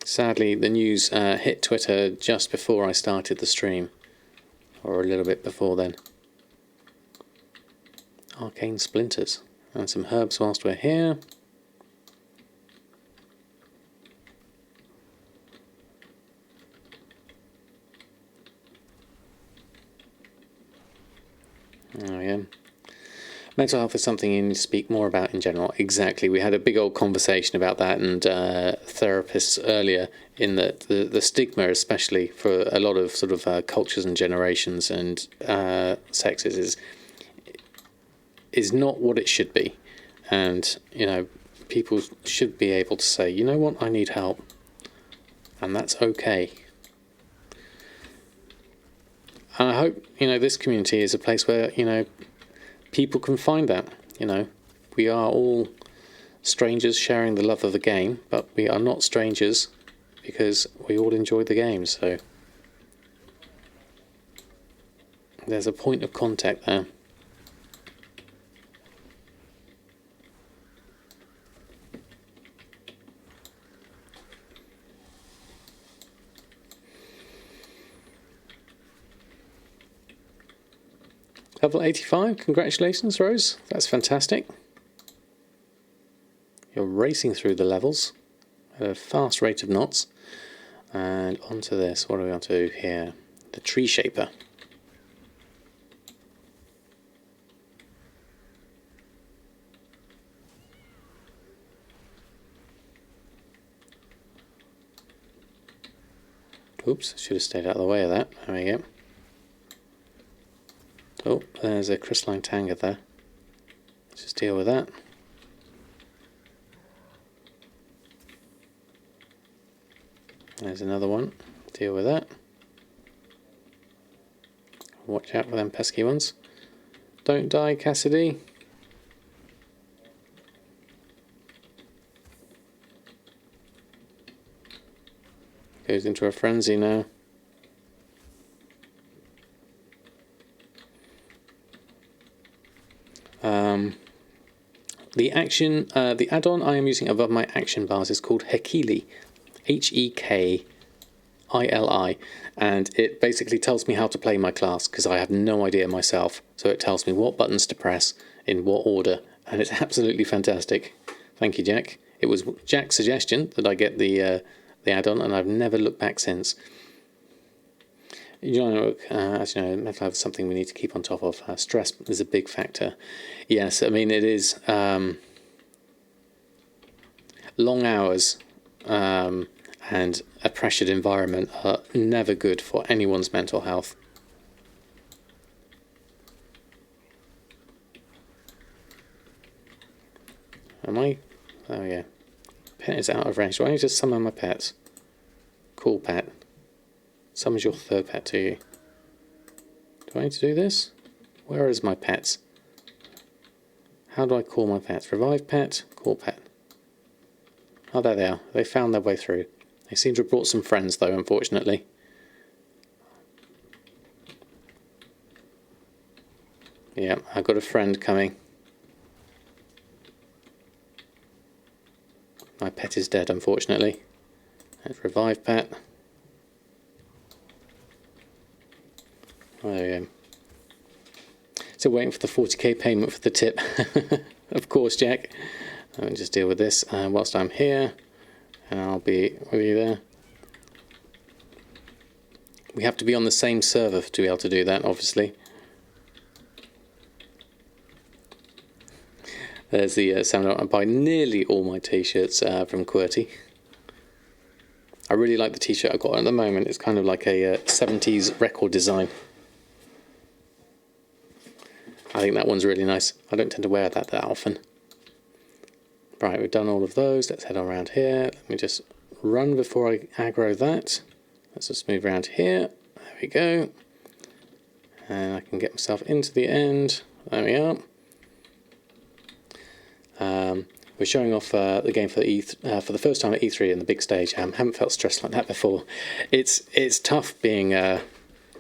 Sadly, the news hit Twitter just before I started the stream, or a little bit before then. Arcane splinters and some herbs whilst we're here. Oh yeah. Mental health is something you need to speak more about in general. Exactly. We had a big old conversation about that, and therapists earlier, in that the stigma, especially for a lot of sort of cultures and generations and sexes, is not what it should be. And, you know, people should be able to say, you know what, I need help. And that's okay. And I hope, you know, this community is a place where, you know, people can find that. You know, we are all strangers sharing the love of the game, but we are not strangers because we all enjoy the game. So there's a point of contact there. Level 85, congratulations, Rose. That's fantastic. You're racing through the levels at a fast rate of knots. And onto this, what are we on to here? The tree shaper. Oops, should have stayed out of the way of that. There we go. Oh, there's a crystalline tanga there. Let's just deal with that. There's another one. Deal with that. Watch out for them pesky ones. Don't die, Cassidy. Goes into a frenzy now. The add-on I am using above my action bars is called Hekili, Hekili, and it basically tells me how to play my class because I have no idea myself. So it tells me what buttons to press in what order, and it's absolutely fantastic. Thank you, Jack. It was Jack's suggestion that I get the the add-on, and I've never looked back since. As you know, mental health is something we need to keep on top of. Stress is a big factor. Yes, I mean, it is long hours and a pressured environment are never good for anyone's mental health. Am I? Oh yeah. Pet is out of range. Do I need to summon my pets? Cool pet. Summons your third pet to you. Do I need to do this? Where is my pets? How do I call my pets? Revive pet, call pet. Oh, there they are. They found their way through. They seem to have brought some friends though, unfortunately. Yeah, I've got a friend coming. My pet is dead, unfortunately. Let's revive pet. Oh, there we go. So waiting for the 40k payment for the tip. Of course, Jack. I'll just deal with this whilst I'm here. And I'll be with you there. We have to be on the same server to be able to do that, obviously. There's the Samadan. I buy nearly all my t-shirts from QWERTY. I really like the t-shirt I've got at the moment. It's kind of like a 70s record design. I think that one's really nice. I don't tend to wear that often. Right, we've done all of those. Let's head around here. Let me just run before I aggro that. Let's just move around here. There we go. And I can get myself into the end. There we are. We're showing off the game for the first time at E3 in the big stage. Haven't felt stressed like that before. It's tough being at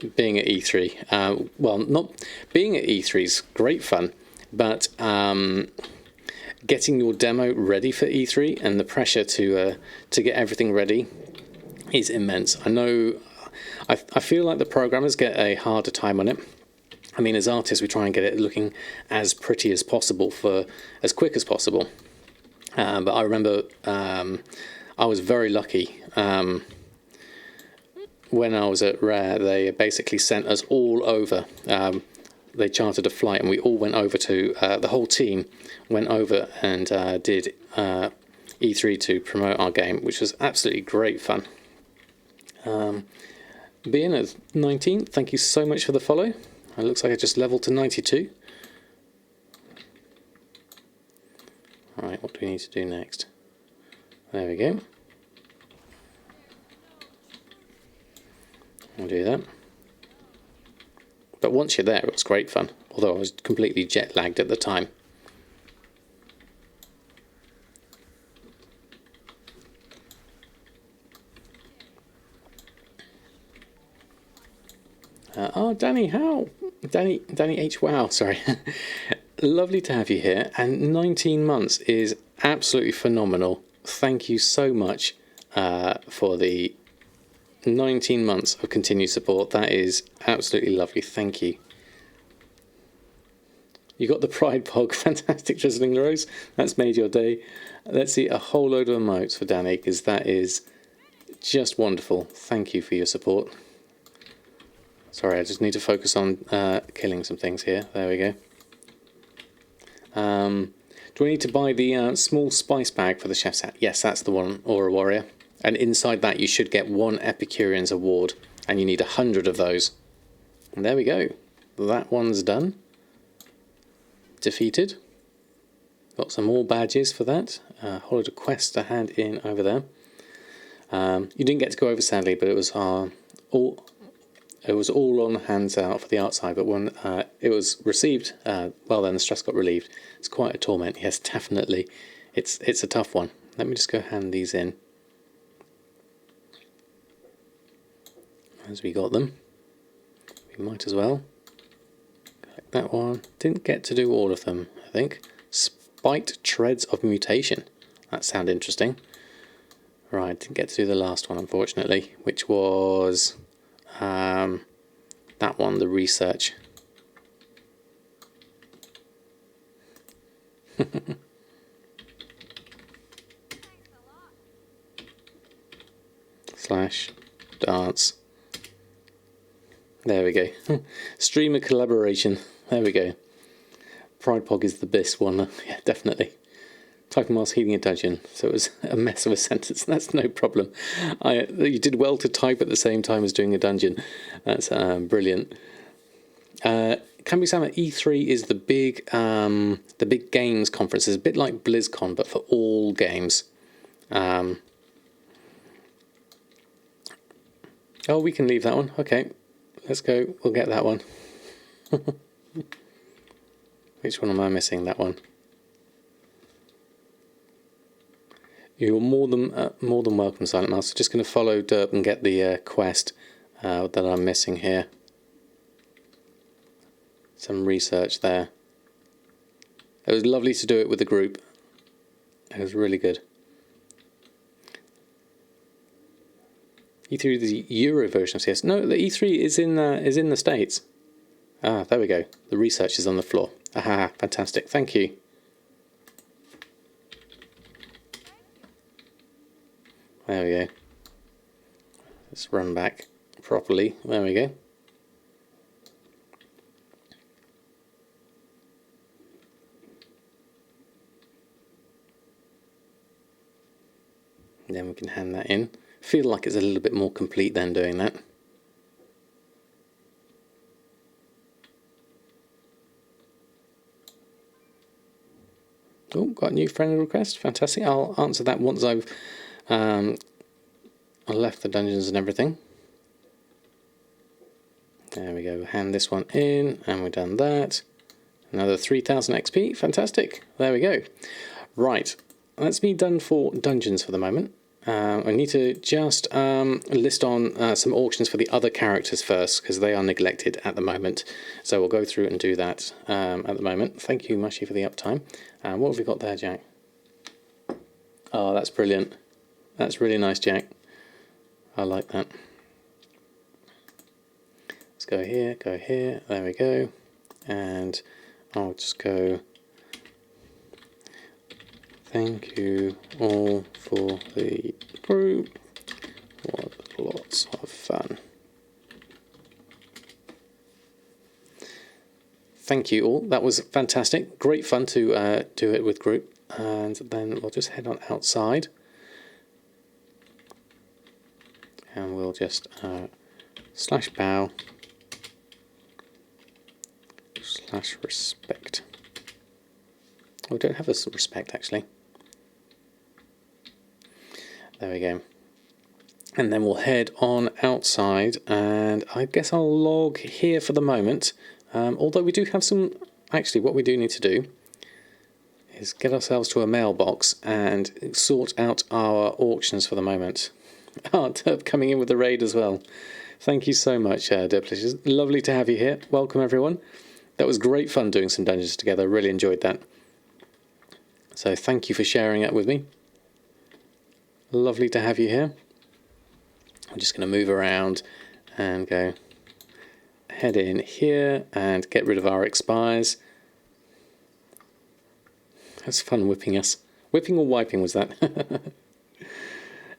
E3. Well, not being at E3 is great fun, but getting your demo ready for E3 and the pressure to get everything ready is immense. I know. I feel like the programmers get a harder time on it. I mean, as artists, we try and get it looking as pretty as possible for as quick as possible. But I remember I was very lucky. When I was at Rare, they basically sent us all over. They chartered a flight, and we all went over to the whole team went over and did E3 to promote our game, which was absolutely great fun. Being at 19, thank you so much for the follow. It looks like I just leveled to 92. Alright, what do we need to do next? There we go. I'll do that. But once you're there, it was great fun. Although I was completely jet lagged at the time. Oh, Danny, how? Danny H. Wow, sorry. Lovely to have you here. And 19 months is absolutely phenomenal. Thank you so much for the 19 months of continued support. That is absolutely lovely. Thank you. You got the Pride Pog. Fantastic, Drizzling Rose. That's made your day. Let's see a whole load of emotes for Danny, because that is just wonderful. Thank you for your support. Sorry, I just need to focus on killing some things here. There we go. Do I need to buy the small spice bag for the chef's hat? Yes, that's the one, Aura Warrior. And inside that you should get one Epicurean's Award, and you need 100 of those. And there we go. That one's done. Defeated. Got some more badges for that. Holiday quest to hand in over there. You didn't get to go over, sadly, but it was all on hands out for the outside. But when it was received, well, then the stress got relieved. It's quite a torment. Yes, definitely. It's a tough one. Let me just go hand these in as we got them. We might as well collect that one. Didn't get to do all of them, I think. Spiked Treads of Mutation. That sounds interesting. Right, didn't get to do the last one, unfortunately, which was that one, the research. /dance. There we go. Streamer collaboration. There we go. Pride Pog is the best one. Yeah, definitely. Typing whilst healing a dungeon, so it was a mess of a sentence. That's no problem. You did well to type at the same time as doing a dungeon. That's brilliant. Kami-sama E3 is the big games conference. It's a bit like BlizzCon, but for all games. Oh, we can leave that one. Okay, let's go. We'll get that one. Which one am I missing? That one. You're more than welcome, Silent Mouse. Just going to follow Derp and get the quest that I'm missing here. Some research there. It was lovely to do it with the group. It was really good. E3 is the Euro version of CS. No, the E3 is in the States. Ah, there we go. The research is on the floor. Aha, fantastic. Thank you. There we go. Let's run back properly. There we go. And then we can hand that in. Feel like it's a little bit more complete than doing that. Oh, got a new friend request. Fantastic. I'll answer that once I've left the dungeons and everything. There we go. Hand this one in, and we've done that. Another 3,000 XP. Fantastic. There we go. Right. That's me done for dungeons for the moment. I need to just list on some auctions for the other characters first, because they are neglected at the moment. So we'll go through and do that at the moment. Thank you, Mushy, for the uptime. What have we got there, Jack? Oh, that's brilliant. That's really nice, Jack. I like that. Let's go here, go here. There we go. And I'll just go... Thank you all for the group. What lots of fun. Thank you all. That was fantastic. Great fun to do it with group. And then we'll just head on outside. And we'll just /bow /respect. Oh, we don't have a respect actually. There we go. And then we'll head on outside, and I guess I'll log here for the moment. Although we do have some... Actually, what we do need to do is get ourselves to a mailbox and sort out our auctions for the moment. Oh, Derp coming in with the raid as well. Thank you so much, Derp. Lovely to have you here. Welcome, everyone. That was great fun doing some dungeons together. Really enjoyed that. So thank you for sharing that with me. Lovely to have you here. I'm just going to move around and go head in here and get rid of our expires. That's fun whipping us. Whipping or wiping was that?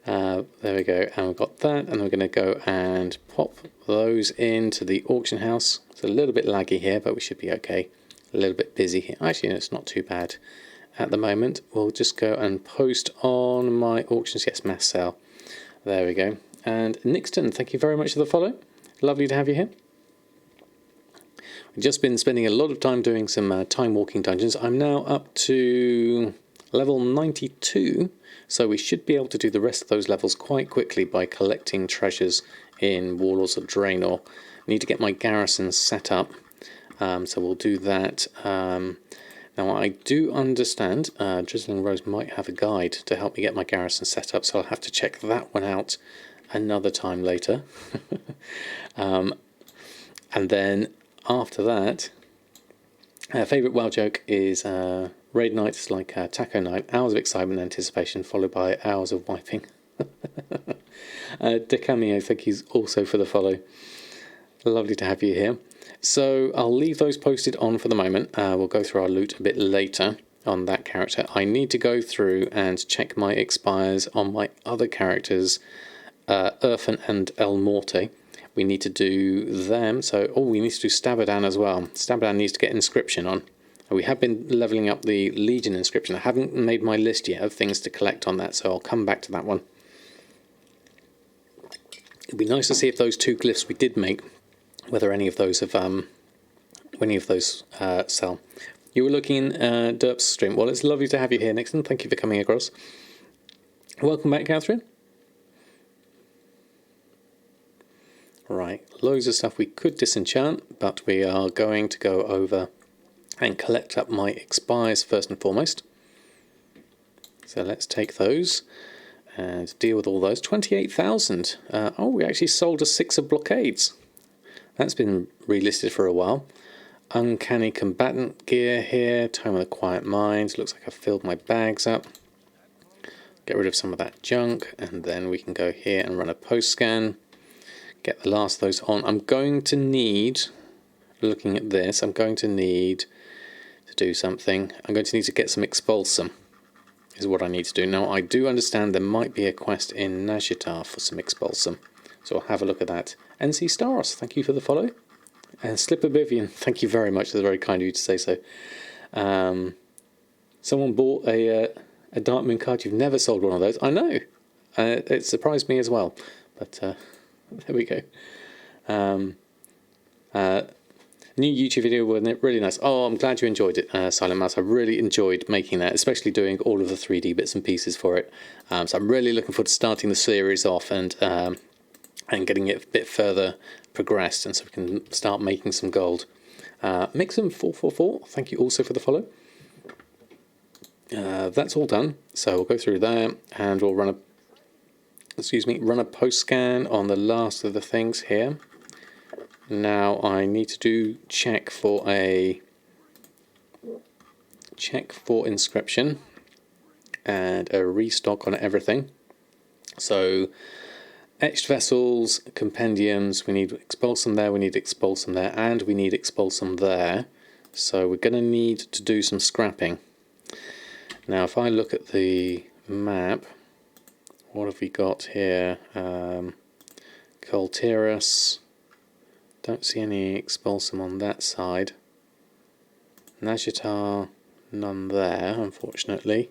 There we go, and we've got that, and we're going to go and pop those into the auction house. It's a little bit laggy here, but we should be okay. A little bit busy here. Actually, no, it's not too bad at the moment. We'll just go and post on my auctions. Yes, mass sale. There we go. And Nixton, thank you very much for the follow. Lovely to have you here. We've just been spending a lot of time doing some time walking dungeons. I'm now up to level 92, so we should be able to do the rest of those levels quite quickly by collecting treasures in Warlords of Draenor. Need to get my garrison set up, so we'll do that. Now I do understand Drizzling Rose might have a guide to help me get my garrison set up, so I'll have to check that one out another time later. And then after that, favourite WoW joke is raid night is like taco night, hours of excitement and anticipation followed by hours of wiping. Decamio, thank you also for the follow. Lovely to have you here. So I'll leave those posted on for the moment. We'll go through our loot a bit later on that character. I need to go through and check my expires on my other characters Urfan and El Morte. We need to do them. So, we need to do Samadan as well. Samadan needs to get inscription on. We have been levelling up the Legion inscription. I haven't made my list yet of things to collect on that, so I'll come back to that one. It'd be nice to see if those 2 glyphs we did make, whether any of those have sell. You were looking at Derp's stream. Well, it's lovely to have you here, Nixon. Thank you for coming across. Welcome back, Catherine. Right, loads of stuff we could disenchant, but we are going to go over and collect up my expires first and foremost. So let's take those and deal with all those. 28,000. We actually sold a 6 of blockades. That's been relisted for a while. Uncanny combatant gear here. Tome of the Quiet Mind. Looks like I've filled my bags up. Get rid of some of that junk, and then we can go here and run a post scan. Get the last of those on. I'm going to need, looking at this, I'm going to need to do something. I'm going to need to get some expulsum, is what I need to do. Now, I do understand there might be a quest in Nazjatar for some expulsum, so I'll have a look at that. NC Staros, thank you for the follow. And Slip Oblivion, thank you very much. That's very kind of you to say so. Someone bought a Dark Moon card. You've never sold one of those. I know. It surprised me as well, but... there we go. New YouTube video, wasn't it? Really nice. Oh, I'm glad you enjoyed it, Silent Mouse. I really enjoyed making that, especially doing all of the 3D bits and pieces for it. So I'm really looking forward to starting the series off and getting it a bit further progressed, and so we can start making some gold. Mixum444, thank you also for the follow. That's all done. So we'll go through there and we'll run a post scan on the last of the things here. Now I need to do check for inscription and a restock on everything. So etched vessels, compendiums, we need expulsum there, we need expulsum there, and we need expulsum there. So we're going to need to do some scrapping. Now if I look at the map, what have we got here? Colterus. Don't see any expulsum on that side. Nazjatar, none there, unfortunately.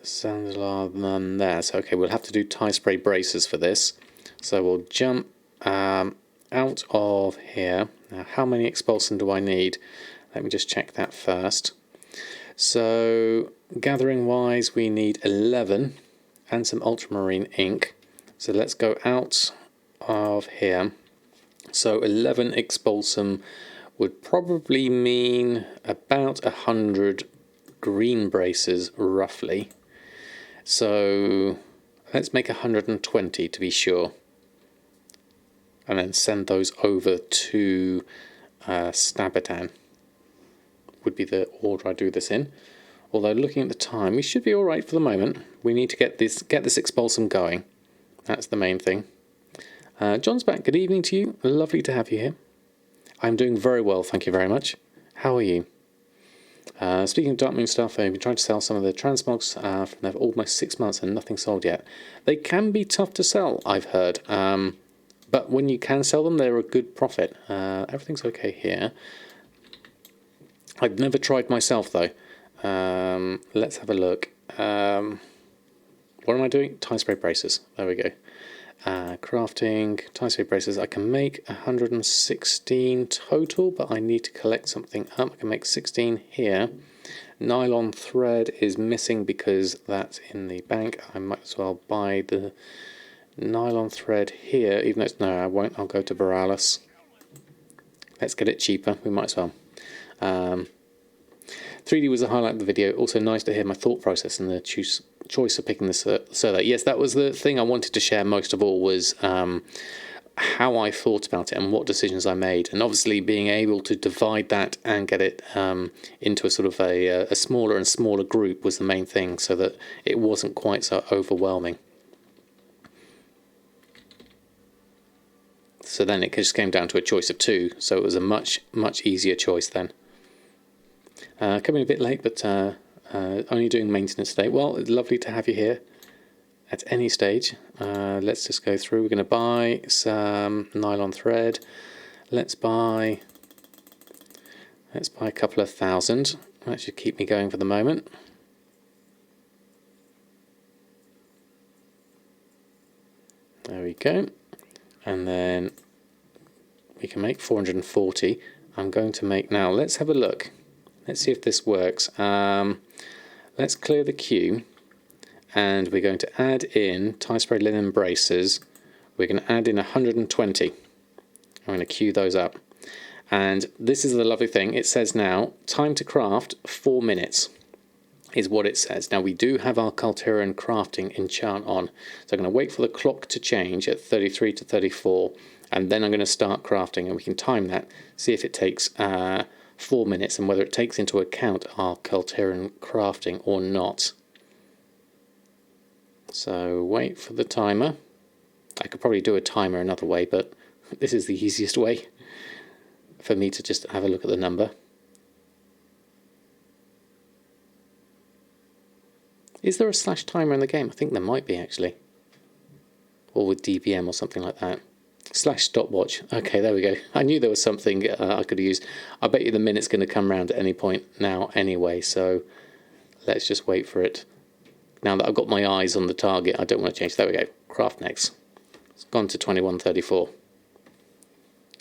Zanzibar, none there. So, okay, we'll have to do tie spray braces for this. So we'll jump out of here. Now, how many expulsum do I need? Let me just check that first. So, gathering-wise, we need 11. And some ultramarine ink. So let's go out of here. So 11 expulsum would probably mean about 100 green braces roughly. So let's make 120 to be sure. And then send those over to Samadan. Would be the order I do this in. Although looking at the time, we should be all right for the moment. We need to get this expulsum going. That's the main thing. John's back. Good evening to you. Lovely to have you here. I'm doing very well, thank you very much. How are you? Speaking of Dark Moon stuff, I've been trying to sell some of the transmogs for almost 6 months and nothing sold yet. They can be tough to sell, I've heard. But when you can sell them, they're a good profit. Everything's okay here. I've never tried myself though. Let's have a look. What am I doing? Tie spray braces. There we go. Crafting, tie spray braces. I can make 116 total, but I need to collect something up. I can make 16 here. Nylon thread is missing because that's in the bank. I might as well buy the nylon thread here, even though it's, no, I won't. I'll go to Borealis. Let's get it cheaper. We might as well. 3D was the highlight of the video. Also nice to hear my thought process and the choice of picking this survey. Yes, that was the thing I wanted to share most of all, was how I thought about it and what decisions I made. And obviously being able to divide that and get it into a sort of a smaller and smaller group was the main thing, so that it wasn't quite so overwhelming. So then it just came down to a choice of 2, so it was a much easier choice then. Coming a bit late, but only doing maintenance today. Well, it's lovely to have you here. at any stage. Let's just go through. We're going to buy some nylon thread. Let's buy a couple of thousand. That should keep me going for the moment. There we go. And then we can make 440. I'm going to make now. Let's have a look. Let's see if this works. Let's clear the queue, and we're going to add in tie spray linen braces. We're going to add in 120. I'm going to queue those up. And this is the lovely thing. It says now, time to craft 4 minutes is what it says. Now we do have our Culterian crafting enchant on. So I'm going to wait for the clock to change at 33 to 34. And then I'm going to start crafting, and we can time that, see if it takes 4 minutes and whether it takes into account our Culterian crafting or not. So wait for the timer. I could probably do a timer another way, but this is the easiest way for me to just have a look at the number. Is there a slash timer in the game? I think there might be actually. Or with DBM or something like that. Slash stopwatch. Okay, there we go. I knew there was something I could use. I bet you the minute's going to come round at any point now anyway, so let's just wait for it. Now that I've got my eyes on the target, I don't want to change. There we go. Craft next. It's gone to 21:34.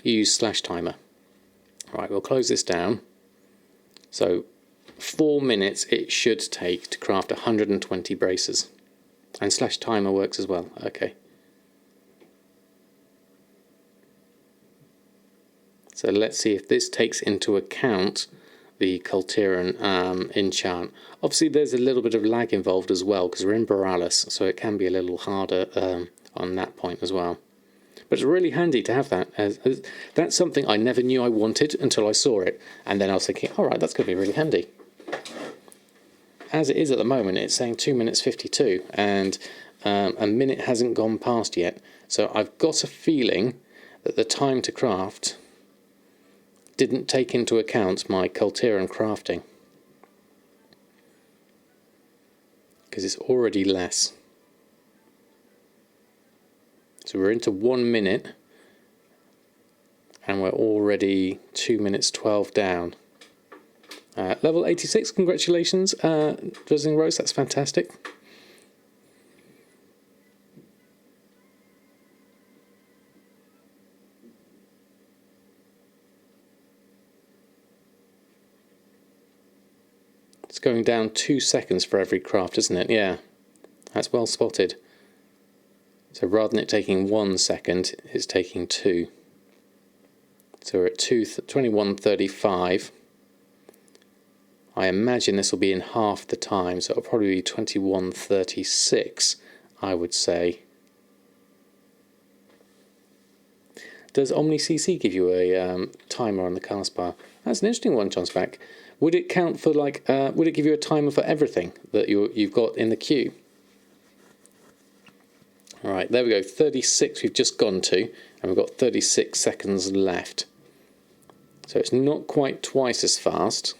Use slash timer. Right, we'll close this down. So 4 minutes it should take to craft 120 braces. And slash timer works as well. Okay. So let's see if this takes into account the Culterian enchant. Obviously there's a little bit of lag involved as well because we're in Borealis, so it can be a little harder on that point as well. But it's really handy to have that. That's something I never knew I wanted until I saw it. And then I was thinking, all right, that's going to be really handy. As it is at the moment, it's saying 2 minutes 52, and a minute hasn't gone past yet. So I've got a feeling that the time to craft didn't take into account my Culterian crafting, because it's already less. So we're into 1 minute and we're already 2 minutes 12 down. Level 86, congratulations, Drizzling Rose, that's fantastic. It's going down 2 seconds for every craft, isn't it? Yeah, that's well spotted. So rather than it taking 1 second, it's taking 2. So we're at 21:35. I imagine this will be in half the time, so it'll probably be 21:36, I would say. Does OmniCC give you a timer on the cast bar? That's an interesting one, John Spack. Would it count for would it give you a timer for everything that you've got in the queue? All right, there we go. 36 we've just gone to, and we've got 36 seconds left. So it's not quite twice as fast,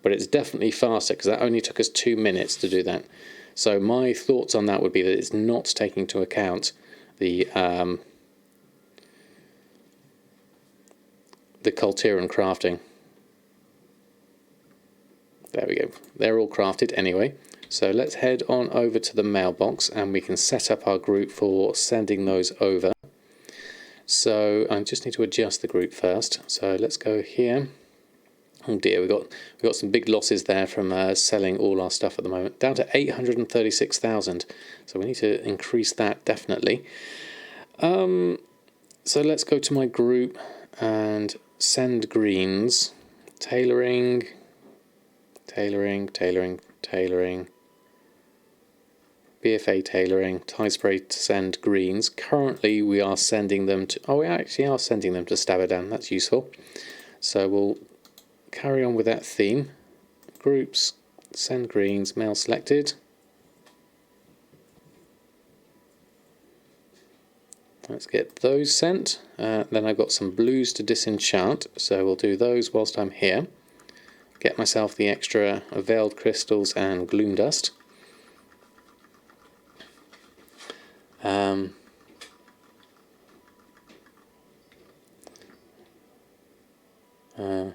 but it's definitely faster because that only took us 2 minutes to do that. So my thoughts on that would be that it's not taking into account the Culterian crafting. There we go. They're all crafted anyway. So let's head on over to the mailbox and we can set up our group for sending those over. So I just need to adjust the group first. So let's go here. Oh dear, we got some big losses there from selling all our stuff at the moment. Down to 836,000. So we need to increase that definitely. So let's go to my group and send greens. Tailoring. BFA tailoring, tie spray to send greens. Currently we are sending them to, we actually are sending them to Samadan, that's useful. So we'll carry on with that theme. Groups, send greens, mail selected. Let's get those sent. Then I've got some blues to disenchant, so we'll do those whilst I'm here. Get myself the extra veiled crystals and gloom dust. Um, oh,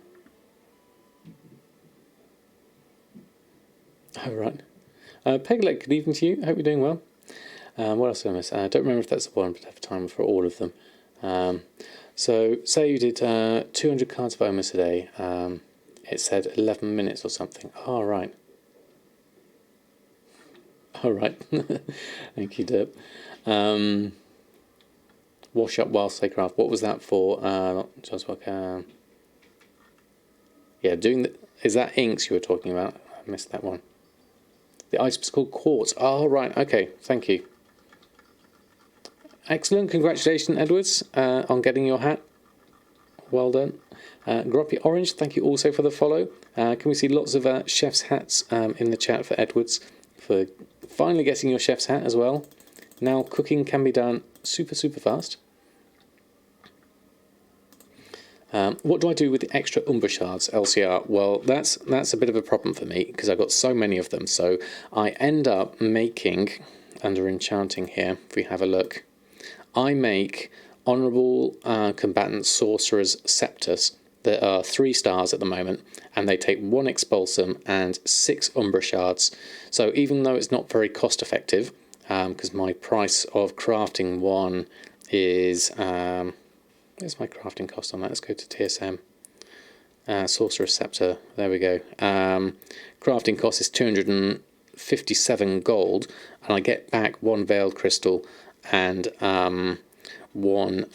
right. Peglet, good evening to you. Hope you're doing well. What else did I miss? I don't remember if that's the one, but I have time for all of them. So, say you did 200 cards of Omas today. It said 11 minutes or something. Oh, right. All right. Thank you, Derp. Wash up whilst they craft. What was that for? Yeah, doing the. Is that inks you were talking about? I missed that one. The item's called quartz. Oh, right. Okay. Thank you. Excellent. Congratulations, Edwards, on getting your hat. Well done. Groppy Orange, thank you also for the follow. Can we see lots of chef's hats in the chat for Edwards for finally getting your chef's hat as well. Now cooking can be done super fast. What do I do with the extra Umbra shards, LCR? Well, that's a bit of a problem for me because I've got so many of them. So I end up making, under enchanting here, if we have a look, I make Honourable Combatant Sorcerer's Scepters. There are 3 stars at the moment, and they take 1 Expulsum and 6 Umbra Shards. So even though it's not very cost effective, because my price of crafting one is... where's my crafting cost on that? Let's go to TSM. Sorcerer's Scepter, there we go. Crafting cost is 257 gold, and I get back 1 Veiled Crystal and 1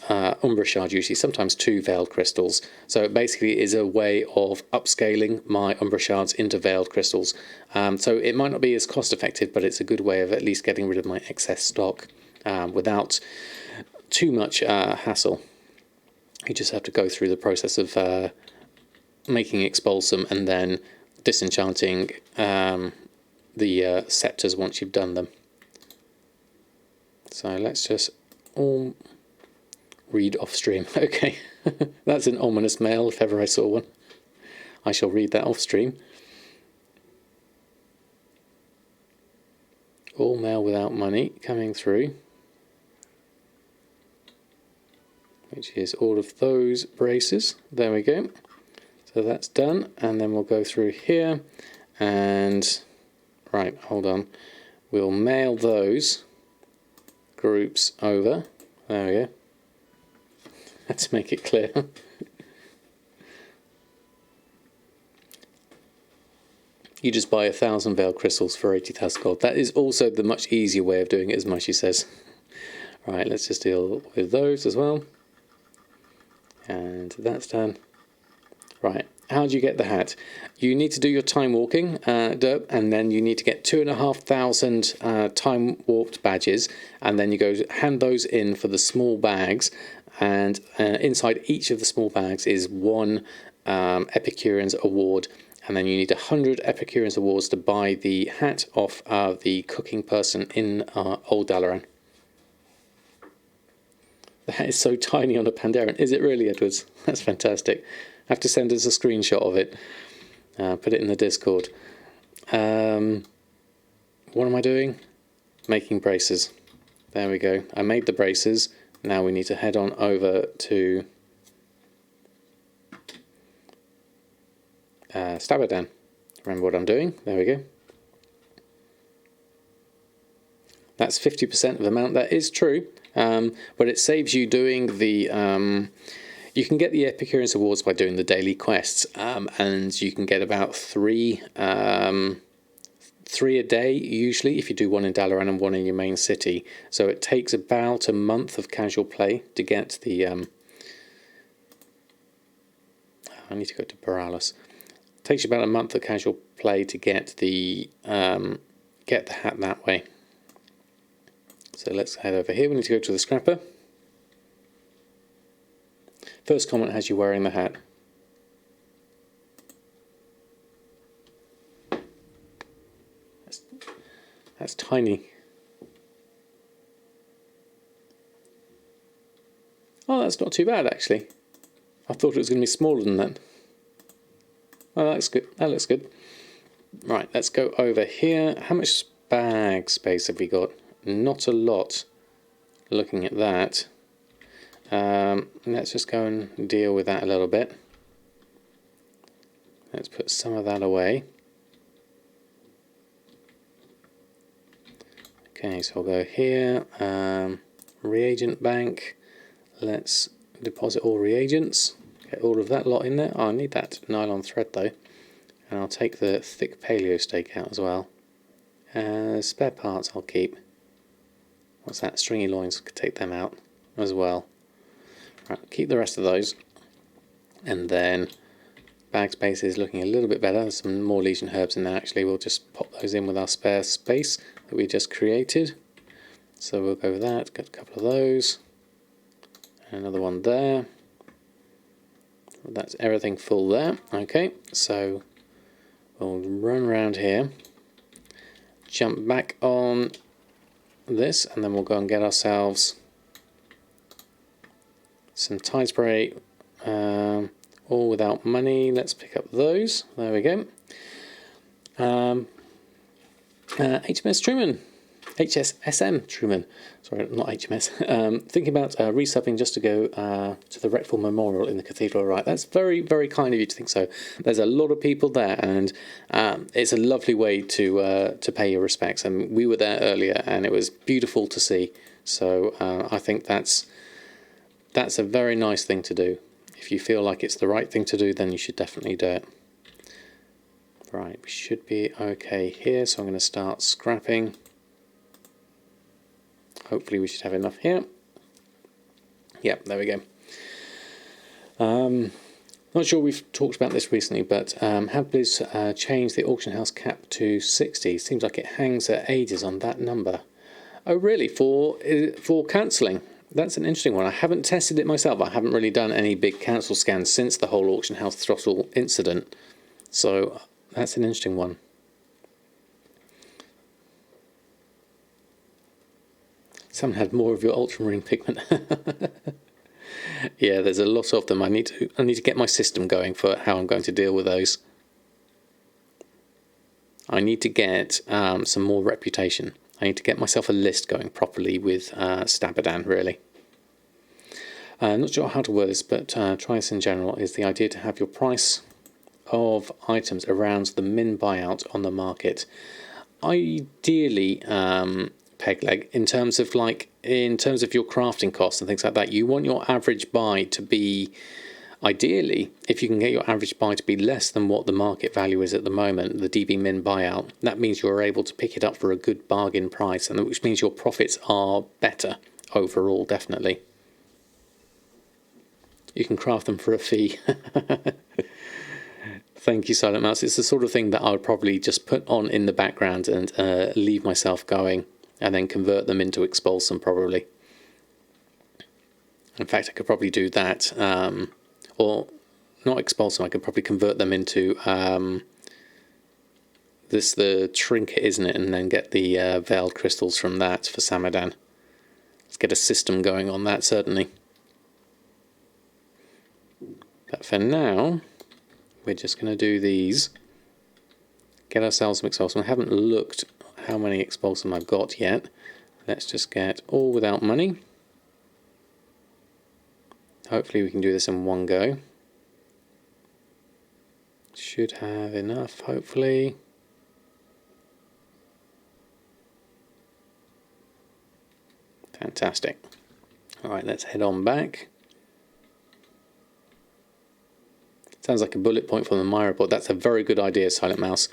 Umbra Shard, usually sometimes 2 Veiled Crystals. So it basically is a way of upscaling my Umbra Shards into Veiled Crystals. So it might not be as cost effective, but it's a good way of at least getting rid of my excess stock without too much hassle. You just have to go through the process of making Expulsum and then disenchanting the scepters once you've done them. So let's just all read off stream. Okay, that's an ominous mail if ever I saw one. I shall read that off stream. All mail without money coming through, which is all of those braces. There we go. So that's done, and then we'll go through here and right, hold on. We'll mail those groups over. There we go. Let's make it clear. You just buy 1,000 Veiled Crystals for 80,000 gold. That is also the much easier way of doing it, as Mushy says. Right, let's just deal with those as well. And that's done. Right, how do you get the hat? You need to do your time walking, Derp, and then you need to get 2,500 time warped badges, and then you go hand those in for the small bags, and inside each of the small bags is 1 Epicurean's Award, and then you need 100 Epicurean's Awards to buy the hat off the cooking person in Old Dalaran. The hat is so tiny on a Pandaren. Is it really, Edwards? That's fantastic. Have to send us a screenshot of it. Put it in the Discord. What am I doing? Making braces. There we go. I made the braces. Now we need to head on over to Samadan. Remember what I'm doing? There we go. That's 50% of the amount. That is true. But it saves you doing the... you can get the Epicurean's Awards by doing the daily quests, and you can get about 3 a day, usually, if you do 1 in Dalaran and 1 in your main city. So it takes about a month of casual play to get the... I need to go to Paralis. It takes you about a month of casual play to get the hat that way. So let's head over here. We need to go to the scrapper. First comment has you wearing the hat. That's tiny. Oh, that's not too bad actually. I thought it was going to be smaller than that. Oh, that looks good. That looks good. Right, let's go over here. How much bag space have we got? Not a lot. looking at that. Let's just go and deal with that a little bit. Let's put some of that away. Okay, so I'll go here, reagent bank. Let's deposit all reagents. Get all of that lot in there. Oh, I need that nylon thread though. And I'll take the thick paleo steak out as well. Spare parts I'll keep. What's that? Stringy loins, could take them out as well. Right, keep the rest of those. And then bag space is looking a little bit better. There's some more Legion herbs in there actually. We'll just pop those in with our spare space that we just created. So we'll go with that, get a couple of those. Another one there. That's everything full there. Okay, so we'll run around here, jump back on this, and then we'll go and get ourselves some Tide Spray, all without money. Let's pick up those. There we go. HMS Truman. HSSM Truman. Sorry, not HMS. Thinking about resubbing just to go to the Retful Memorial in the Cathedral. Right, that's very, very kind of you to think so. There's a lot of people there, and it's a lovely way to pay your respects. And we were there earlier, and it was beautiful to see. So I think that's a very nice thing to do. If you feel like it's the right thing to do, then you should definitely do it. Right, we should be okay here. So I'm going to start scrapping. Hopefully we should have enough here. Yep, there we go. Not sure we've talked about this recently, but have Blizz changed the auction house cap to 60? Seems like it hangs at ages on that number. Oh really, for cancelling? That's an interesting one. I haven't tested it myself. I haven't really done any big cancel scans since the whole auction house throttle incident. So that's an interesting one. Someone had more of your ultramarine pigment. Yeah, there's a lot of them. I need to get my system going for how I'm going to deal with those. I need to get some more reputation. I need to get myself a list going properly with Samadan, really. Not sure how to word this, but try this in general. Is the idea to have your price of items around the min buyout on the market? Ideally, Pegleg, in terms of your crafting costs and things like that, you want your average buy to be, ideally, if you can get your average buy to be less than what the market value is at the moment, the DB min buyout, that means you're able to pick it up for a good bargain price, and which means your profits are better overall, definitely. You can craft them for a fee. Thank you, Silent Mouse. It's the sort of thing that I would probably just put on in the background and leave myself going, and then convert them into Expulsum probably. In fact, I could probably do that, or not Expulsum, I could probably convert them into the trinket, isn't it, and then get the veiled crystals from that for Samadan. Let's get a system going on that, certainly. But for now, we're just going to do these, get ourselves some Expulsum. I haven't looked how many Expulsum I've got yet. Let's just get all without money. Hopefully we can do this in one go. Should have enough, hopefully. Fantastic. Alright, let's head on back. Sounds like a bullet point from the My Report. That's a very good idea, Silent Mouse.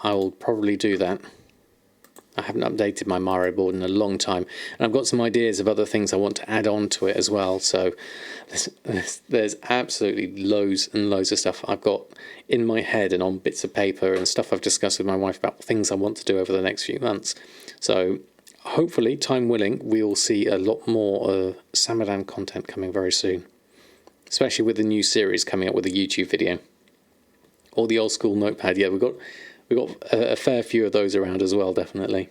I will probably do that. I haven't updated my Miro board in a long time, and I've got some ideas of other things I want to add on to it as well. So there's absolutely loads and loads of stuff I've got in my head and on bits of paper and stuff I've discussed with my wife about things I want to do over the next few months. So hopefully, time willing, we'll see a lot more Samadan content coming very soon, especially with the new series coming up with a YouTube video. Or the old school notepad. Yeah, we've got a fair few of those around as well, definitely.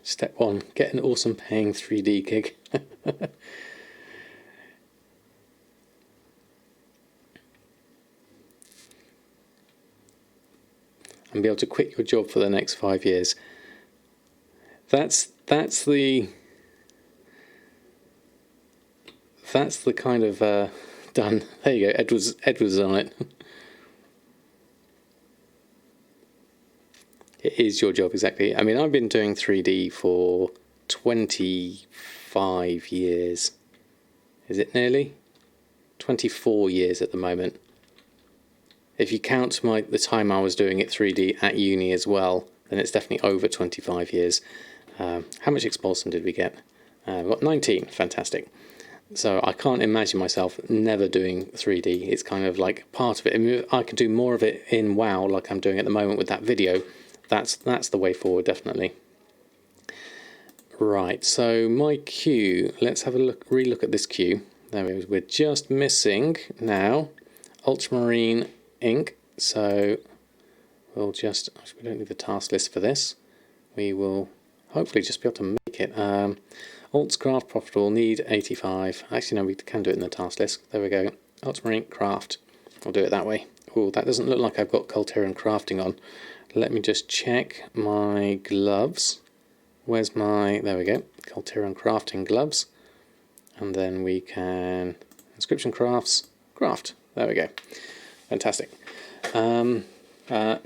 Step 1, get an awesome paying 3D gig. And be able to quit your job for the next 5 years. That's the kind of done. There you go. Edward's on it. It is your job, exactly. I mean, I've been doing 3D for 25 years. Is it nearly? 24 years at the moment. If you count the time I was doing it 3D at uni as well, then it's definitely over 25 years. How much expulsum did we get? We got 19. Fantastic. So I can't imagine myself never doing 3D. It's kind of like part of it. I mean, I can do more of it in WoW, like I'm doing at the moment with that video. That's the way forward, definitely. Right, so my queue. Let's have a relook at this queue. There we go. We're just missing now ultramarine ink. So we don't need the task list for this. We will hopefully just be able to make it. Alts craft profitable, need 85. Actually, no, we can do it in the task list. There we go. Ultramarine craft. I'll do it that way. Oh, that doesn't look like I've got Culterian crafting on. Let me just check my gloves. Where's my... There we go. Culterian crafting gloves. And then we can... Inscription crafts. Craft. There we go. Fantastic.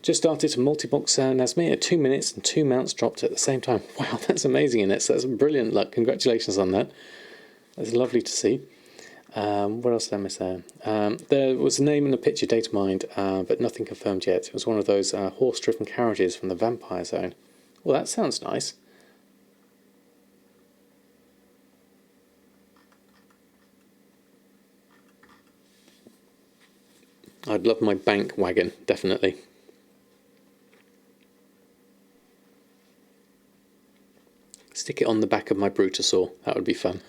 Just started to multi-box Nasmia. 2 minutes and 2 mounts dropped at the same time. Wow, that's amazing, Innes. That's brilliant luck. Congratulations on that. That's lovely to see. What else did I miss there? There was a name and a picture data mined, but nothing confirmed yet. It was one of those horse-driven carriages from the Vampire Zone. Well, that sounds nice. I'd love my bank wagon, definitely. Stick it on the back of my Brutosaur. That would be fun.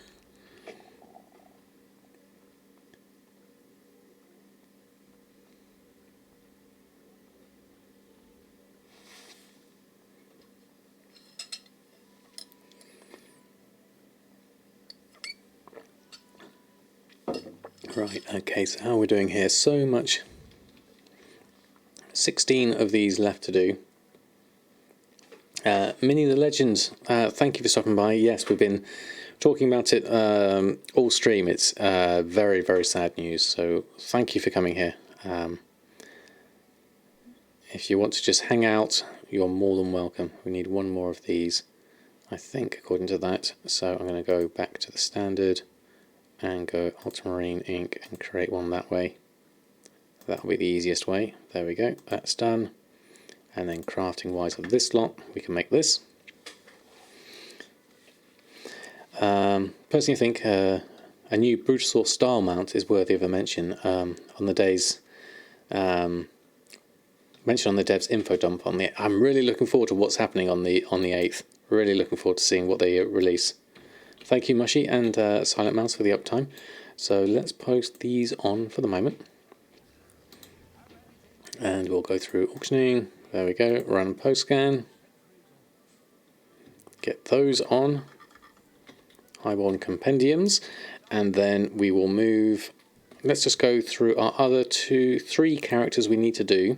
Right, okay, so how are we doing here? So much. 16 of these left to do. Mini the Legends, thank you for stopping by. Yes, we've been talking about it all stream. It's very, very sad news, so thank you for coming here. If you want to just hang out, you're more than welcome. We need one more of these, I think, according to that. So I'm going to go back to the standard and go ultramarine ink and create one that way. That'll be the easiest way. There we go, that's done. And then crafting wise of this lot, we can make this. Personally, I think a new Brutosaur style mount is worthy of a mention on the days mentioned on the devs info dump on the. I'm really looking forward to what's happening on the 8th. Really looking forward to seeing what they release. Thank you, Mushy and Silent Mouse for the uptime. So let's post these on for the moment. And we'll go through auctioning. There we go, run post scan. Get those on. Highborn compendiums. And then we will move. Let's just go through our other 3 characters we need to do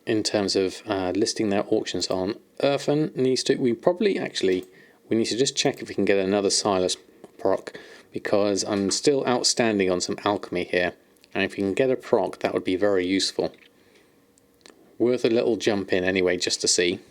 in terms of listing their auctions on. Earthen needs to. We need to just check if we can get another Silas proc, because I'm still outstanding on some alchemy here. And if we can get a proc, that would be very useful. Worth a little jump in anyway, just to see.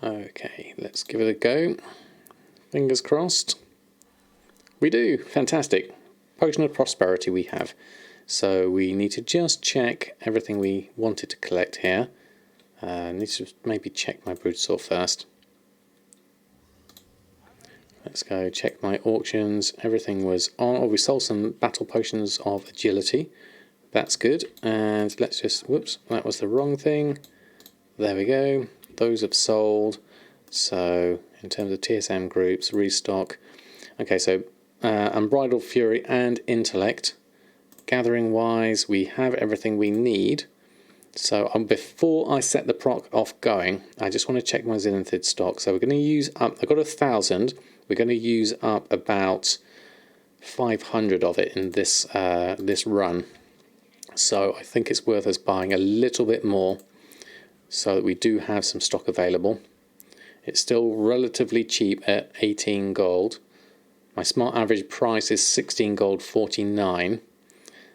Okay, let's give it a go. Fingers crossed. We do. Fantastic. Potion of Prosperity we have. So we need to just check everything we wanted to collect here. Need to maybe check my Brutosaur first. Let's go check my auctions. Everything was on. Oh, we sold some battle potions of agility. That's good. And let's just, whoops, that was the wrong thing. There we go. Those have sold. So in terms of TSM groups, restock. Okay, so Unbridled Fury and Intellect. Gathering wise, we have everything we need. So before I set the proc off going, I just want to check my Zenithid stock. So we're going to use up, I've got 1,000. We're going to use up about 500 of it in this this run. So I think it's worth us buying a little bit more so that we do have some stock available. It's still relatively cheap at 18 gold. My smart average price is 16 gold 49.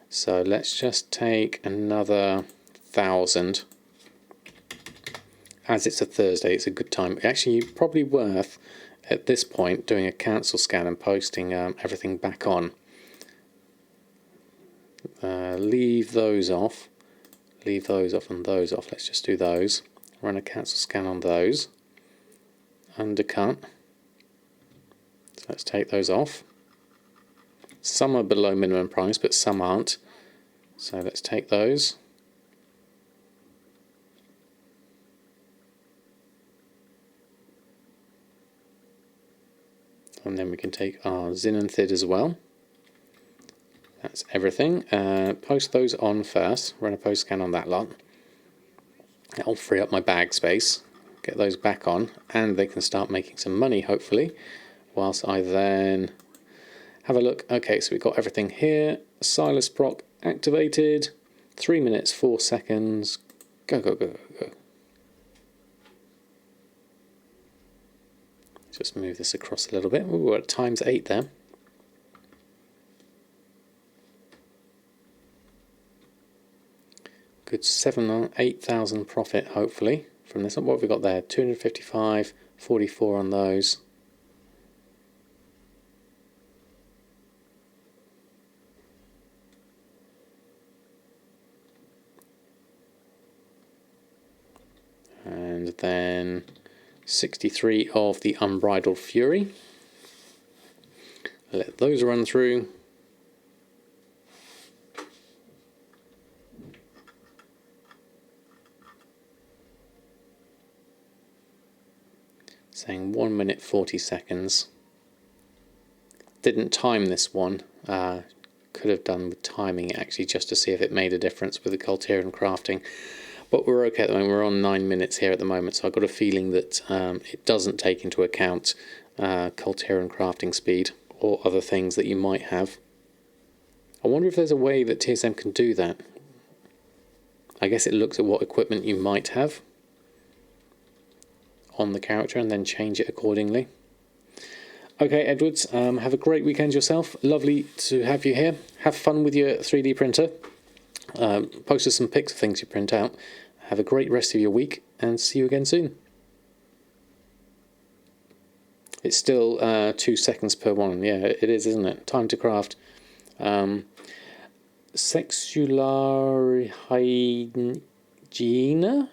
So let's just take another 1,000. As it's a Thursday, it's a good time. Actually, probably worth at this point doing a cancel scan and posting everything back on. Leave those off. Leave those off and those off. Let's just do those. Run a cancel scan on those. Undercut. So let's take those off. Some are below minimum price, but some aren't. So let's take those. And then we can take our Zenithid as well. That's everything. Post those on first. Run a post scan on that lot. That'll free up my bag space. Get those back on, and they can start making some money, hopefully, whilst I then have a look. Okay, so we've got everything here. Silas proc activated. 3 minutes, 4 seconds. Go, go, go, go, go. Just move this across a little bit. Ooh, we're at ×8 there. Good 7,000 or 8,000 profit, hopefully, from this. What have we got there? 255, 44 on those. And then 63 of the Unbridled Fury. Let those run through. Saying 1 minute 40 seconds. Didn't time this one. Could have done with timing actually, just to see if it made a difference with the Culterian crafting. But we're okay at the moment. We're on 9 minutes here at the moment, so I've got a feeling that it doesn't take into account Culterian crafting speed or other things that you might have. I wonder if there's a way that TSM can do that. I guess it looks at what equipment you might have on the character and then change it accordingly. Okay, Edwards, have a great weekend yourself. Lovely to have you here. Have fun with your 3D printer. Post us some pics of things you print out. Have a great rest of your week and see you again soon. It's still 2 seconds per one. Yeah, it is, isn't it? Time to craft. Sexularhygiena?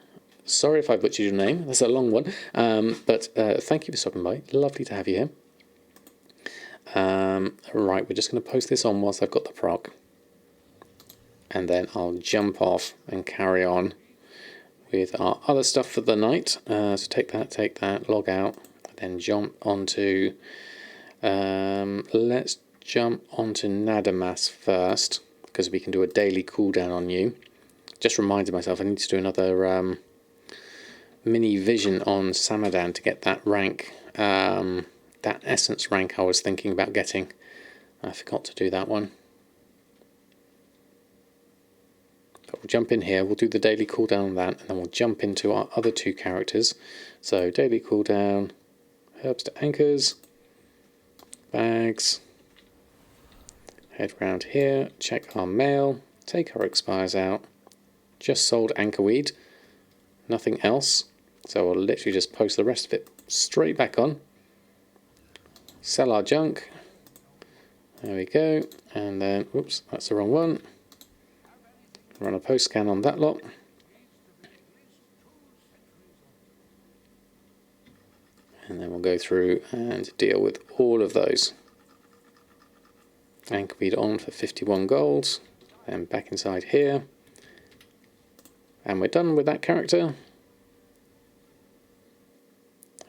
Sorry if I butchered your name. That's a long one. But thank you for stopping by. Lovely to have you here. Right, we're just going to post this on whilst I've got the proc. And then I'll jump off and carry on with our other stuff for the night. So take that, log out, then jump onto... let's jump onto Nadamas first, because we can do a daily cooldown on you. Just reminded myself I need to do another mini vision on Samadan to get that rank, that essence rank I was thinking about getting. I forgot to do that one. But we'll jump in here, we'll do the daily cooldown on that, and then we'll jump into our other 2 characters. So daily cooldown, herbs to anchors, bags, head round here, check our mail, take our expires out, just sold anchorweed, nothing else. So we'll literally just post the rest of it straight back on. Sell our junk. There we go. And then, whoops, that's the wrong one. Run a post scan on that lot. And then we'll go through and deal with all of those. Anchorweed on for 51 golds. Then back inside here. And we're done with that character.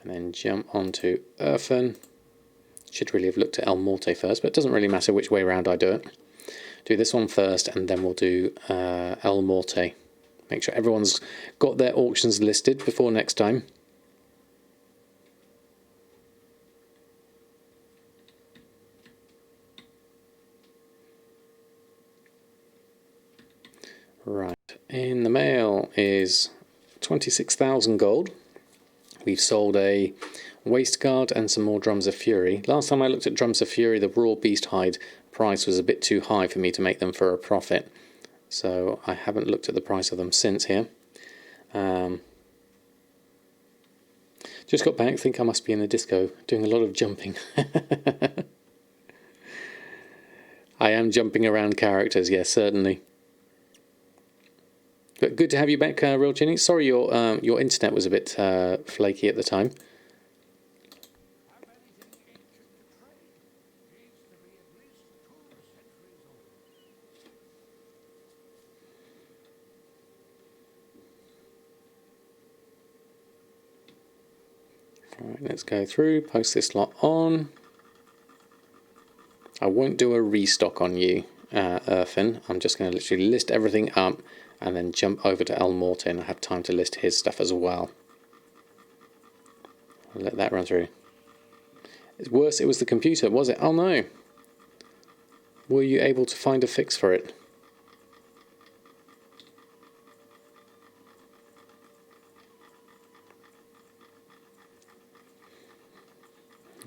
And then jump onto Earthen. Should really have looked at El Morte first, but it doesn't really matter which way around I do it. Do this one first, and then we'll do El Morte. Make sure everyone's got their auctions listed before next time. Right, in the mail is 26,000 gold. We've sold a waist guard and some more Drums of Fury. Last time I looked at Drums of Fury, the raw beast hide price was a bit too high for me to make them for a profit. So I haven't looked at the price of them since here. Just got back, think I must be in the disco, doing a lot of jumping. I am jumping around characters, yes, certainly. But good to have you back, Real Ginny. Sorry your internet was a bit flaky at the time. Alright, let's go through, post this lot on. I won't do a restock on you, Earthin. I'm just going to literally list everything up and then jump over to El Morte and I have time to list his stuff as well. I'll let that run through. It's worse, it was the computer, was it? Oh no! Were you able to find a fix for it?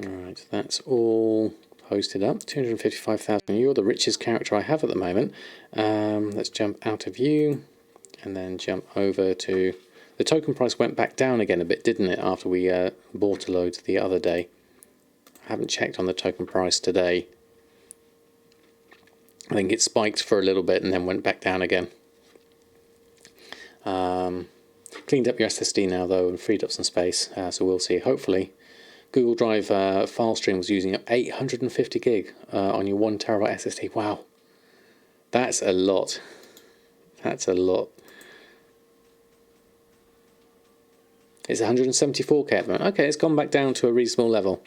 Alright, that's all posted up. 255,000. You're the richest character I have at the moment. Let's jump out of you and then jump over to... The token price went back down again a bit, didn't it, after we bought a load the other day. I haven't checked on the token price today. I think it spiked for a little bit and then went back down again. Cleaned up your SSD now though and freed up some space, so we'll see. Hopefully Google Drive file stream was using up 850 gig on your 1 terabyte SSD. Wow, that's a lot. That's a lot. It's 174k at the moment. Okay, it's gone back down to a reasonable level.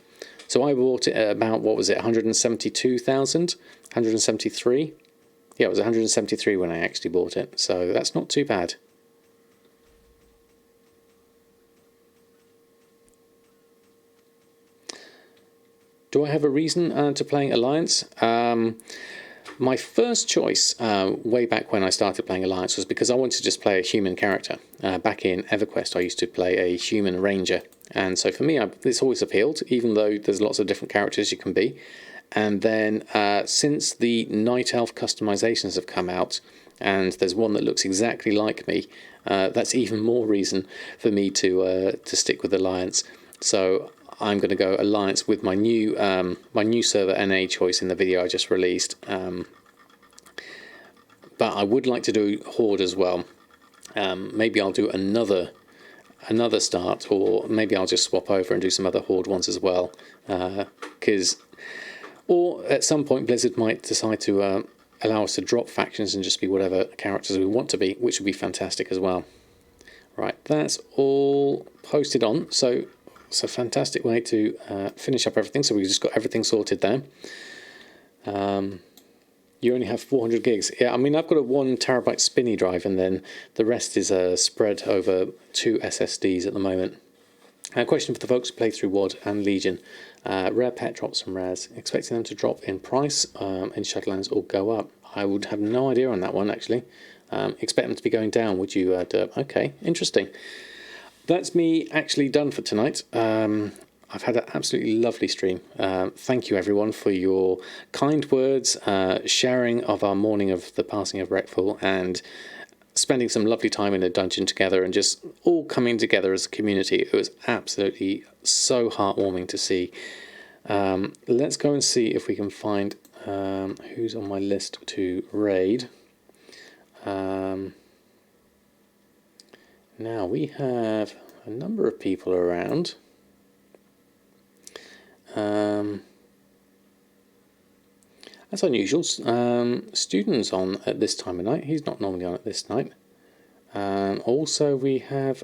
So I bought it at about, what was it, 172,000? 173? Yeah, it was 173 when I actually bought it. So that's not too bad. Do I have a reason to playing Alliance? My first choice, way back when I started playing Alliance, was because I wanted to just play a human character. Back in EverQuest, I used to play a human ranger. And so for me, it's always appealed, even though there's lots of different characters you can be. And then since the Night Elf customizations have come out, and there's one that looks exactly like me, that's even more reason for me to stick with Alliance. So I'm going to go Alliance with my new server NA choice in the video I just released. But I would like to do Horde as well. Maybe I'll do another start, or maybe I'll just swap over and do some other Horde ones as well. Or at some point Blizzard might decide to allow us to drop factions and just be whatever characters we want to be, which would be fantastic as well. Right, that's all posted on. So it's a fantastic way to finish up everything. So we've just got everything sorted there. You only have 400 gigs. Yeah, I mean, I've got a 1 terabyte spinny drive, and then the rest is spread over 2 SSDs at the moment. A question for the folks who play through WoD and Legion. Rare pet drops from rares. Expecting them to drop in price in Shadowlands or go up? I would have no idea on that one, actually. Expect them to be going down, would you, Derp? Okay, interesting. That's me actually done for tonight. I've had an absolutely lovely stream. Thank you everyone for your kind words, sharing of our morning of the passing of Wreckful, and spending some lovely time in a dungeon together and just all coming together as a community. It was absolutely so heartwarming to see. Let's go and see if we can find who's on my list to raid. Now we have a number of people around. That's unusual. Students on at this time of night. He's not normally on at this night. Also we have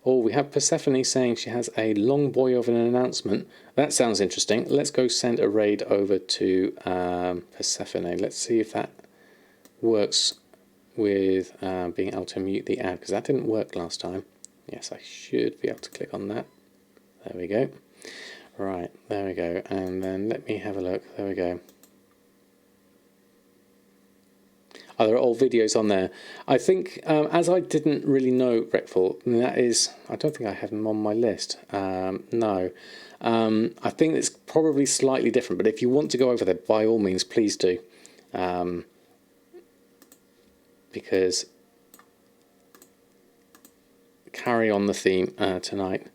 Oh, we have Persephone saying she has a long boy of an announcement. That sounds interesting. Let's go send a raid over to Persephone. Let's see if that works with being able to mute the ad, because that didn't work last time. Yes, I should be able to click on that. There we go. Right, there we go. And then let me have a look. There we go. Oh, there are old videos on there. I think, as I didn't really know Rectful, that is, I don't think I have them on my list. No. I think it's probably slightly different, but if you want to go over there, by all means, please do. Because carry on the theme tonight.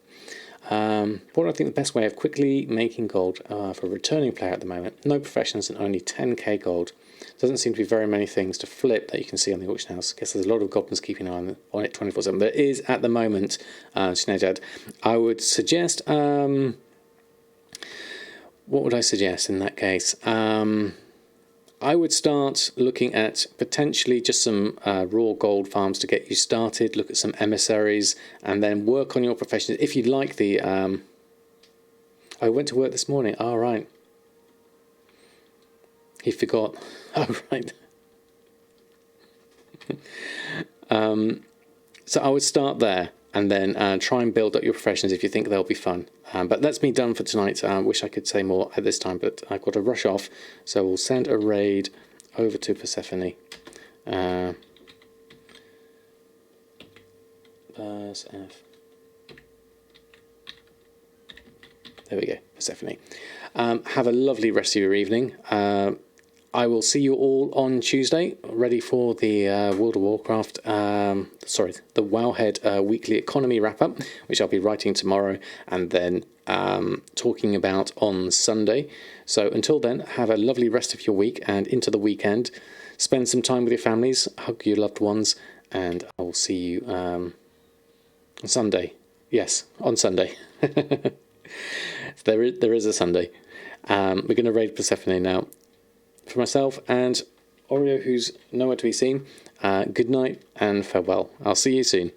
What do I think the best way of quickly making gold for a returning player at the moment? No professions and only 10k gold. Doesn't seem to be very many things to flip that you can see on the auction house. I guess there's a lot of goblins keeping an eye on it 24/7. There is at the moment, Sinead. I would suggest, what would I suggest in that case? I would start looking at potentially just some raw gold farms to get you started. Look at some emissaries and then work on your professions. If you'd like the... I went to work this morning. All right. He forgot. Oh, right. So I would start there and then try and build up your professions if you think they'll be fun. But that's me done for tonight. I wish I could say more at this time, but I've got to rush off. So we'll send a raid over to Persephone. There we go, Persephone. Have a lovely rest of your evening. I will see you all on Tuesday, ready for the World of Warcraft, the Wowhead Weekly Economy Wrap-Up, which I'll be writing tomorrow and then talking about on Sunday. So until then, have a lovely rest of your week and into the weekend. Spend some time with your families, hug your loved ones, and I will see you on Sunday. Yes, on Sunday. There is a Sunday. We're going to raid Persephone now. For myself and Oreo, who's nowhere to be seen, good night and farewell. I'll see you soon.